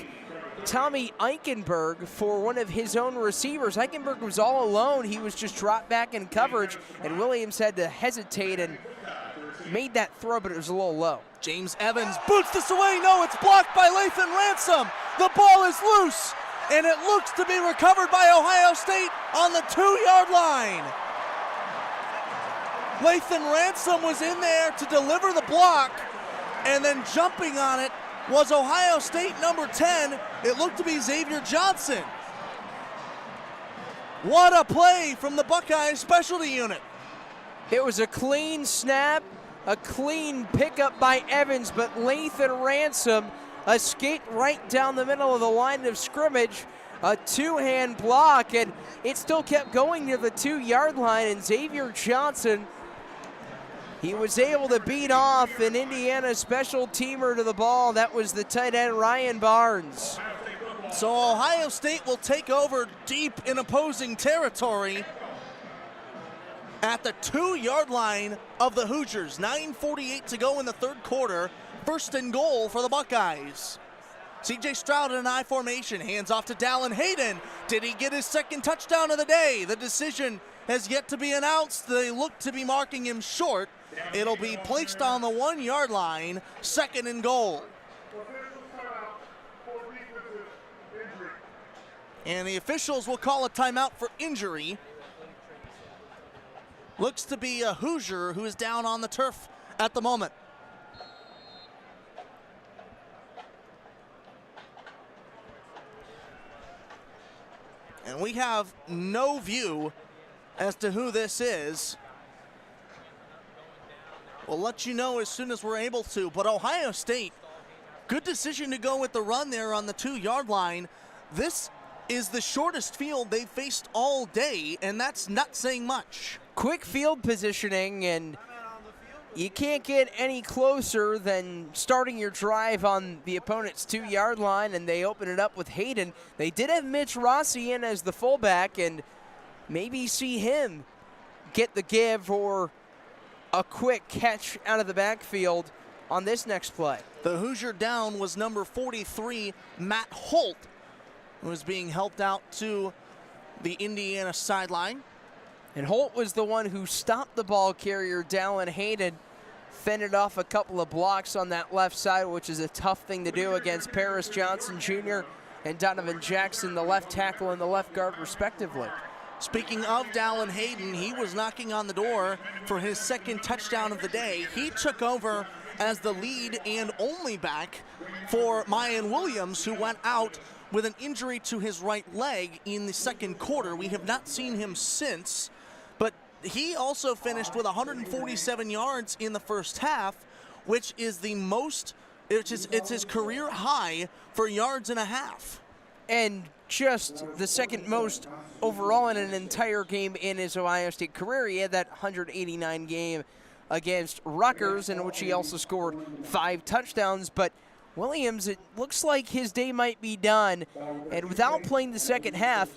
Tommy Eichenberg for one of his own receivers. Eichenberg was all alone. He was just dropped back in coverage, and Williams had to hesitate and made that throw, but it was a little low. James Evans boots this away. No, it's blocked by Lathan Ransom. The ball is loose, and it looks to be recovered by Ohio State on the 2-yard line. Lathan Ransom was in there to deliver the block, and then jumping on it was Ohio State number 10. It looked to be Xavier Johnson. What a play from the Buckeyes specialty unit. It was a clean snap, a clean pickup by Evans, but Lathan Ransom escaped right down the middle of the line of scrimmage. A two-hand block, and it still kept going near the 2-yard line, and Xavier Johnson, he was able to beat off an Indiana special teamer to the ball. That was the tight end, Ryan Barnes. So Ohio State will take over deep in opposing territory at the 2-yard line of the Hoosiers. 9:48 to go in the third quarter. First and goal for the Buckeyes. C.J. Stroud in an I formation, hands off to Dallin Hayden. Did he get his second touchdown of the day? The decision has yet to be announced. They look to be marking him short. It'll be placed on the 1-yard line, second and goal. And the officials will call a timeout for injury. Looks to be a Hoosier who is down on the turf at the moment. And we have no view as to who this is. We'll let you know as soon as we're able to. But Ohio State, good decision to go with the run there on the 2-yard line. This is the shortest field they've faced all day, and that's not saying much. Quick field positioning, and you can't get any closer than starting your drive on the opponent's 2-yard line, and they open it up with Hayden. They did have Mitch Rossi in as the fullback, and maybe see him get the give or a quick catch out of the backfield on this next play. The Hoosier down was number 43, Matt Holt, who was being helped out to the Indiana sideline. And Holt was the one who stopped the ball carrier, Dallin Hayden, fended off a couple of blocks on that left side, which is a tough thing to do against Paris Johnson Jr. and Donovan Jackson, the left tackle and the left guard, respectively. Speaking of Dallin Hayden, he was knocking on the door for his second touchdown of the day. He took over as the lead and only back for Mayan Williams, who went out with an injury to his right leg in the second quarter. We have not seen him since, but he also finished with 147 yards in the first half, which is the most, it's his career high for yards and a half. And just the second most overall in an entire game in his Ohio State career. He had that 189 game against Rutgers, in which he also scored 5 touchdowns. But Williams, it looks like his day might be done. And without playing the second half,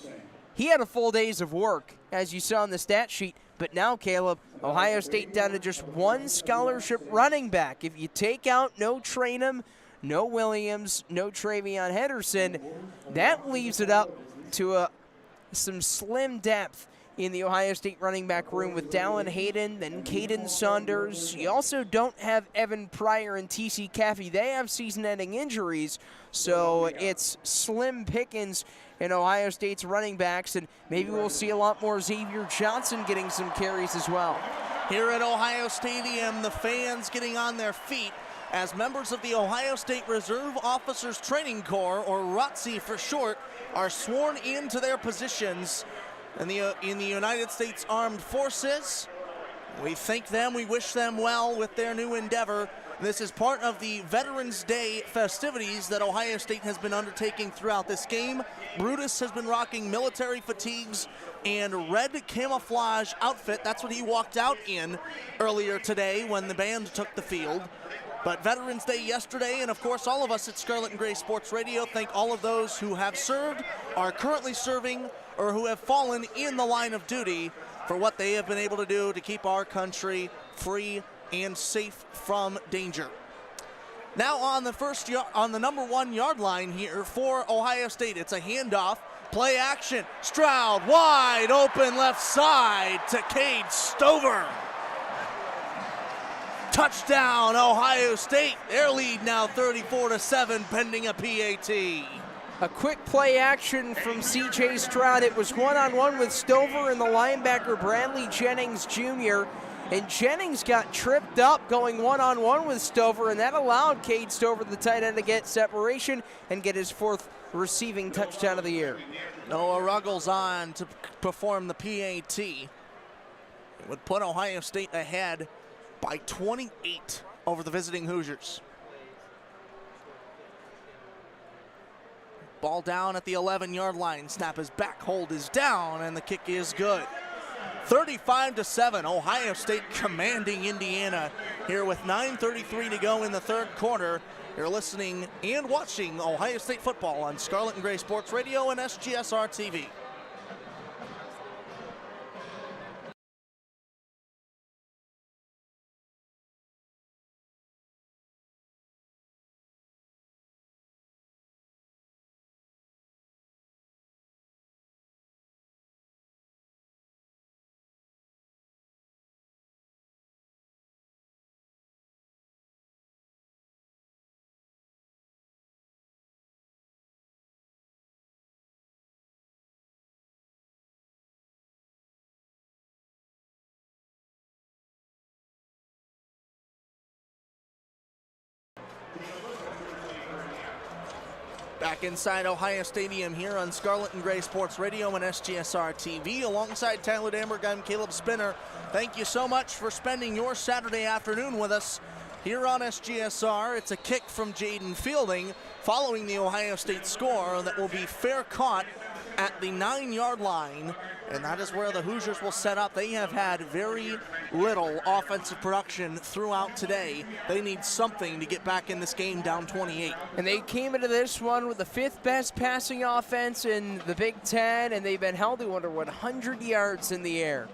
he had a full days of work, as you saw on the stat sheet. But now, Caleb, Ohio State down to just one scholarship running back. If you take out no Trainum, no Williams, no Travion Henderson, that leaves it up to some slim depth in the Ohio State running back room with Dallin Hayden, then Caden Saunders. You also don't have Evan Pryor and TC Caffey. They have season-ending injuries, so it's slim pickings in Ohio State's running backs, and maybe we'll see a lot more Xavier Johnson getting some carries as well. Here at Ohio Stadium, the fans getting on their feet as members of the Ohio State Reserve Officers Training Corps, or ROTC for short, are sworn into their positions in the United States Armed Forces. We thank them, we wish them well with their new endeavor. This is part of the Veterans Day festivities that Ohio State has been undertaking throughout this game. Brutus has been rocking military fatigues and red camouflage outfit. That's what he walked out in earlier today when the band took the field. But Veterans Day yesterday, and of course all of us at Scarlet and Gray Sports Radio thank all of those who have served, are currently serving, or who have fallen in the line of duty for what they have been able to do to keep our country free and safe from danger. Now on the number 1 yard line here for Ohio State, it's a handoff, play action, Stroud wide open left side to Cade Stover. Touchdown, Ohio State. Their lead now 34-7, pending a PAT. A quick play action from C.J. Stroud. It was one-on-one with Stover and the linebacker Bradley Jennings Jr. And Jennings got tripped up going one-on-one with Stover, and that allowed Cade Stover, the tight end, to get separation and get his 4th receiving touchdown of the year. Noah Ruggles on to perform the PAT. It would put Ohio State ahead by 28 over the visiting Hoosiers. Ball down at the 11-yard line. Snap is back, hold is down, and the kick is good. 35-7, Ohio State commanding Indiana here with 9:33 to go in the third quarter. You're listening and watching Ohio State football on Scarlet and Gray Sports Radio and SGSR TV. Back inside Ohio Stadium here on Scarlet and Gray Sports Radio and SGSR TV. Alongside Tyler Danburg, I'm Caleb Spinner. Thank you so much for spending your Saturday afternoon with us here on SGSR. It's a kick from Jaden Fielding following the Ohio State score that will be fair caught at the 9-yard line, and that is where the Hoosiers will set up. They have had very little offensive production throughout today. They need something to get back in this game down 28. And they came into this one with the 5th best passing offense in the Big Ten, and they've been held to under 100 yards in the air.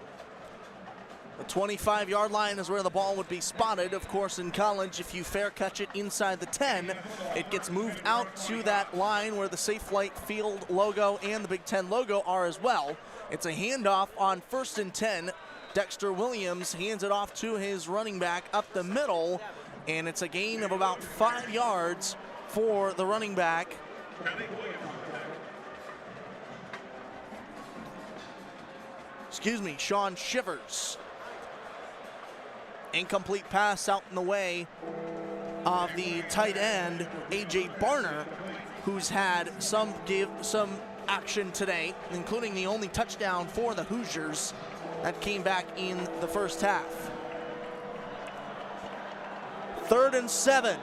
The 25-yard line is where the ball would be spotted. Of course, in college, if you fair catch it inside the 10, it gets moved out to that line where the Safe Flight Field logo and the Big Ten logo are as well. It's a handoff on 1st and 10. Dexter Williams hands it off to his running back up the middle, and it's a gain of about 5 yards for the running back. Sean Shivers. Incomplete pass out in the way of the tight end, A.J. Barner, who's had some action today, including the only touchdown for the Hoosiers that came back in the first half. 3rd and 7,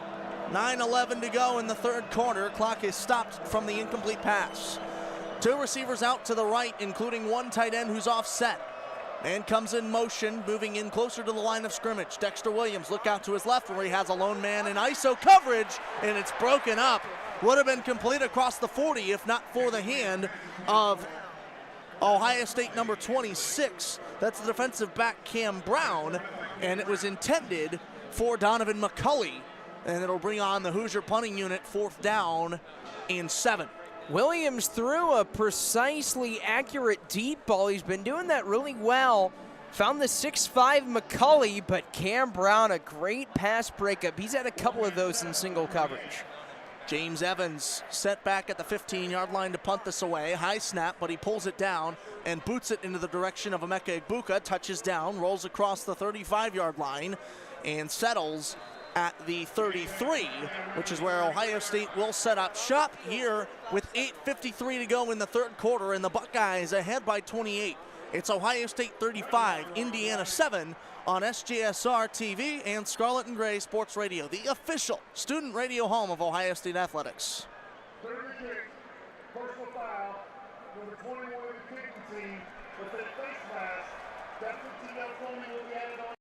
9:11 to go in the third quarter. Clock is stopped from the incomplete pass. 2 receivers out to the right, including 1 tight end who's offset. Man comes in motion, moving in closer to the line of scrimmage. Dexter Williams, look out to his left where he has a lone man in ISO coverage, and it's broken up. Would have been complete across the 40 if not for the hand of Ohio State number 26. That's the defensive back Cam Brown, and it was intended for Donovan McCulley, and it'll bring on the Hoosier punting unit, 4th down and 7. Williams threw a precisely accurate deep ball. He's been doing that really well. Found the 6'5 McCulley, but Cam Brown, a great pass breakup. He's had a couple of those in single coverage. James Evans set back at the 15-yard line to punt this away. High snap, but he pulls it down and boots it into the direction of Emeka Egbuka. Touches down, rolls across the 35-yard line, and settles at the 33, which is where Ohio State will set up shop here with 8:53 to go in the third quarter, and the Buckeyes ahead by 28. It's Ohio State 35, Indiana 7 on SGSR TV and Scarlet and Gray Sports Radio, the official student radio home of Ohio State Athletics. 36, personal foul, number 21 of the kicking team with a face mask. Definitely will be added on.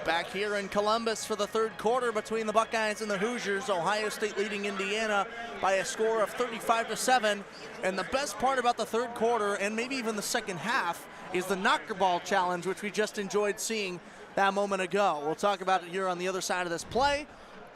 Back here in Columbus for the third quarter between the Buckeyes and the Hoosiers. Ohio State leading Indiana by a score of 35-7. And the best part about the third quarter, and maybe even the second half, is the knocker ball challenge, which we just enjoyed seeing that moment ago. We'll talk about it here on the other side of this play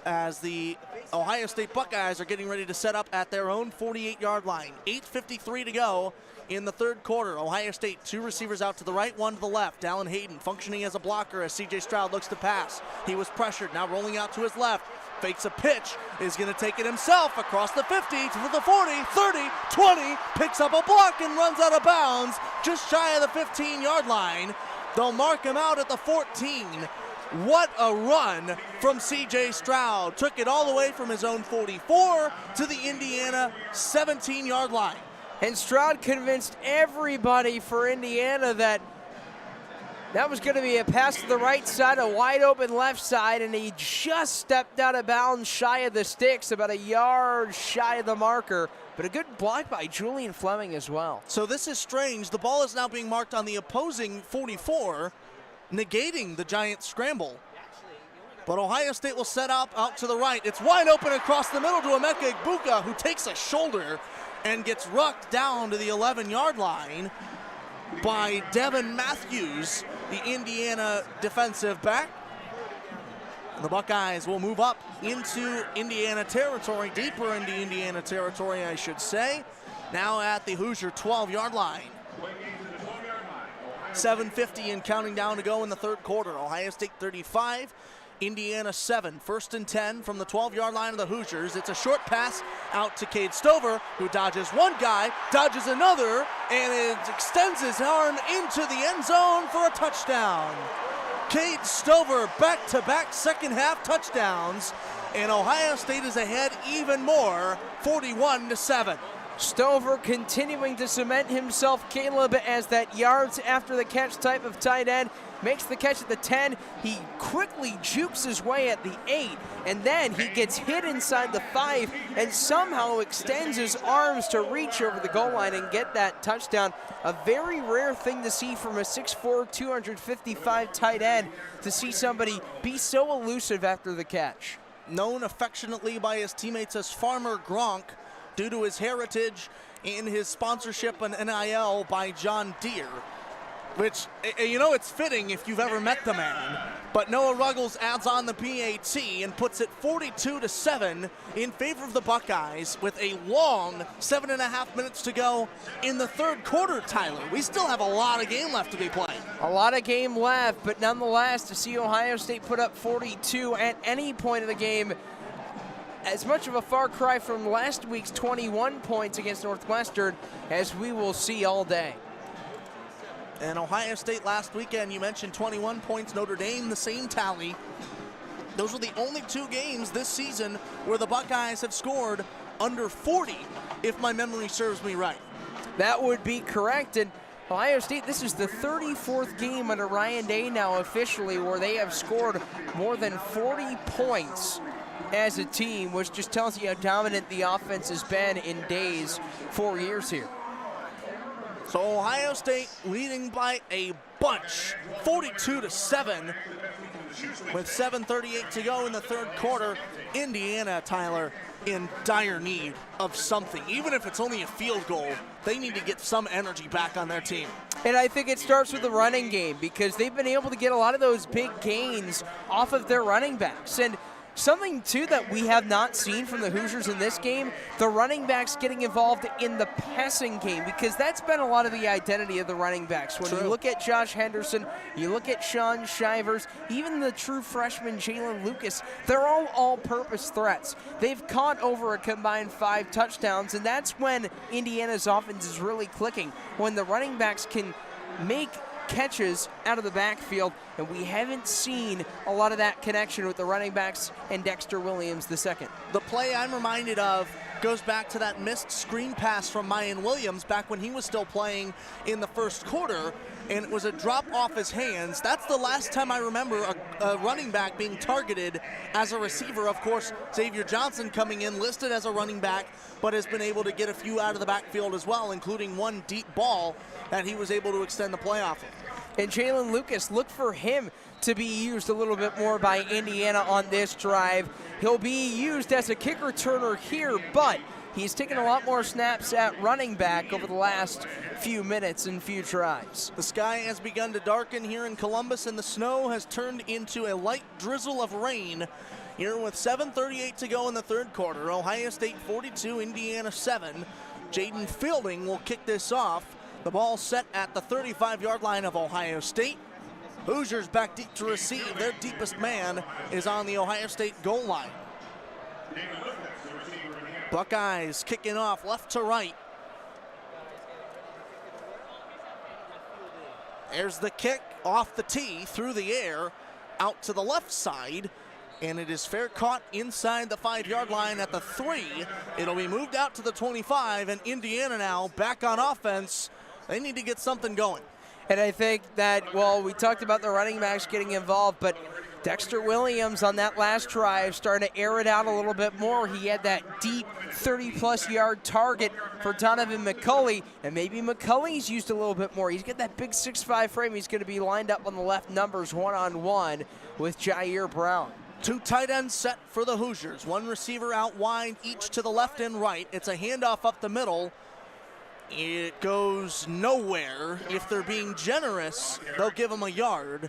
as the Ohio State Buckeyes are getting ready to set up at their own 48-yard line. 8:53 to go in the third quarter. Ohio State, 2 receivers out to the right, 1 to the left. Dallin Hayden functioning as a blocker as C.J. Stroud looks to pass. He was pressured, now rolling out to his left. Fakes a pitch, is going to take it himself across the 50 to the 40, 30, 20, picks up a block and runs out of bounds just shy of the 15-yard line. They'll mark him out at the 14. What a run from C.J. Stroud. Took it all the way from his own 44 to the Indiana 17-yard line. And Stroud convinced everybody for Indiana that was going to be a pass to the right side, a wide open left side, and he just stepped out of bounds shy of the sticks, about a yard shy of the marker. But a good block by Julian Fleming as well. So this is strange. The ball is now being marked on the opposing 44, negating the Giants' scramble. But Ohio State will set up out to the right. It's wide open across the middle to Emeka Egbuka, who takes a shoulder and gets rucked down to the 11-yard line by Devin Matthews, the Indiana defensive back. The Buckeyes will move up into Indiana territory, deeper into Indiana territory, I should say. Now at the Hoosier 12-yard line. 7:50 and counting down to go in the third quarter. Ohio State 35, Indiana 7. 1st and 10 from the 12-yard line of the Hoosiers. It's a short pass out to Cade Stover, who dodges one guy, dodges another, and it extends his arm into the end zone for a touchdown. Cade Stover, back-to-back second-half touchdowns, and Ohio State is ahead even more, 41-7. Stover continuing to cement himself, Caleb, as that yards after the catch type of tight end. Makes the catch at the 10. He quickly jukes his way at the 8, and then he gets hit inside the 5 and somehow extends his arms to reach over the goal line and get that touchdown. A very rare thing to see from a 6'4", 255 tight end, to see somebody be so elusive after the catch. Known affectionately by his teammates as Farmer Gronk, due to his heritage and his sponsorship and NIL by John Deere. Which, you know, it's fitting if you've ever met the man. But Noah Ruggles adds on the PAT and puts it 42-7 in favor of the Buckeyes with a long 7.5 minutes to go in the third quarter, Tyler. We still have a lot of game left to be played. A lot of game left, but nonetheless, to see Ohio State put up 42 at any point of the game, as much of a far cry from last week's 21 points against Northwestern as we will see all day. And Ohio State last weekend, you mentioned 21 points. Notre Dame, the same tally. Those were the only two games this season where the Buckeyes have scored under 40, if my memory serves me right. That would be correct. And Ohio State, this is the 34th game under Ryan Day now officially where they have scored more than 40 points as a team, which just tells you how dominant the offense has been in Day's 4 years here. So Ohio State leading by a bunch, 42-7, with 7:38 to go in the third quarter. Indiana, Tyler, in dire need of something. Even if it's only a field goal, they need to get some energy back on their team. And I think it starts with the running game, because they've been able to get a lot of those big gains off of their running backs. And something, too, that we have not seen from the Hoosiers in this game, the running backs getting involved in the passing game, because that's been a lot of the identity of the running backs. When you look at Josh Henderson, you look at Sean Shivers, even the true freshman Jalen Lucas, they're all all-purpose threats. They've caught over a combined 5 touchdowns, and that's when Indiana's offense is really clicking, when the running backs can make catches out of the backfield, and we haven't seen a lot of that connection with the running backs and Dexter Williams II. The play I'm reminded of goes back to that missed screen pass from Mayan Williams back when he was still playing in the first quarter, and it was a drop off his hands. That's the last time I remember a running back being targeted as a receiver. Of course, Xavier Johnson coming in listed as a running back, but has been able to get a few out of the backfield as well, including one deep ball that he was able to extend the play off of. And Jalen Lucas, look for him to be used a little bit more by Indiana on this drive. He'll be used as a kick returner here, but he's taken a lot more snaps at running back over the last few minutes and few drives. The sky has begun to darken here in Columbus, and the snow has turned into a light drizzle of rain here with 7:38 to go in the third quarter. Ohio State 42, Indiana 7. Jaden Fielding will kick this off. The ball set at the 35-yard line of Ohio State. Hoosiers back deep to receive. Their deepest man is on the Ohio State goal line. Buckeyes kicking off left to right. There's the kick off the tee through the air out to the left side, and it is fair caught inside the 5-yard line at the 3. It'll be moved out to the 25, and Indiana now back on offense. They need to get something going. And I think that, well, we talked about the running backs getting involved, but Dexter Williams on that last drive starting to air it out a little bit more. He had that deep 30-plus yard target for Donovan McCulley, and maybe McCulley's used a little bit more. He's got that big 6'5 frame. He's going to be lined up on the left numbers one-on-one with Jair Brown. 2 tight ends set for the Hoosiers. 1 receiver out wide, each to the left and right. It's a handoff up the middle. It goes nowhere. If they're being generous, they'll give him a yard,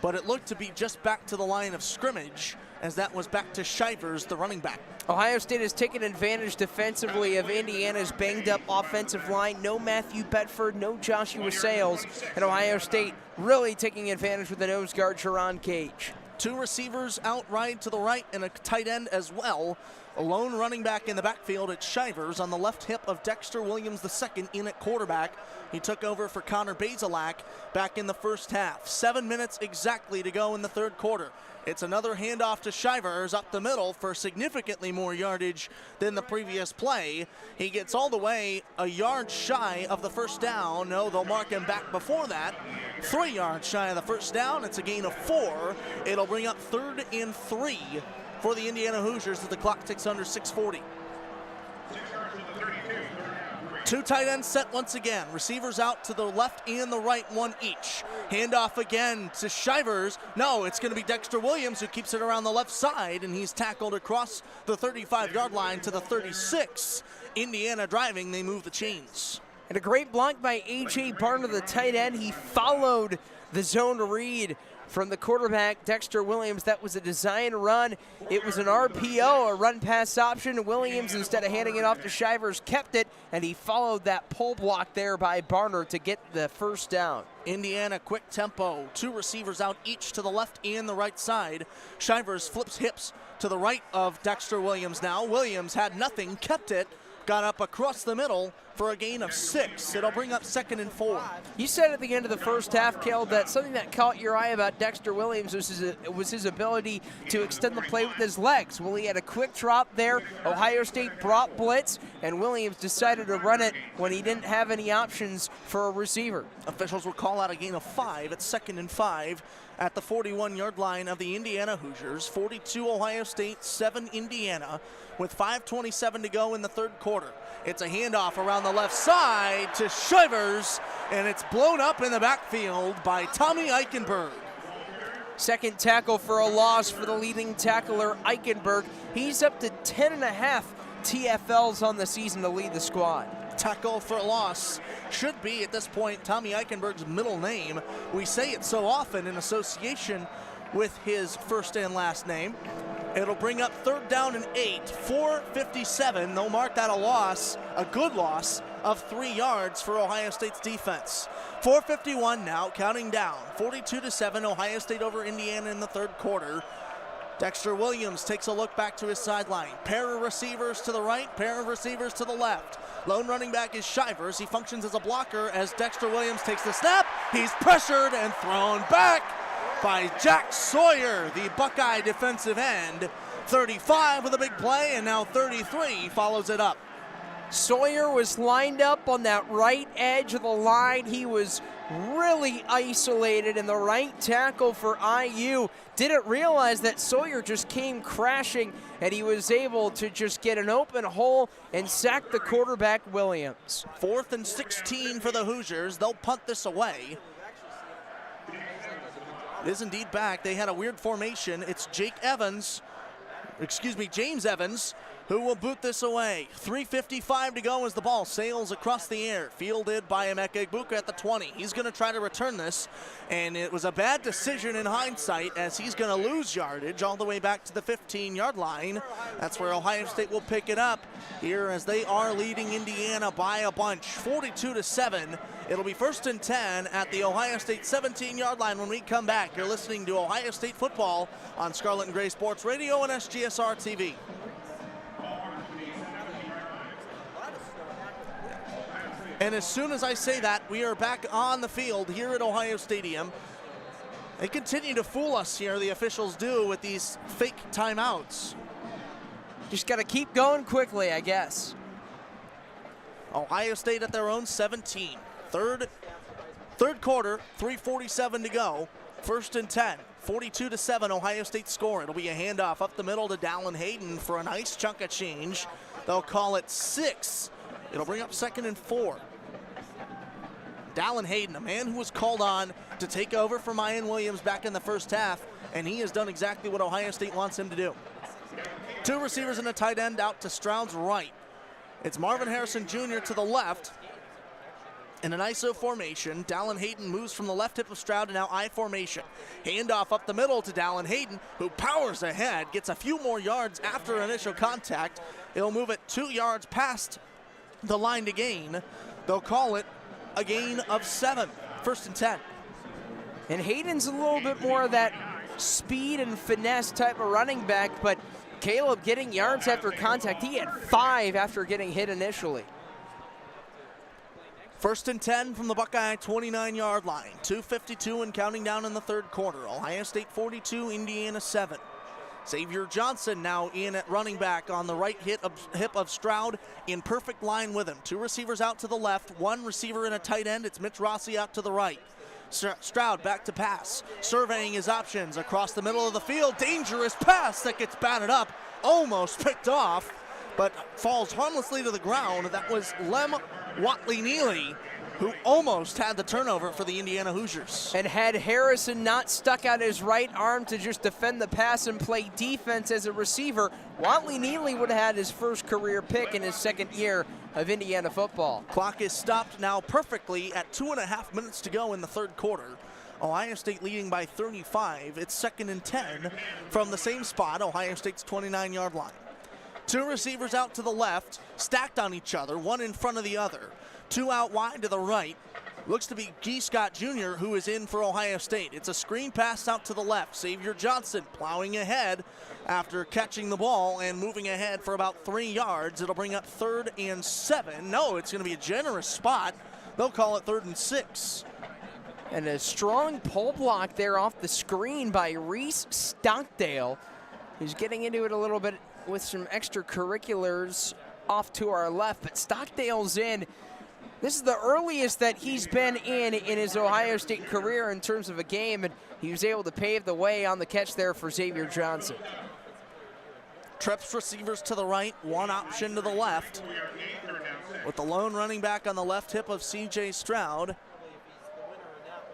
but it looked to be just back to the line of scrimmage, as that was back to Shivers, the running back. Ohio State has taken advantage defensively of Indiana's banged-up offensive line. No Matthew Bedford, no Joshua Sales, and Ohio State really taking advantage with the nose guard, Sharon Cage. 2 receivers outright to the right and a tight end as well. A lone running back in the backfield at Shivers on the left hip of Dexter Williams II in at quarterback. He took over for Connor Bazelak back in the first half. 7 minutes exactly to go in the third quarter. It's another handoff to Shivers up the middle for significantly more yardage than the previous play. He gets all the way a yard shy of the first down. No, they'll mark him back before that. 3 yards shy of the first down. It's a gain of 4. It'll bring up 3rd and 3 for the Indiana Hoosiers as the clock ticks under 6:40. 2 tight ends set once again. Receivers out to the left and the right, 1 each. Handoff again to Shivers. No, it's going to be Dexter Williams who keeps it around the left side, and he's tackled across the 35-yard line to the 36. Indiana driving, they move the chains. And a great block by A.J. Barner, the tight end. He followed the zone read from the quarterback, Dexter Williams. That was a design run. It was an RPO, a run-pass option. Williams, instead of handing it off to Shivers, kept it, and he followed that pull block there by Barner to get the first down. Indiana quick tempo. 2 receivers out each to the left and the right side. Shivers flips hips to the right of Dexter Williams now. Williams had nothing, kept it, got up across the middle for a gain of 6. It'll bring up 2nd and 4. You said at the end of the first half, Kale, that something that caught your eye about Dexter Williams was his ability to extend the play with his legs. Well, he had a quick drop there. Ohio State brought blitz, and Williams decided to run it when he didn't have any options for a receiver. Officials will call out a gain of 5 at 2nd and 5 at the 41-yard line of the Indiana Hoosiers. 42 Ohio State, 7 Indiana, with 5:27 to go in the third quarter. It's a handoff around the left side to Shivers, and it's blown up in the backfield by Tommy Eichenberg. Second tackle for a loss for the leading tackler, Eichenberg. He's up to 10.5 TFLs on the season to lead the squad. Tackle for a loss should be, at this point, Tommy Eichenberg's middle name. We say it so often in association with his first and last name. It'll bring up 3rd down and 8, 4:57. They'll mark that a loss, a good loss of 3 yards for Ohio State's defense. 4:51 now, counting down. 42-7, Ohio State over Indiana in the third quarter. Dexter Williams takes a look back to his sideline. Pair of receivers to the right, pair of receivers to the left. Lone running back is Shivers. He functions as a blocker as Dexter Williams takes the snap. He's pressured and thrown back by Jack Sawyer, the Buckeye defensive end. 35 with a big play, and now 33 follows it up. Sawyer was lined up on that right edge of the line. He was really isolated, and the right tackle for IU didn't realize that Sawyer just came crashing, and he was able to just get an open hole and sack the quarterback, Williams. 4th and 16 for the Hoosiers. They'll punt this away. It is indeed back. They had a weird formation. It's James Evans, who will boot this away. 3:55 to go as the ball sails across the air. Fielded by Emeka Egbuka at the 20. He's going to try to return this, and it was a bad decision in hindsight, as he's going to lose yardage all the way back to the 15-yard line. That's where Ohio State will pick it up here, as they are leading Indiana by a bunch, 42-7. It'll be 1st and 10 at the Ohio State 17-yard line when we come back. You're listening to Ohio State football on Scarlet and Gray Sports Radio and SGSR TV. And as soon as I say that, we are back on the field here at Ohio Stadium. They continue to fool us here, the officials do, with these fake timeouts. Just got to keep going quickly, I guess. Ohio State at their own 17. Third quarter, 3:47 to go. 1st and 10. 42-7, Ohio State score. It'll be a handoff up the middle to Dallin Hayden for a nice chunk of change. They'll call it 6. It'll bring up 2nd and 4. Dallin Hayden, a man who was called on to take over for Mayan Williams back in the first half, and he has done exactly what Ohio State wants him to do. 2 receivers and a tight end out to Stroud's right. It's Marvin Harrison Jr. to the left. In an ISO formation, Dallin Hayden moves from the left hip of Stroud to now I formation. Handoff up the middle to Dallin Hayden, who powers ahead, gets a few more yards after initial contact. He'll move it 2 yards past the line to gain. They'll call it a gain of 7. 1st and 10. And Hayden's a little bit more of that speed and finesse type of running back, but Caleb getting yards after contact. He had 5 after getting hit initially. 1st and 10 from the Buckeye 29-yard line. 2:52 and counting down in the 3rd quarter. Ohio State 42, Indiana 7. Xavier Johnson now in at running back on the right hip of Stroud, in perfect line with him. 2 receivers out to the left, 1 receiver and a tight end. It's Mitch Rossi out to the right. Stroud back to pass, surveying his options across the middle of the field. Dangerous pass that gets batted up, almost picked off, but falls harmlessly to the ground. That was Lem Watley-Neely, who almost had the turnover for the Indiana Hoosiers. And had Harrison not stuck out his right arm to just defend the pass and play defense as a receiver, Watley-Neely would have had his first career pick in his 2nd year of Indiana football. Clock is stopped now perfectly at 2.5 minutes to go in the 3rd quarter. Ohio State leading by 35. It's 2nd and 10 from the same spot, Ohio State's 29-yard line. 2 receivers out to the left, stacked on each other, 1 in front of the other. 2 out wide to the right. Looks to be G. Scott Jr., who is in for Ohio State. It's a screen pass out to the left. Xavier Johnson plowing ahead after catching the ball and moving ahead for about 3 yards. It'll bring up 3rd and 7. No, it's going to be a generous spot. They'll call it 3rd and 6. And a strong pull block there off the screen by Reese Stockdale, who's getting into it a little bit with some extracurriculars off to our left, but Stockdale's in. This is the earliest that he's been in his Ohio State career in terms of a game, and he was able to pave the way on the catch there for Xavier Johnson. Trips receivers to the right, 1 option to the left, with the lone running back on the left hip of C.J. Stroud.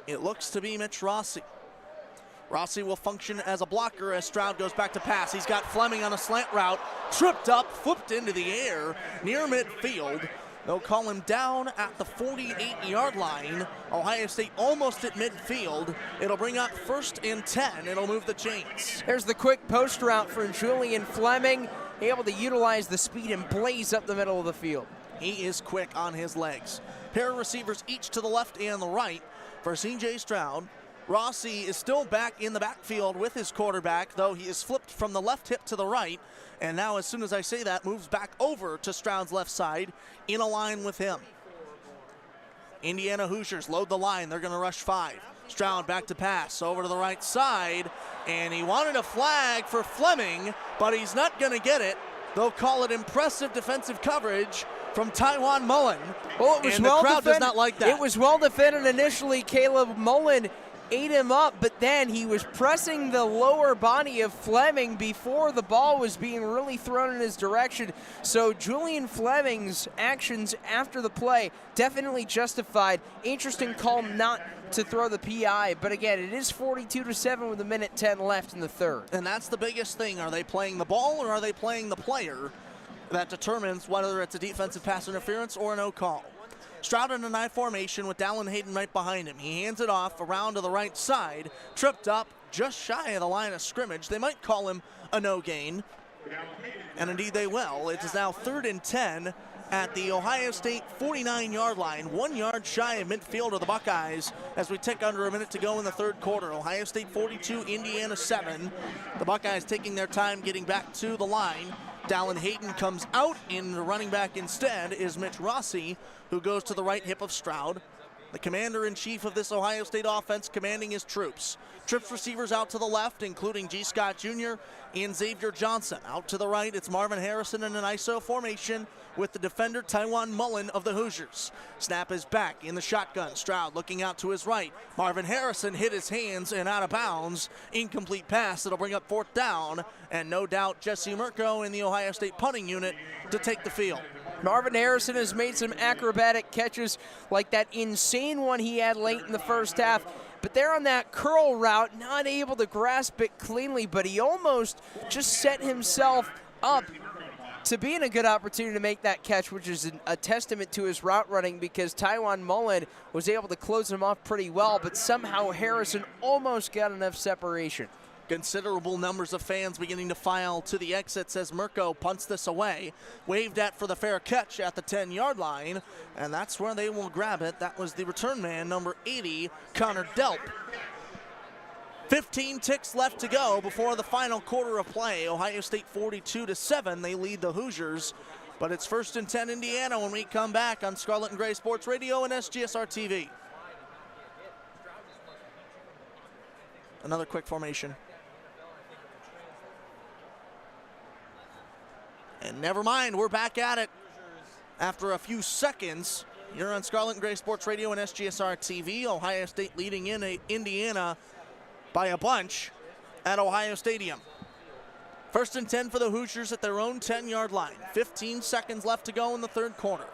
It looks to be Mitch Rossi. Rossi will function as a blocker as Stroud goes back to pass. He's got Fleming on a slant route, tripped up, flipped into the air near midfield. They'll call him down at the 48-yard line. Ohio State almost at midfield. It'll bring up 1st and 10. It'll move the chains. There's the quick post route for Julian Fleming, able to utilize the speed and blaze up the middle of the field. He is quick on his legs. Pair of receivers each to the left and the right for C.J. Stroud. Rossi is still back in the backfield with his quarterback, though he is flipped from the left hip to the right. And now, as soon as I say that, moves back over to Stroud's left side in a line with him. Indiana Hoosiers load the line. They're going to rush 5. Stroud back to pass over to the right side. And he wanted a flag for Fleming, but he's not going to get it. They'll call it impressive defensive coverage from Tywan Mullen. Well, it was and well the crowd defended. does not like that. It was well defended initially. Caleb Mullen ate him up, but then he was pressing the lower body of Fleming before the ball was being really thrown in his direction. So Julian Fleming's actions after the play definitely justified. Interesting call not to throw the PI, but again, it is 42-7 with 1:10 left in the 3rd. And that's the biggest thing. Are they playing the ball or are they playing the player? That determines whether it's a defensive pass interference or a no call. Stroud in an I formation with Dallin Hayden right behind him. He hands it off around to the right side, tripped up just shy of the line of scrimmage. They might call him a no gain, and indeed they will. It is now 3rd and 10 at the Ohio State 49-yard line, 1 yard shy of midfield of the Buckeyes as we tick under a minute to go in the 3rd quarter. Ohio State 42, Indiana 7. The Buckeyes taking their time getting back to the line. Dallin Hayden comes out, in the running back instead is Mitch Rossi, who goes to the right hip of Stroud. the commander-in-chief of this Ohio State offense, commanding his troops. Trips receivers out to the left, including G. Scott Jr. and Xavier Johnson. Out to the right, it's Marvin Harrison in an ISO formation with the defender Tywan Mullen of the Hoosiers. Snap is back in the shotgun. Stroud looking out to his right. Marvin Harrison hit his hands and out of bounds. Incomplete pass that'll bring up 4th down, and no doubt Jesse Mirko in the Ohio State punting unit to take the field. Marvin Harrison has made some acrobatic catches like that insane one he had late in the first half. But there on that curl route, not able to grasp it cleanly, but he almost just set himself up to be in a good opportunity to make that catch, which is a testament to his route running, because Tywan Mullen was able to close him off pretty well, but somehow Harrison almost got enough separation. Considerable numbers of fans beginning to file to the exits as Mirko punts this away. Waved at for the fair catch at the 10-yard line, and that's where they will grab it. That was the return man, number 80, Connor Delp. 15 ticks left to go before the final quarter of play. Ohio State 42-7. They lead the Hoosiers, but it's 1st and 10 Indiana when we come back on Scarlet and Gray Sports Radio and SGSR TV. Another quick formation. And never mind, we're back at it after a few seconds. You're on Scarlet and Gray Sports Radio and SGSR TV. Ohio State leading in Indiana by a bunch at Ohio Stadium. 1st and 10 for the Hoosiers at their own 10-yard line. 15 seconds left to go in the 3rd quarter.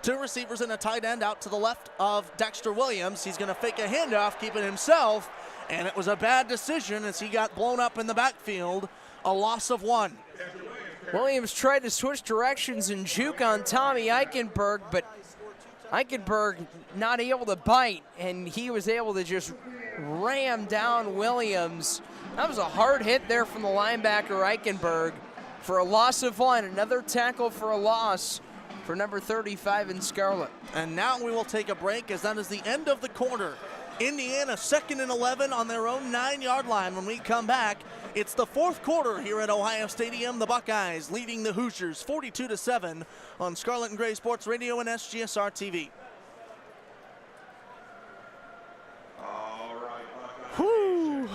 2 receivers and a tight end out to the left of Dexter Williams. He's going to fake a handoff, keep it himself, and it was a bad decision as he got blown up in the backfield. A loss of 1. Williams tried to switch directions and juke on Tommy Eichenberg, but Eichenberg not able to bite, and he was able to just ram down Williams. That was a hard hit there from the linebacker Eichenberg for a loss of 1. Another tackle for a loss for number 35 in Scarlet. And now we will take a break as that is the end of the quarter. Indiana 2nd and 11 on their own 9-yard line. When we come back, it's the 4th quarter here at Ohio Stadium. The Buckeyes leading the Hoosiers 42-7 on Scarlet and Gray Sports Radio and SGSR TV. Whew.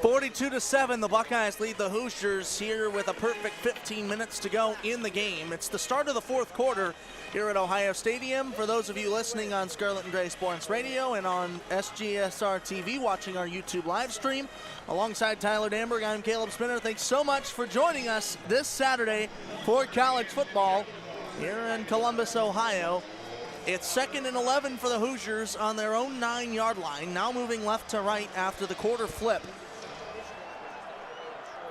42-7, the Buckeyes lead the Hoosiers here with a perfect 15 minutes to go in the game. It's the start of the fourth quarter here at Ohio Stadium. For those of you listening on Scarlet and Gray Sports Radio and on SGSR TV watching our YouTube live stream, alongside Tyler Danburg, I'm Caleb Spinner. Thanks so much for joining us this Saturday for college football here in Columbus, Ohio. It's 2nd and 11 for the Hoosiers on their own 9-yard line, now moving left to right after the quarter flip.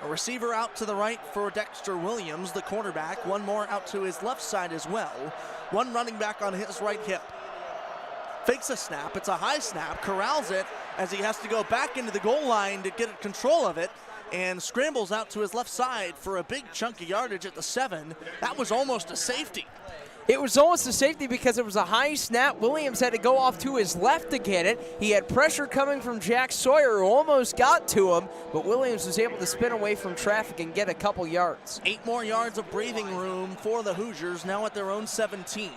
A receiver out to the right for Dexter Williams, the cornerback. One more out to his left side as well. One running back on his right hip. Fakes a snap. It's a high snap. Corrals it as he has to go back into the goal line to get control of it, and scrambles out to his left side for a big chunk of yardage at the 7. That was almost a safety. It was almost a safety because it was a high snap. Williams had to go off to his left to get it. He had pressure coming from Jack Sawyer, who almost got to him, but Williams was able to spin away from traffic and get a couple yards. 8 more yards of breathing room for the Hoosiers, now at their own 17.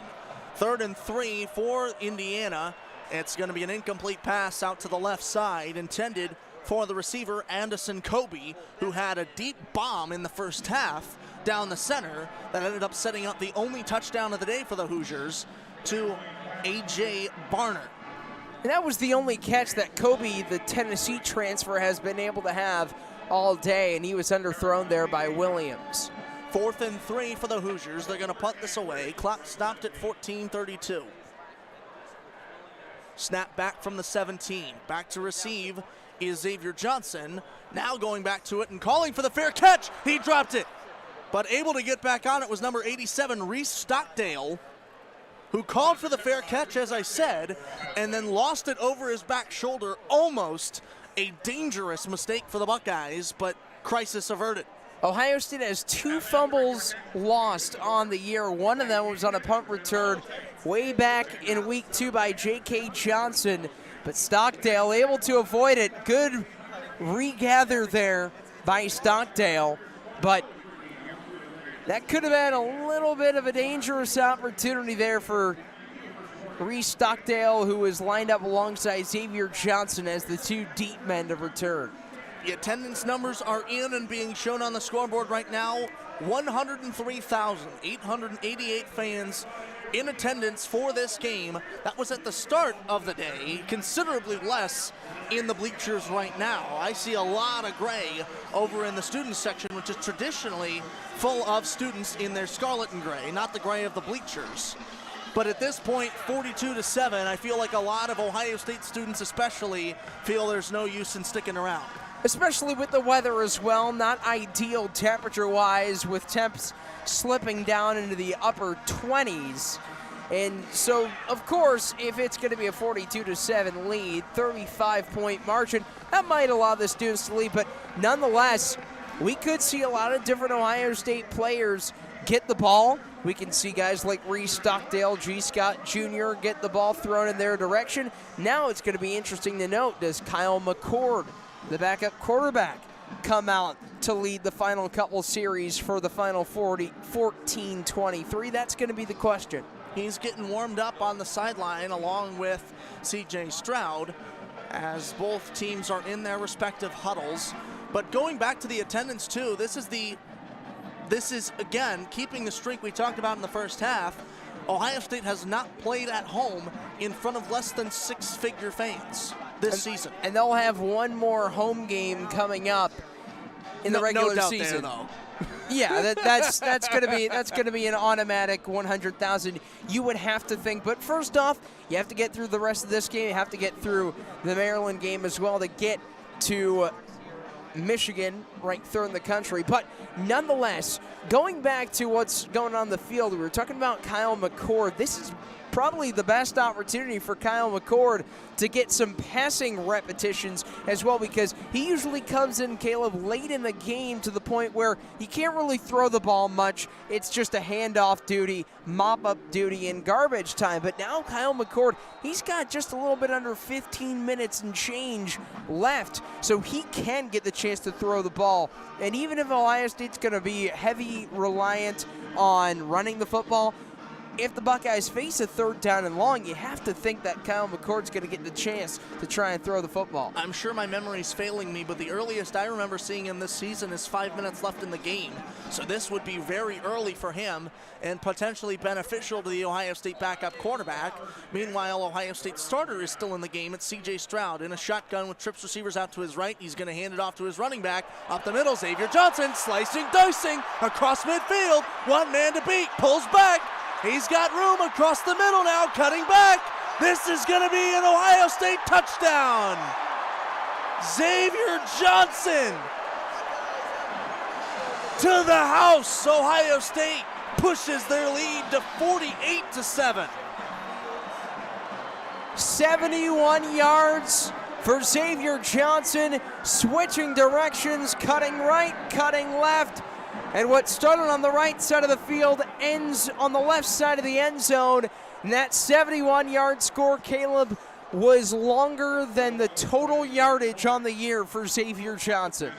3rd and 3 for Indiana. It's going to be an incomplete pass out to the left side, intended for the receiver Anderson Kobe, who had a deep bomb in the first half down the center that ended up setting up the only touchdown of the day for the Hoosiers to A.J. Barner. And that was the only catch that Kobe, the Tennessee transfer, has been able to have all day, and he was underthrown there by Williams. 4th and 3 for the Hoosiers. They're going to punt this away. Clock stopped at 14:32. Snap back from the 17. Back to receive is Xavier Johnson. Now going back to it and calling for the fair catch. He dropped it. But able to get back on it was number 87, Reese Stockdale, who called for the fair catch, as I said, and then lost it over his back shoulder. Almost a dangerous mistake for the Buckeyes, but crisis averted. Ohio State has 2 fumbles lost on the year. One of them was on a punt return way back in week 2 by J.K. Johnson, but Stockdale able to avoid it. Good regather there by Stockdale, but that could have been a little bit of a dangerous opportunity there for Reese Stockdale, who was lined up alongside Xavier Johnson as the 2 deep men to return. The attendance numbers are in and being shown on the scoreboard right now. 103,888 fans in attendance for this game. That was at the start of the day, considerably less in the bleachers right now. I see a lot of gray over in the student section, which is traditionally full of students in their scarlet and gray, not the gray of the bleachers. But at this point, 42-7, I feel like a lot of Ohio State students especially feel there's no use in sticking around. Especially with the weather as well, not ideal temperature-wise, with temps slipping down into the upper 20s. And so, of course, if it's going to be a 42-7 lead, 35-point margin, that might allow the students to leave. But nonetheless, we could see a lot of different Ohio State players get the ball. We can see guys like Reese Stockdale, G. Scott Jr. get the ball thrown in their direction. Now it's going to be interesting to note, does Kyle McCord, the backup quarterback, come out to lead the final couple series for the final 14-23? That's going to be the question. He's getting warmed up on the sideline along with C.J. Stroud as both teams are in their respective huddles. But going back to the attendance too, this is again keeping the streak we talked about in the first half. Ohio State has not played at home in front of less than 6-figure fans this season. And they'll have one more home game coming up in the regular season. There, though. Yeah, that's gonna be an automatic 100,000. You would have to think, but first off, you have to get through the rest of this game. You have to get through the Maryland game as well to get to Michigan, ranked 3rd in the country. But nonetheless, going back to what's going on the field, we were talking about Kyle McCord. This is probably the best opportunity for Kyle McCord to get some passing repetitions as well, because he usually comes in, Caleb, late in the game to the point where he can't really throw the ball much. It's just a handoff duty, mop-up duty, and garbage time. But now Kyle McCord, he's got just a little bit under 15 minutes and change left, so he can get the chance to throw the ball. And even if Ohio State's going to be heavy reliant on running the football, if the Buckeyes face a 3rd down and long, you have to think that Kyle McCord's going to get the chance to try and throw the football. I'm sure my memory's failing me, but the earliest I remember seeing him this season is 5 minutes left in the game. So this would be very early for him and potentially beneficial to the Ohio State backup quarterback. Meanwhile, Ohio State starter is still in the game. It's C.J. Stroud in a shotgun with trips receivers out to his right. He's going to hand it off to his running back. Up the middle, Xavier Johnson slicing, dicing across midfield. One man to beat, pulls back. He's got room across the middle now, cutting back. This is going to be an Ohio State touchdown. Xavier Johnson to the house. Ohio State pushes their lead to 48-7. 71 yards for Xavier Johnson, switching directions, cutting right, cutting left. And what started on the right side of the field ends on the left side of the end zone. And that 71-yard score, Caleb, was longer than the total yardage on the year for Xavier Johnson.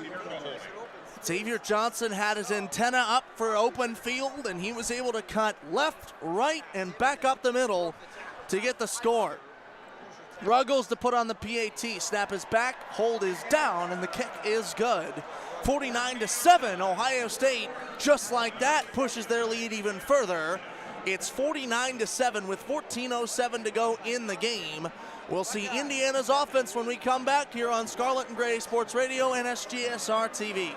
Xavier Johnson had his antenna up for open field, and he was able to cut left, right, and back up the middle to get the score. Ruggles to put on the PAT. Snap is back, hold is down, and the kick is good. 49-7, Ohio State, just like that, pushes their lead even further. It's 49-7 with 14:07 to go in the game. We'll see Indiana's offense when we come back here on Scarlet and Gray Sports Radio and SGSR TV.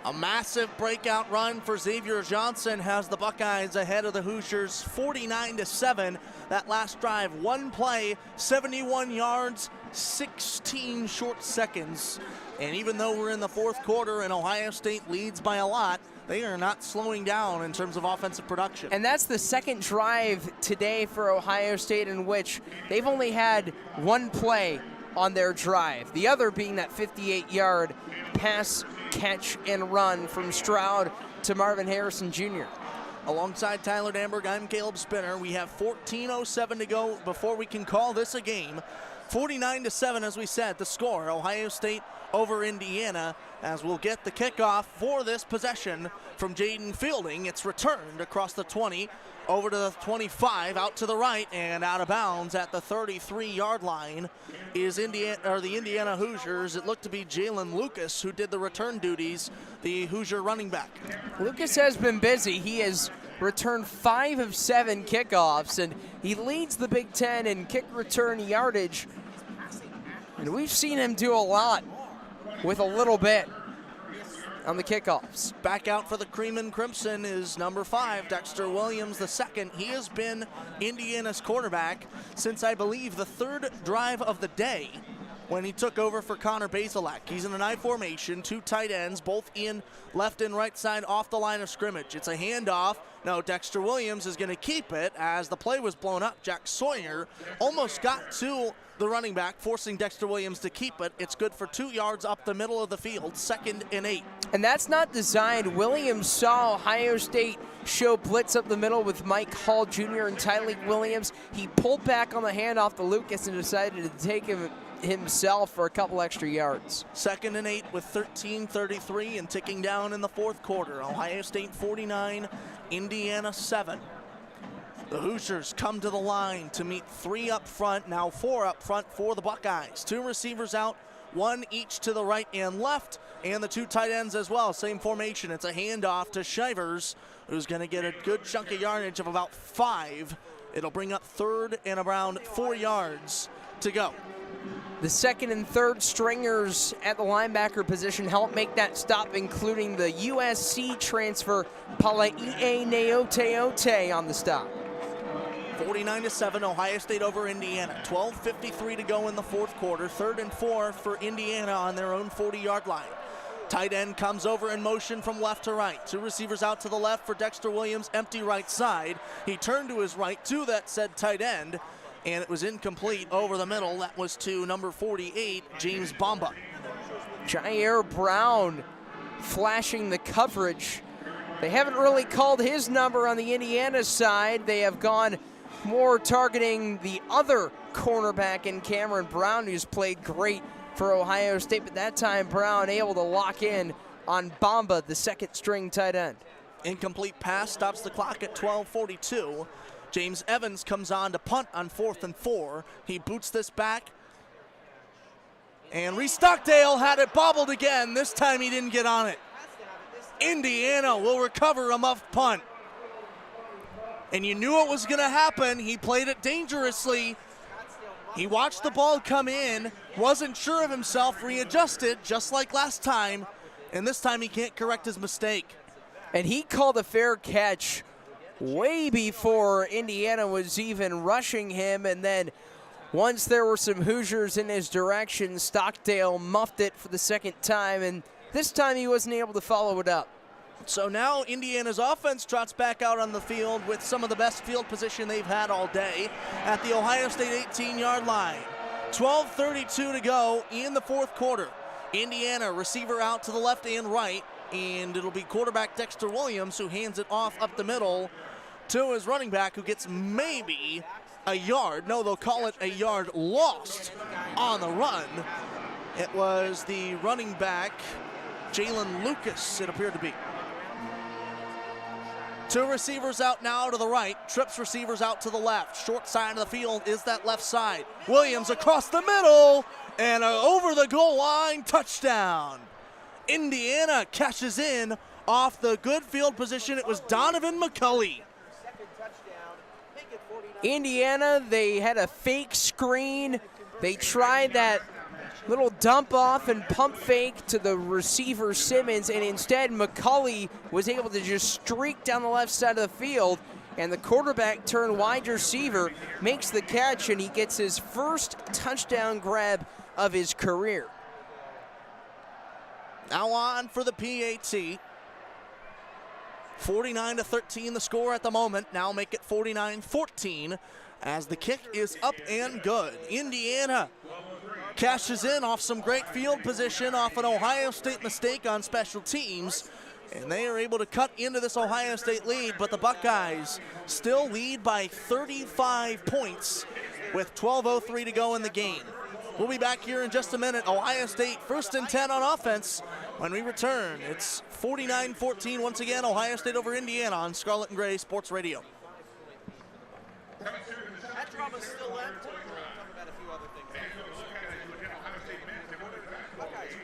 A massive breakout run for Xavier Johnson has the Buckeyes ahead of the Hoosiers 49-7. That last drive, one play, 71 yards, 16 short seconds. And even though we're in the fourth quarter and Ohio State leads by a lot, they are not slowing down in terms of offensive production. And that's the second drive today for Ohio State in which they've only had one play on their drive. The other being that 58-yard pass, catch, and run from Stroud to Marvin Harrison Jr. Alongside Tyler Danburg, I'm Caleb Spinner. We have 14:07 to go before we can call this a game. 49-7, as we said, the score. Ohio State over Indiana, as we'll get the kickoff for this possession from Jaden Fielding. It's returned across the 20, over to the 25, out to the right, and out of bounds at the 33-yard line is the Indiana Hoosiers. It looked to be Jalen Lucas who did the return duties, the Hoosier running back. Lucas has been busy. He has returned 5 of 7 kickoffs, and he leads the Big Ten in kick return yardage. And we've seen him do a lot with a little bit on the kickoffs. Back out for the Cream and Crimson is number 5, Dexter Williams II. He has been Indiana's quarterback since, I believe, the 3rd drive of the day when he took over for Connor Bazelak. He's in an I formation, 2 tight ends, both in left and right side off the line of scrimmage. It's a handoff. No, Dexter Williams is going to keep it as the play was blown up. Jack Sawyer almost got to the running back, forcing Dexter Williams to keep it. It's good for 2 yards up the middle of the field, 2nd and 8. And that's not designed. Williams saw Ohio State show blitz up the middle with Mike Hall Jr. and Tyleek Williams. He pulled back on the handoff to Lucas and decided to take him himself for a couple extra yards. 2nd and 8 with 13:33 and ticking down in the 4th quarter. Ohio State 49, Indiana 7. The Hoosiers come to the line to meet 3 up front, now 4 up front for the Buckeyes. 2 receivers out, 1 each to the right and left, and the 2 tight ends as well. Same formation. It's a handoff to Shivers, who's going to get a good chunk of yardage of about 5. It'll bring up 3rd and around 4 yards to go. The 2nd and 3rd stringers at the linebacker position help make that stop, including the USC transfer Palai'e Neoteote on the stop. 49-7, Ohio State over Indiana. 12:53 to go in the 4th quarter. 3rd and 4 for Indiana on their own 40-yard line. Tight end comes over in motion from left to right. 2 receivers out to the left for Dexter Williams, empty right side. He turned to his right to that said tight end, and it was incomplete over the middle. That was to number 48, James Bamba. Jair Brown flashing the coverage. They haven't really called his number on the Indiana side. They have gone more targeting the other cornerback in Cameron Brown, who's played great for Ohio State, but that time Brown able to lock in on Bamba, the 2nd string tight end. Incomplete pass stops the clock at 12:42. James Evans comes on to punt on 4th and 4. He boots this back. And Reese Stockdale had it bobbled again. This time he didn't get on it. Indiana will recover a muffed punt. And you knew it was going to happen. He played it dangerously. He watched the ball come in, wasn't sure of himself, readjusted just like last time, and this time he can't correct his mistake. And he called a fair catch way before Indiana was even rushing him, and then once there were some Hoosiers in his direction, Stockdale muffed it for the 2nd time, and this time he wasn't able to follow it up. So now Indiana's offense trots back out on the field with some of the best field position they've had all day at the Ohio State 18-yard line. 12:32 to go in the 4th quarter. Indiana receiver out to the left and right, and it'll be quarterback Dexter Williams who hands it off up the middle to his running back, who gets maybe a yard. No, they'll call it a yard lost on the run. It was the running back, Jalen Lucas, it appeared to be. 2 receivers out now to the right. Trips receivers out to the left. Short side of the field is that left side. Williams across the middle and over the goal line, touchdown. Indiana cashes in off the good field position. It was Donovan McCulley. Indiana, they had a fake screen. They tried that little dump off and pump fake to the receiver Simmons, and instead McCulley was able to just streak down the left side of the field, and the quarterback turned wide receiver makes the catch, and he gets his first touchdown grab of his career. Now on for the PAT. 49-13 the score at the moment. Now make it 49-14 as the kick is up and good. Indiana cashes in off some great field position off an Ohio State mistake on special teams, and they are able to cut into this Ohio State lead, but the Buckeyes still lead by 35 points with 12:03 to go in the game. We'll be back here in just a minute. Ohio State 1st and 10 on offense. When we return, it's 49-14 once again, Ohio State over Indiana on Scarlet and Gray Sports Radio. That drama's still left. Talk about a few other things. Buckeyes 49.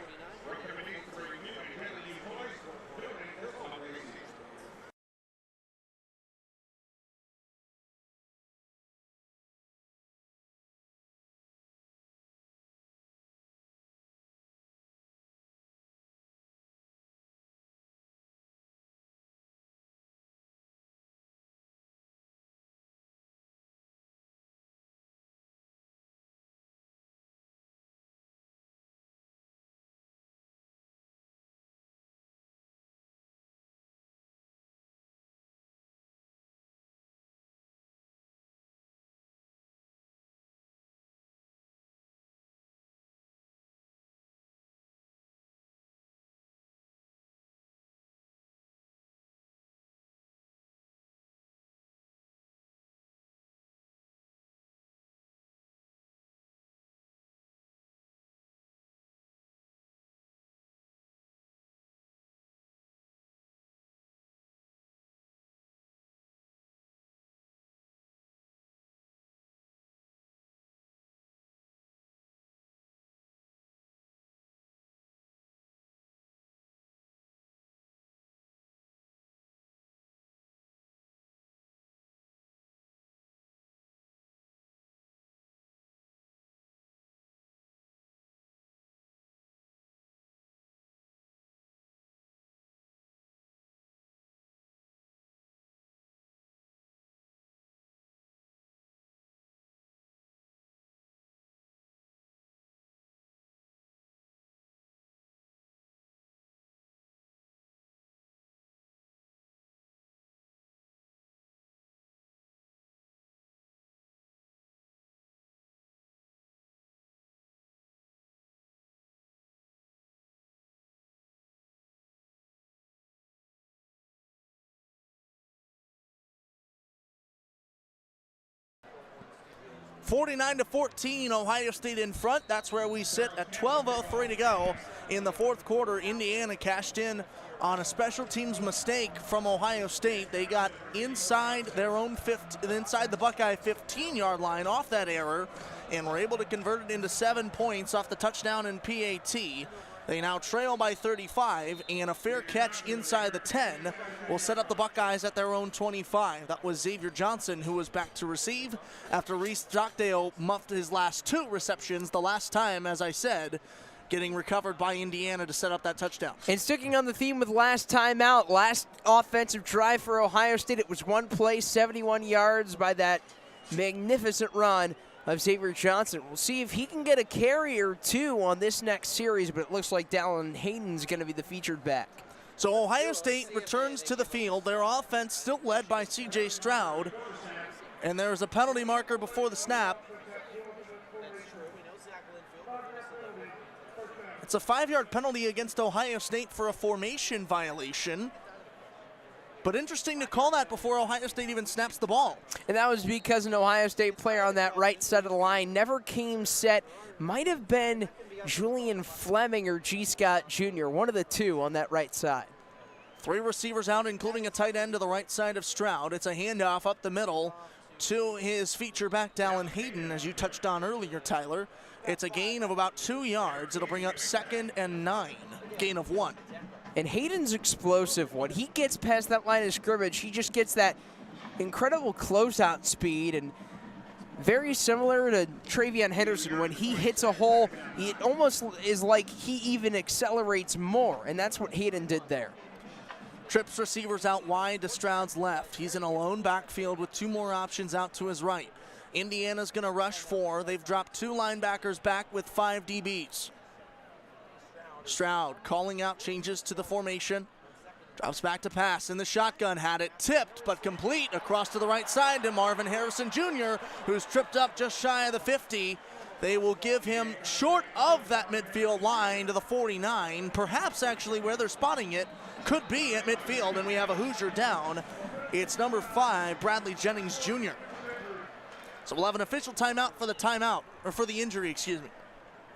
49-14, Ohio State in front. That's where we sit at 12:03 to go in the fourth quarter. Indiana cashed in on a special teams mistake from Ohio State. They got inside their own inside the Buckeye 15-yard line off that error and were able to convert it into 7 points off the touchdown in PAT. They now trail by 35, and a fair catch inside the 10 will set up the Buckeyes at their own 25. That was Xavier Johnson who was back to receive after Reese Stockdale muffed his last 2 receptions the last time, as I said, getting recovered by Indiana to set up that touchdown. And sticking on the theme with last time out, last offensive drive for Ohio State, it was one play, 71 yards by that magnificent run of Xavier Johnson. We'll see if he can get a carry or 2 on this next series, but it looks like Dallin Hayden's going to be the featured back. So Ohio State returns to the field. Their offense still led by C.J. Stroud, and there's a penalty marker before the snap. It's a 5-yard penalty against Ohio State for a formation violation. But interesting to call that before Ohio State even snaps the ball. And that was because an Ohio State player on that right side of the line never came set. Might have been Julian Fleming or G. Scott Jr., one of the two on that right side. 3 receivers out, including a tight end to the right side of Stroud. It's a handoff up the middle to his feature back, Dallin Hayden, as you touched on earlier, Tyler. It's a gain of about 2 yards. It'll bring up 2nd and 9, gain of 1. And Hayden's explosive. When he gets past that line of scrimmage, he just gets that incredible closeout speed, and very similar to Travion Henderson. When he hits a hole, it almost is like he even accelerates more, and that's what Hayden did there. Trips receivers out wide to Stroud's left. He's in a lone backfield with 2 more options out to his right. Indiana's going to rush 4. They've dropped 2 linebackers back with 5 DBs. Stroud calling out changes to the formation. Drops back to pass in the shotgun. Had it tipped but complete across to the right side to Marvin Harrison Jr., who's tripped up just shy of the 50. They will give him short of that midfield line to the 49. Perhaps actually where they're spotting it could be at midfield, and we have a Hoosier down. It's number 5, Bradley Jennings Jr. So we'll have an official timeout for the injury, excuse me.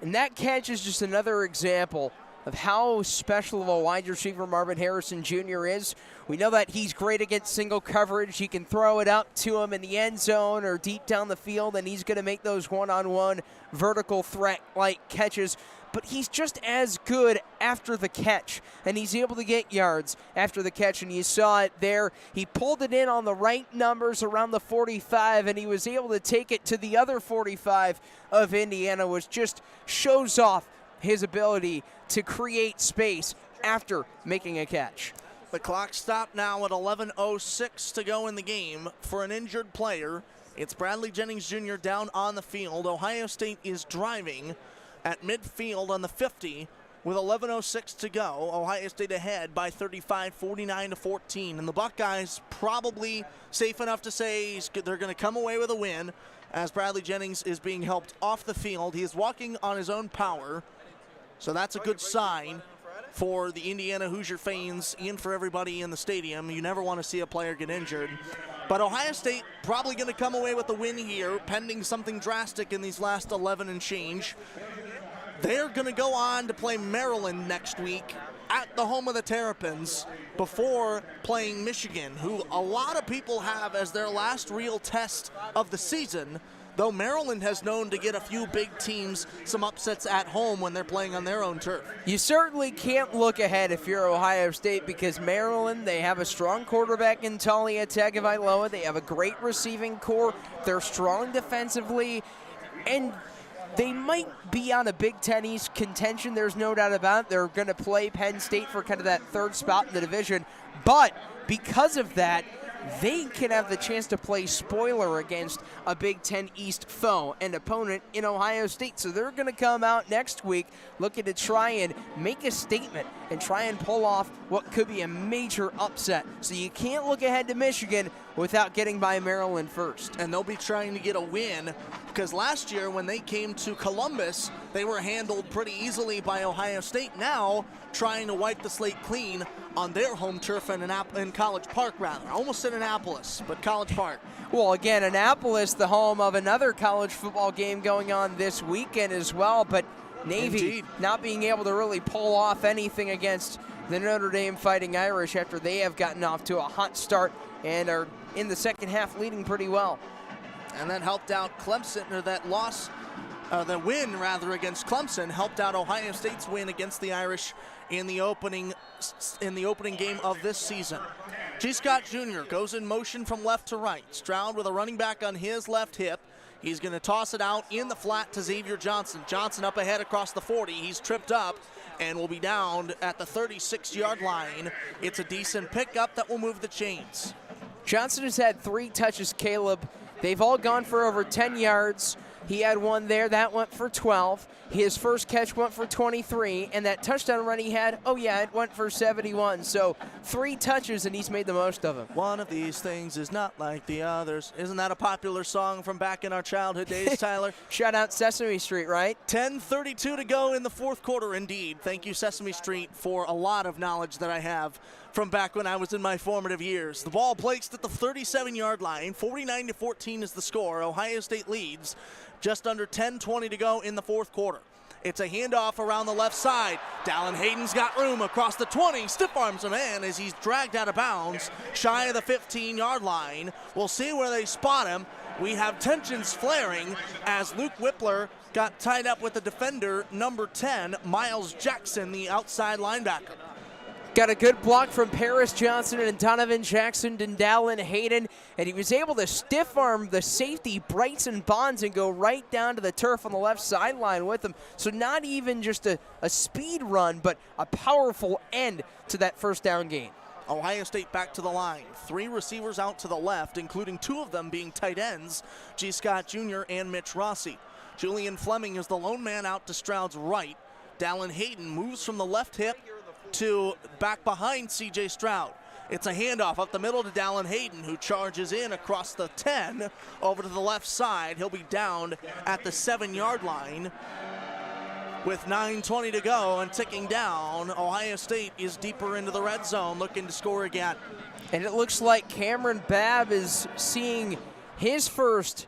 And that catch is just another example of how special of a wide receiver Marvin Harrison Jr. is. We know that he's great against single coverage. He can throw it up to him in the end zone or deep down the field, and he's going to make those one-on-one vertical threat-like catches. But he's just as good after the catch, and he's able to get yards after the catch, and you saw it there. He pulled it in on the right numbers around the 45, and he was able to take it to the other 45 of Indiana, which just shows off his ability to create space after making a catch. The clock stopped now at 11:06 to go in the game for an injured player. It's Bradley Jennings Jr. down on the field. Ohio State is driving at midfield on the 50 with 11:06 to go. Ohio State ahead by 35, 49-14. And the Buckeyes probably safe enough to say they're going to come away with a win as Bradley Jennings is being helped off the field. He is walking on his own power, so that's a good sign for the Indiana Hoosier fans and for everybody in the stadium. You never want to see a player get injured. But Ohio State probably going to come away with the win here, pending something drastic in these last 11 and change. They're going to go on to play Maryland next week at the home of the Terrapins before playing Michigan, who a lot of people have as their last real test of the season, though Maryland has known to get a few big teams some upsets at home when they're playing on their own turf. You certainly can't look ahead if you're Ohio State, because Maryland, they have a strong quarterback in Talia Tagovailoa. They have a great receiving core. They're strong defensively, and they might be on a Big Ten East contention. There's no doubt about it. They're going to play Penn State for kind of that third spot in the division. But because of that, they can have the chance to play spoiler against a Big Ten East foe and opponent in Ohio State. So they're going to come out next week looking to try and make a statement and try and pull off what could be a major upset. So you can't look ahead to Michigan without getting by Maryland first. And they'll be trying to get a win, because last year when they came to Columbus, they were handled pretty easily by Ohio State. Now trying to wipe the slate clean on their home turf in College Park, rather. I almost said Annapolis, but College Park. Well, again, Annapolis, the home of another college football game going on this weekend as well, but Navy Indeed. not being able to really pull off anything against the Notre Dame Fighting Irish after they have gotten off to a hot start and are in the second half leading pretty well. And that helped out Clemson, or that loss, the win rather against Clemson helped out Ohio State's win against the Irish in the opening game of this season. G. Scott Jr. goes in motion from left to right. Stroud with a running back on his left hip. He's going to toss it out in the flat to Xavier Johnson. Johnson up ahead across the 40. He's tripped up and will be down at the 36-yard line. It's a decent pickup that will move the chains. Johnson has had 3 touches, Caleb. They've all gone for over 10 yards. He had one there, that went for 12. His first catch went for 23, and that touchdown run he had, it went for 71. So 3 touches, and he's made the most of them. One of these things is not like the others. Isn't that a popular song from back in our childhood days, Tyler? Shout out Sesame Street, right? 10:32 to go in the fourth quarter, indeed. Thank you, Sesame Street, for a lot of knowledge that I have from back when I was in my formative years. The ball placed at the 37-yard line. 49-14 is the score. Ohio State leads. Just under 10:20 to go in the fourth quarter. It's a handoff around the left side. Dallin Hayden's got room across the 20. Stiff arms a man as he's dragged out of bounds, shy of the 15-yard line. We'll see where they spot him. We have tensions flaring as Luke Whippler got tied up with the defender, number 10, Miles Jackson, the outside linebacker. Got a good block from Paris Johnson and Donovan Jackson and Dallin Hayden, and he was able to stiff arm the safety Bryson Bonds and go right down to the turf on the left sideline with him. So not even just a speed run, but a powerful end to that first down gain. Ohio State back to the line. 3 receivers out to the left, including 2 of them being tight ends, G. Scott Jr. and Mitch Rossi. Julian Fleming is the lone man out to Stroud's right. Dallin Hayden moves from the left hip to back behind C.J. Stroud. It's a handoff up the middle to Dallin Hayden, who charges in across the 10 over to the left side. He'll be down at the 7-yard line with 9:20 to go and ticking down. Ohio State is deeper into the red zone, looking to score again. And it looks like Cameron Babb is seeing his first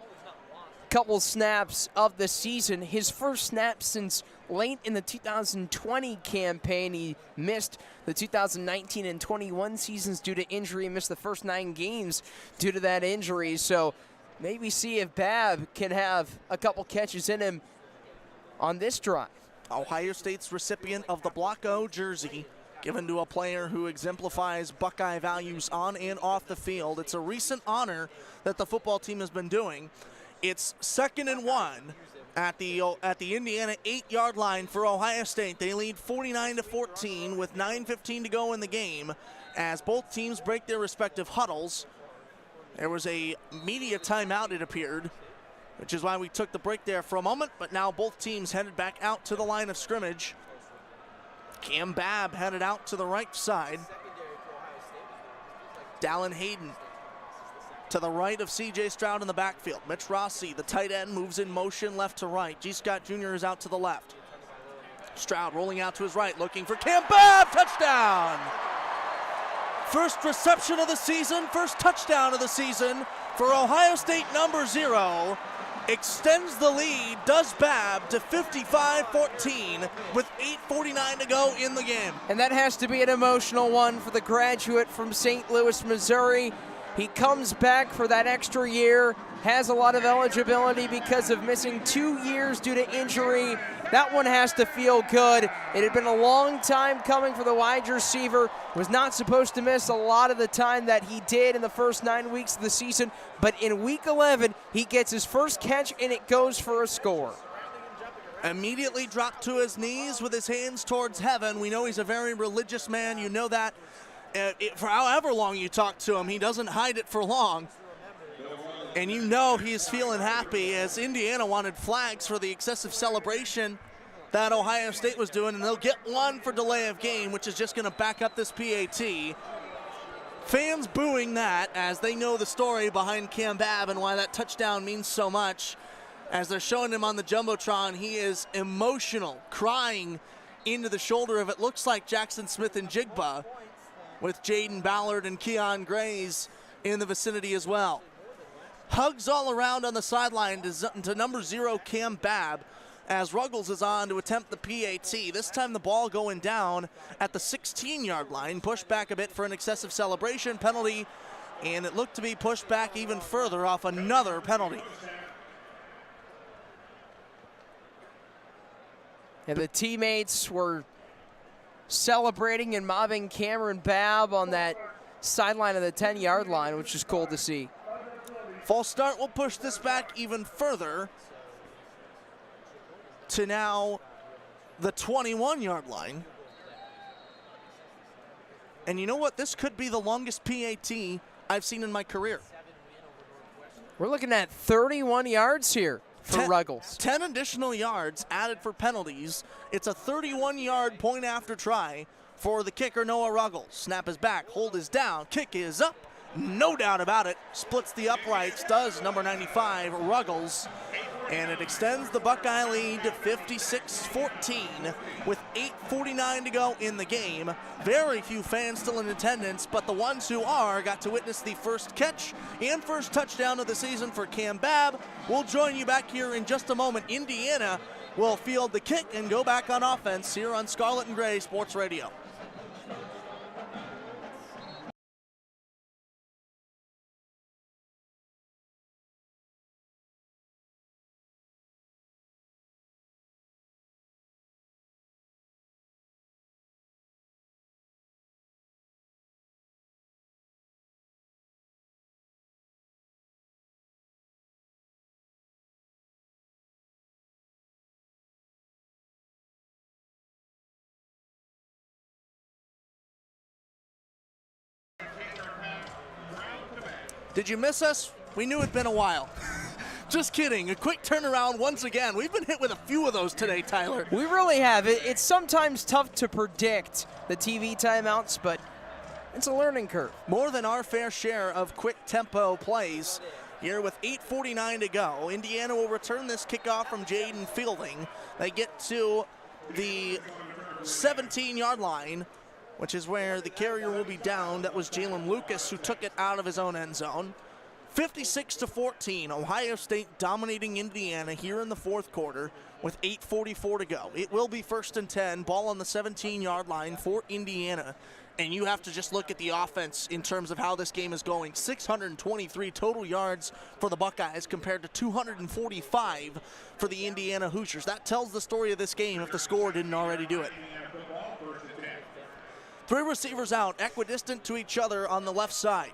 couple snaps of the season. His first snap since late in the 2020 campaign. He missed the 2019 and 21 seasons due to injury. He missed the first 9 games due to that injury. So maybe see if Babb can have a couple catches in him on this drive. Ohio State's recipient of the Block O jersey, given to a player who exemplifies Buckeye values on and off the field. It's a recent honor that the football team has been doing. It's 2nd and 1 at the Indiana 8-yard line for Ohio State. They lead 49-14 with 9:15 to go in the game as both teams break their respective huddles. There was a media timeout, it appeared, which is why we took the break there for a moment, but now both teams headed back out to the line of scrimmage. Cam Babb headed out to the right side. Dallin Hayden to the right of C.J. Stroud in the backfield. Mitch Rossi, the tight end, moves in motion left to right. G. Scott Jr. is out to the left. Stroud rolling out to his right, looking for Cam Babb. Touchdown! First reception of the season, first touchdown of the season for Ohio State number 0. Extends the lead, does Babb, to 55-14 with 8:49 to go in the game. And that has to be an emotional one for the graduate from St. Louis, Missouri. He comes back for that extra year, has a lot of eligibility because of missing 2 years due to injury. That one has to feel good. It had been a long time coming for the wide receiver. Was not supposed to miss a lot of the time that he did in the first 9 weeks of the season, but in week 11, he gets his first catch and it goes for a score. Immediately dropped to his knees with his hands towards heaven. We know he's a very religious man. You know that. For however long you talk to him, he doesn't hide it for long. And you know he's feeling happy as Indiana wanted flags for the excessive celebration that Ohio State was doing, and they'll get one for delay of game, which is just going to back up this PAT. Fans booing that as they know the story behind Cam Babb and why that touchdown means so much. As they're showing him on the Jumbotron, he is emotional, crying into the shoulder of it looks like Jackson Smith and Jigba, with Jaden Ballard and Keon Grays in the vicinity as well. Hugs all around on the sideline to number 0, Cam Babb, as Ruggles is on to attempt the PAT. This time the ball going down at the 16-yard line. Pushed back a bit for an excessive celebration penalty, and it looked to be pushed back even further off another penalty. And the teammates were celebrating and mobbing Cameron Babb on that sideline of the 10-yard line, which is cool to see. False start will push this back even further to now the 21-yard line. And you know what? This could be the longest PAT I've seen in my career. We're looking at 31 yards here for Ruggles. 10 additional yards added for penalties. It's a 31-yard point after try for the kicker, Noah Ruggles. Snap is back, hold is down, kick is up. No doubt about it. Splits the uprights, does number 95, Ruggles. And it extends the Buckeye lead to 56-14 with 8:49 to go in the game. Very few fans still in attendance, but the ones who are got to witness the first catch and first touchdown of the season for Cam Babb. We'll join you back here in just a moment. Indiana will field the kick and go back on offense here on Scarlet and Gray Sports Radio. Did you miss us? We knew it'd been a while. Just kidding. A quick turnaround once again. We've been hit with a few of those today, Tyler. We really have. It's sometimes tough to predict the TV timeouts, but it's a learning curve. More than our fair share of quick tempo plays here with 8:49 to go. Indiana will return this kickoff from Jaden Fielding. They get to the 17-yard line, which is where the carrier will be down. That was Jalen Lucas who took it out of his own end zone. 56-14, Ohio State dominating Indiana here in the fourth quarter with 8:44 to go. It will be 1st and 10, ball on the 17-yard line for Indiana. And you have to just look at the offense in terms of how this game is going. 623 total yards for the Buckeyes compared to 245 for the Indiana Hoosiers. That tells the story of this game if the score didn't already do it. 3 receivers out, equidistant to each other on the left side.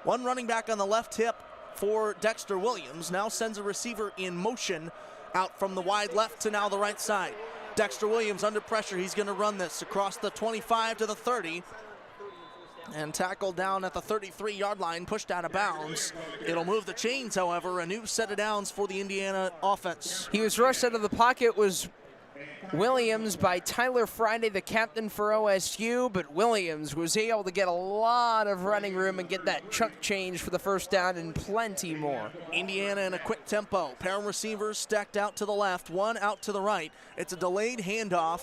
1 running back on the left hip for Dexter Williams. Now sends a receiver in motion out from the wide left to now the right side. Dexter Williams under pressure. He's going to run this across the 25 to the 30 and tackled down at the 33-yard line, pushed out of bounds. It'll move the chains, however. A new set of downs for the Indiana offense. He was rushed out of the pocket, was Williams by Tyler Friday, the captain for OSU, but Williams was able to get a lot of running room and get that chunk change for the first down and plenty more. Indiana in a quick tempo. Pair of receivers stacked out to the left, 1 out to the right. It's a delayed handoff.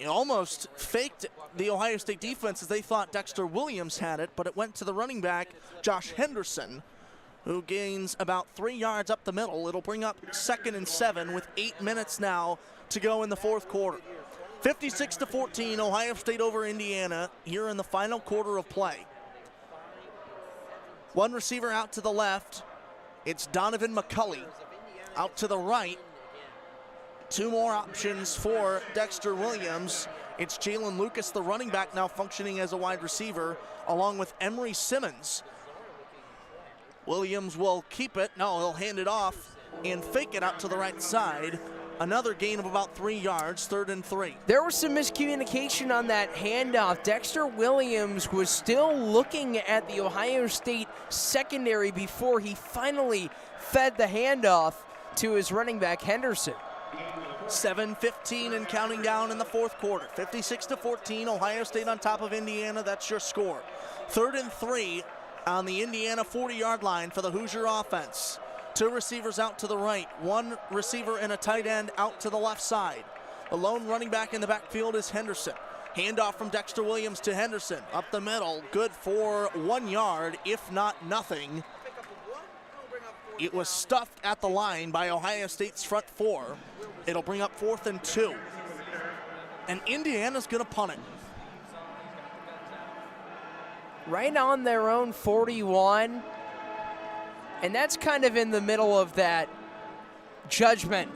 It almost faked the Ohio State defense as they thought Dexter Williams had it, but it went to the running back, Josh Henderson, who gains about 3 yards up the middle. It'll bring up 2nd and 7 with 8 minutes now to go in the fourth quarter. 56-14, Ohio State over Indiana here in the final quarter of play. 1 receiver out to the left. It's Donovan McCulley. Out to the right. 2 more options for Dexter Williams. It's Jalen Lucas, the running back, now functioning as a wide receiver, along with Emery Simmons. Williams will keep it. No, he'll hand it off and fake it out to the right side. Another gain of about 3 yards, 3rd and 3. There was some miscommunication on that handoff. Dexter Williams was still looking at the Ohio State secondary before he finally fed the handoff to his running back, Henderson. 7:15 and counting down in the fourth quarter. 56-14, Ohio State on top of Indiana. That's your score. 3rd and 3 on the Indiana 40-yard line for the Hoosier offense. 2 receivers out to the right, 1 receiver and a tight end out to the left side. The lone running back in the backfield is Henderson. Handoff from Dexter Williams to Henderson. Up the middle, good for 1 yard, if not nothing. It was stuffed at the line by Ohio State's front 4. It'll bring up 4th and 2. And Indiana's gonna punt it. Right on their own 41. And that's kind of in the middle of that judgment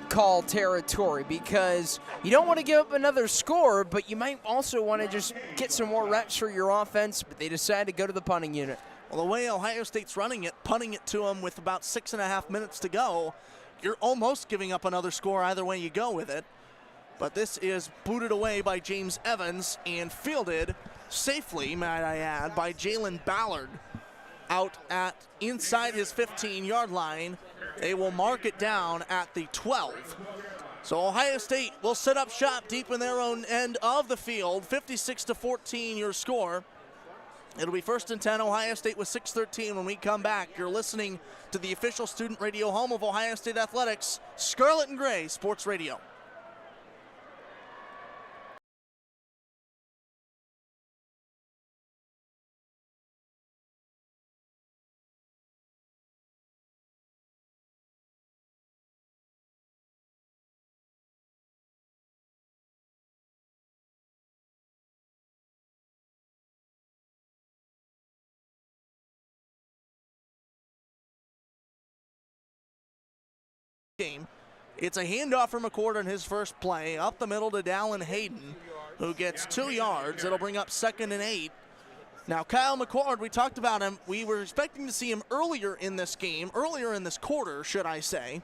call territory because you don't want to give up another score, but you might also want to just get some more reps for your offense, but they decide to go to the punting unit. Well, the way Ohio State's running it, punting it to them with about 6.5 minutes to go, you're almost giving up another score either way you go with it. But this is booted away by James Evans and fielded safely, might I add, by Jalen Ballard out at inside his 15-yard line. They will mark it down at the 12. So Ohio State will set up shop deep in their own end of the field. 56-14 your score. It'll be 1st and 10, Ohio State with 6:13 when we come back. You're listening to the official student radio home of Ohio State Athletics, Scarlet and Gray Sports Radio. Game. It's a handoff from McCord on his first play, up the middle to Dallin Hayden, who gets 2 yards. It'll bring up 2nd and 8. Now, Kyle McCord, we talked about him. We were expecting to see him earlier in this game, earlier in this quarter, should I say.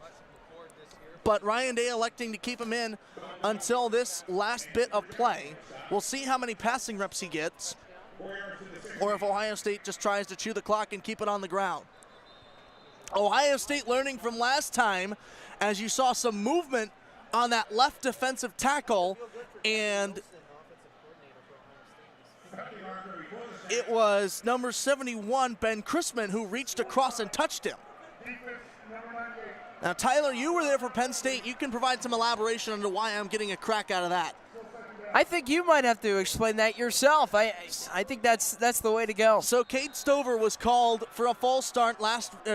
But Ryan Day electing to keep him in until this last bit of play. We'll see how many passing reps he gets, or if Ohio State just tries to chew the clock and keep it on the ground. Ohio State learning from last time, as you saw some movement on that left defensive tackle, and it was number 71, Ben Chrisman, who reached across and touched him. Now, Tyler, you were there for Penn State. You can provide some elaboration on why I'm getting a crack out of that. I think you might have to explain that yourself. I think that's the way to go. So Cade Stover was called for a false start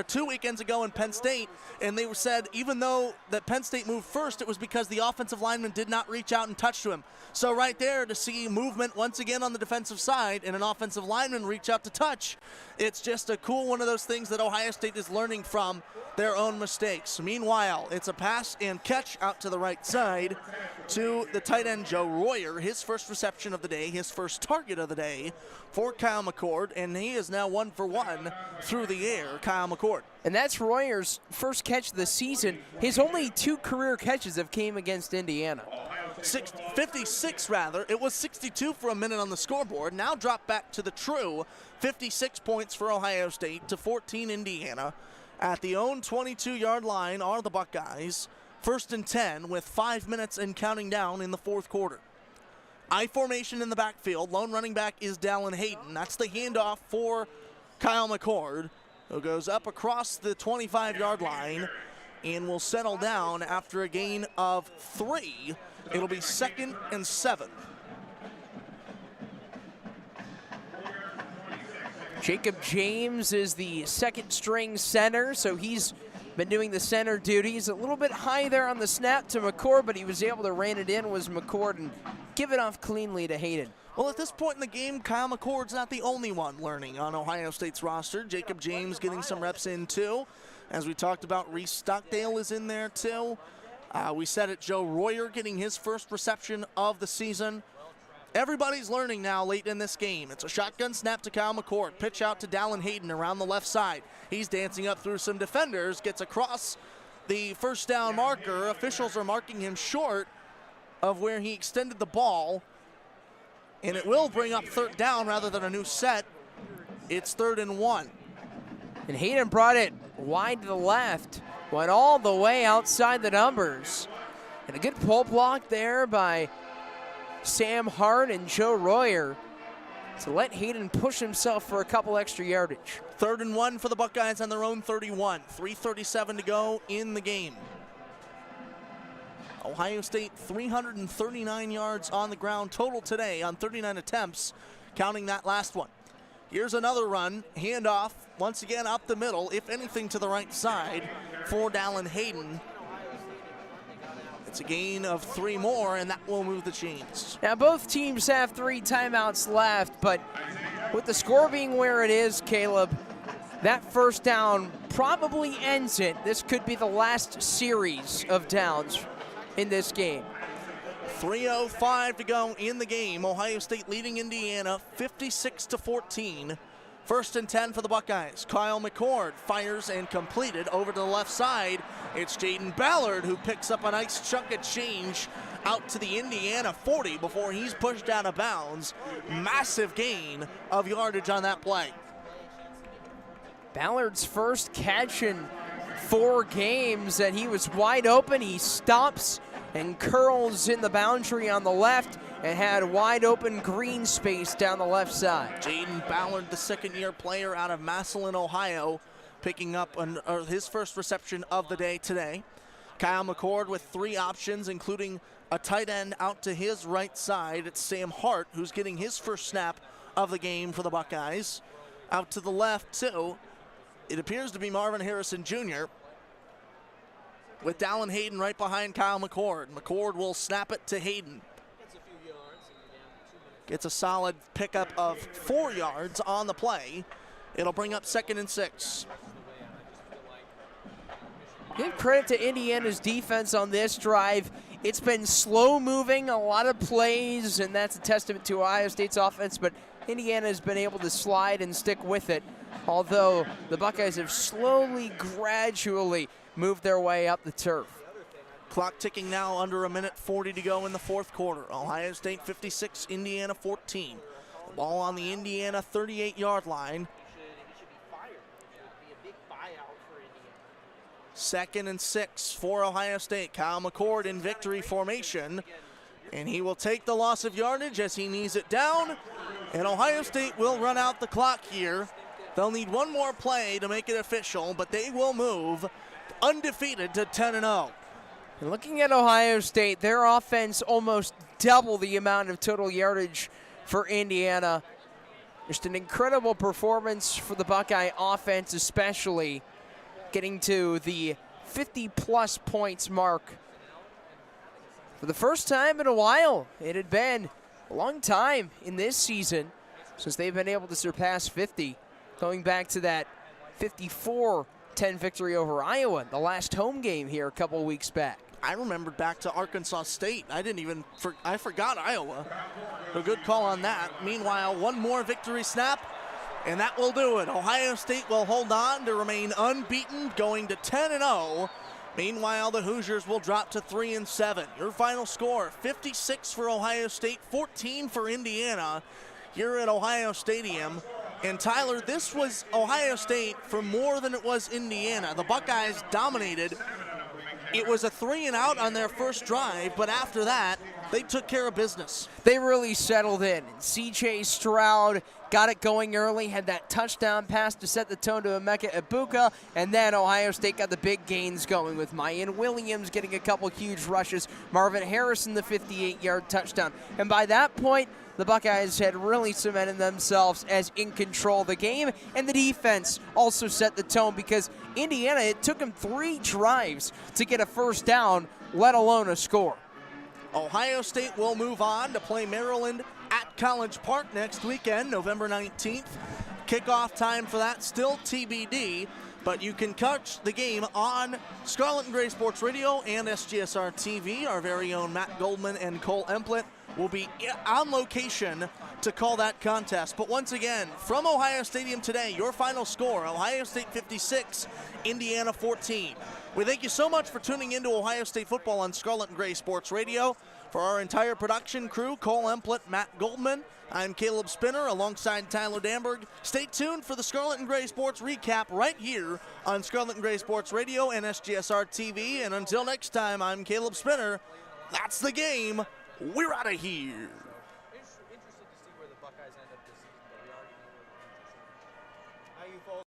2 weekends ago in Penn State, and they said even though that Penn State moved first, it was because the offensive lineman did not reach out and touch to him. So right there, to see movement once again on the defensive side and an offensive lineman reach out to touch, it's just a cool one of those things that Ohio State is learning from their own mistakes. Meanwhile, it's a pass and catch out to the right side to the tight end Joe Royer, his first reception of the day, his first target of the day for Kyle McCord, and he is now 1 for 1 through the air, Kyle McCord. And that's Royer's first catch of the season. His only 2 career catches have came against Indiana. 56 rather. It was 62 for a minute on the scoreboard. Now dropped back to the true 56 points for Ohio State to 14 Indiana. At the own 22-yard line are the Buckeyes. 1st and 10 with 5 minutes and counting down in the fourth quarter. I formation in the backfield. Lone running back is Dallin Hayden. That's the handoff for Kyle McCord, who goes up across the 25-yard line and will settle down after a gain of 3. It'll be 2nd and 7. Jacob James is the second string center, so he's been doing the center duties. A little bit high there on the snap to McCord, but he was able to rein it in, was McCord, and give it off cleanly to Hayden. Well, at this point in the game, Kyle McCord's not the only one learning on Ohio State's roster. Jacob James getting some reps in too. As we talked about, Reese Stockdale is in there too. We said it, Joe Royer getting his first reception of the season. Everybody's learning now late in this game. It's a shotgun snap to Kyle McCord. Pitch out to Dallin Hayden around the left side. He's dancing up through some defenders, gets across the first down marker. Officials are marking him short of where he extended the ball. And it will bring up 3rd down rather than a new set. It's 3rd and 1. And Hayden brought it wide to the left, went all the way outside the numbers. And a good pull block there by Sam Hart and Joe Royer to let Hayden push himself for a couple extra yardage. 3rd and 1 for the Buckeyes on their own 31. 3:37 to go in the game. Ohio State 339 yards on the ground total today on 39 attempts, counting that last one. Here's another run, handoff, once again up the middle, if anything to the right side for Dallin Hayden. It's a gain of 3 more, and that will move the chains. Now both teams have 3 timeouts left, but with the score being where it is, Caleb, that first down probably ends it. This could be the last series of downs in this game. 3:05 to go in the game. Ohio State leading Indiana 56-14. 1st and 10 for the Buckeyes. Kyle McCord fires and completed over to the left side. It's Jaden Ballard who picks up a nice chunk of change out to the Indiana 40 before he's pushed out of bounds. Massive gain of yardage on that play. Ballard's first catch in 4 games, and he was wide open. He stops and curls in the boundary on the left and had wide open green space down the left side. Jaden Ballard, the 2nd-year player out of Massillon, Ohio, picking up his first reception of the day today. Kyle McCord with 3 options, including a tight end out to his right side. It's Sam Hart, who's getting his first snap of the game for the Buckeyes. Out to the left, too, it appears to be Marvin Harrison Jr., with Dallin Hayden right behind Kyle McCord. McCord will snap it to Hayden. Gets a solid pickup of 4 yards on the play. It'll bring up 2nd and 6. Give credit to Indiana's defense on this drive. It's been slow moving, a lot of plays, and that's a testament to Ohio State's offense, but Indiana has been able to slide and stick with it, although the Buckeyes have slowly, gradually moved their way up the turf. Clock ticking now, under 1:40 to go in the fourth quarter. Ohio State 56, Indiana 14. The ball on the Indiana 38-yard line. 2nd and 6 for Ohio State. Kyle McCord in victory formation, and he will take the loss of yardage as he knees it down, and Ohio State will run out the clock here. They'll need one more play to make it official, but they will move undefeated to 10-0. And looking at Ohio State, their offense almost double the amount of total yardage for Indiana. Just an incredible performance for the Buckeye offense, especially getting to the 50-plus points mark. For the first time in a while, it had been a long time in this season since they've been able to surpass 50, going back to that 54-10 victory over Iowa, the last home game here a couple weeks back. I remembered back to Arkansas State. I forgot Iowa. A good call on that. Meanwhile, one more victory snap, and that will do it. Ohio State will hold on to remain unbeaten, going to 10-0. Meanwhile, the Hoosiers will drop to 3-7. Your final score, 56 for Ohio State, 14 for Indiana here at Ohio Stadium. And Tyler, this was Ohio State for more than it was Indiana. The Buckeyes dominated. It was a 3-and-out on their first drive, but after that, they took care of business. They really settled in. C.J. Stroud got it going early, had that touchdown pass to set the tone to Emeka Ibuka, and then Ohio State got the big gains going with Mayan Williams getting a couple huge rushes, Marvin Harrison the 58-yard touchdown. And by that point, the Buckeyes had really cemented themselves as in control of the game, and the defense also set the tone because Indiana, it took them 3 drives to get a first down, let alone a score. Ohio State will move on to play Maryland at College Park next weekend, November 19th. Kickoff time for that still TBD, but you can catch the game on Scarlet and Gray Sports Radio and SGSR TV. Our very own Matt Goldman and Kole Emplit will be on location to call that contest. But once again, from Ohio Stadium today, your final score, Ohio State 56, Indiana 14. We thank you so much for tuning into Ohio State football on Scarlet and Gray Sports Radio. For our entire production crew, Kole Emplit, Matt Goldman, I'm Caleb Spinner alongside Tyler Danburg. Stay tuned for the Scarlet and Gray Sports recap right here on Scarlet and Gray Sports Radio and SGSR TV. And until next time, I'm Caleb Spinner. That's the game. We're out of here. Interested to see where the Buckeyes end up this season, but we already know where they're interested. How you folks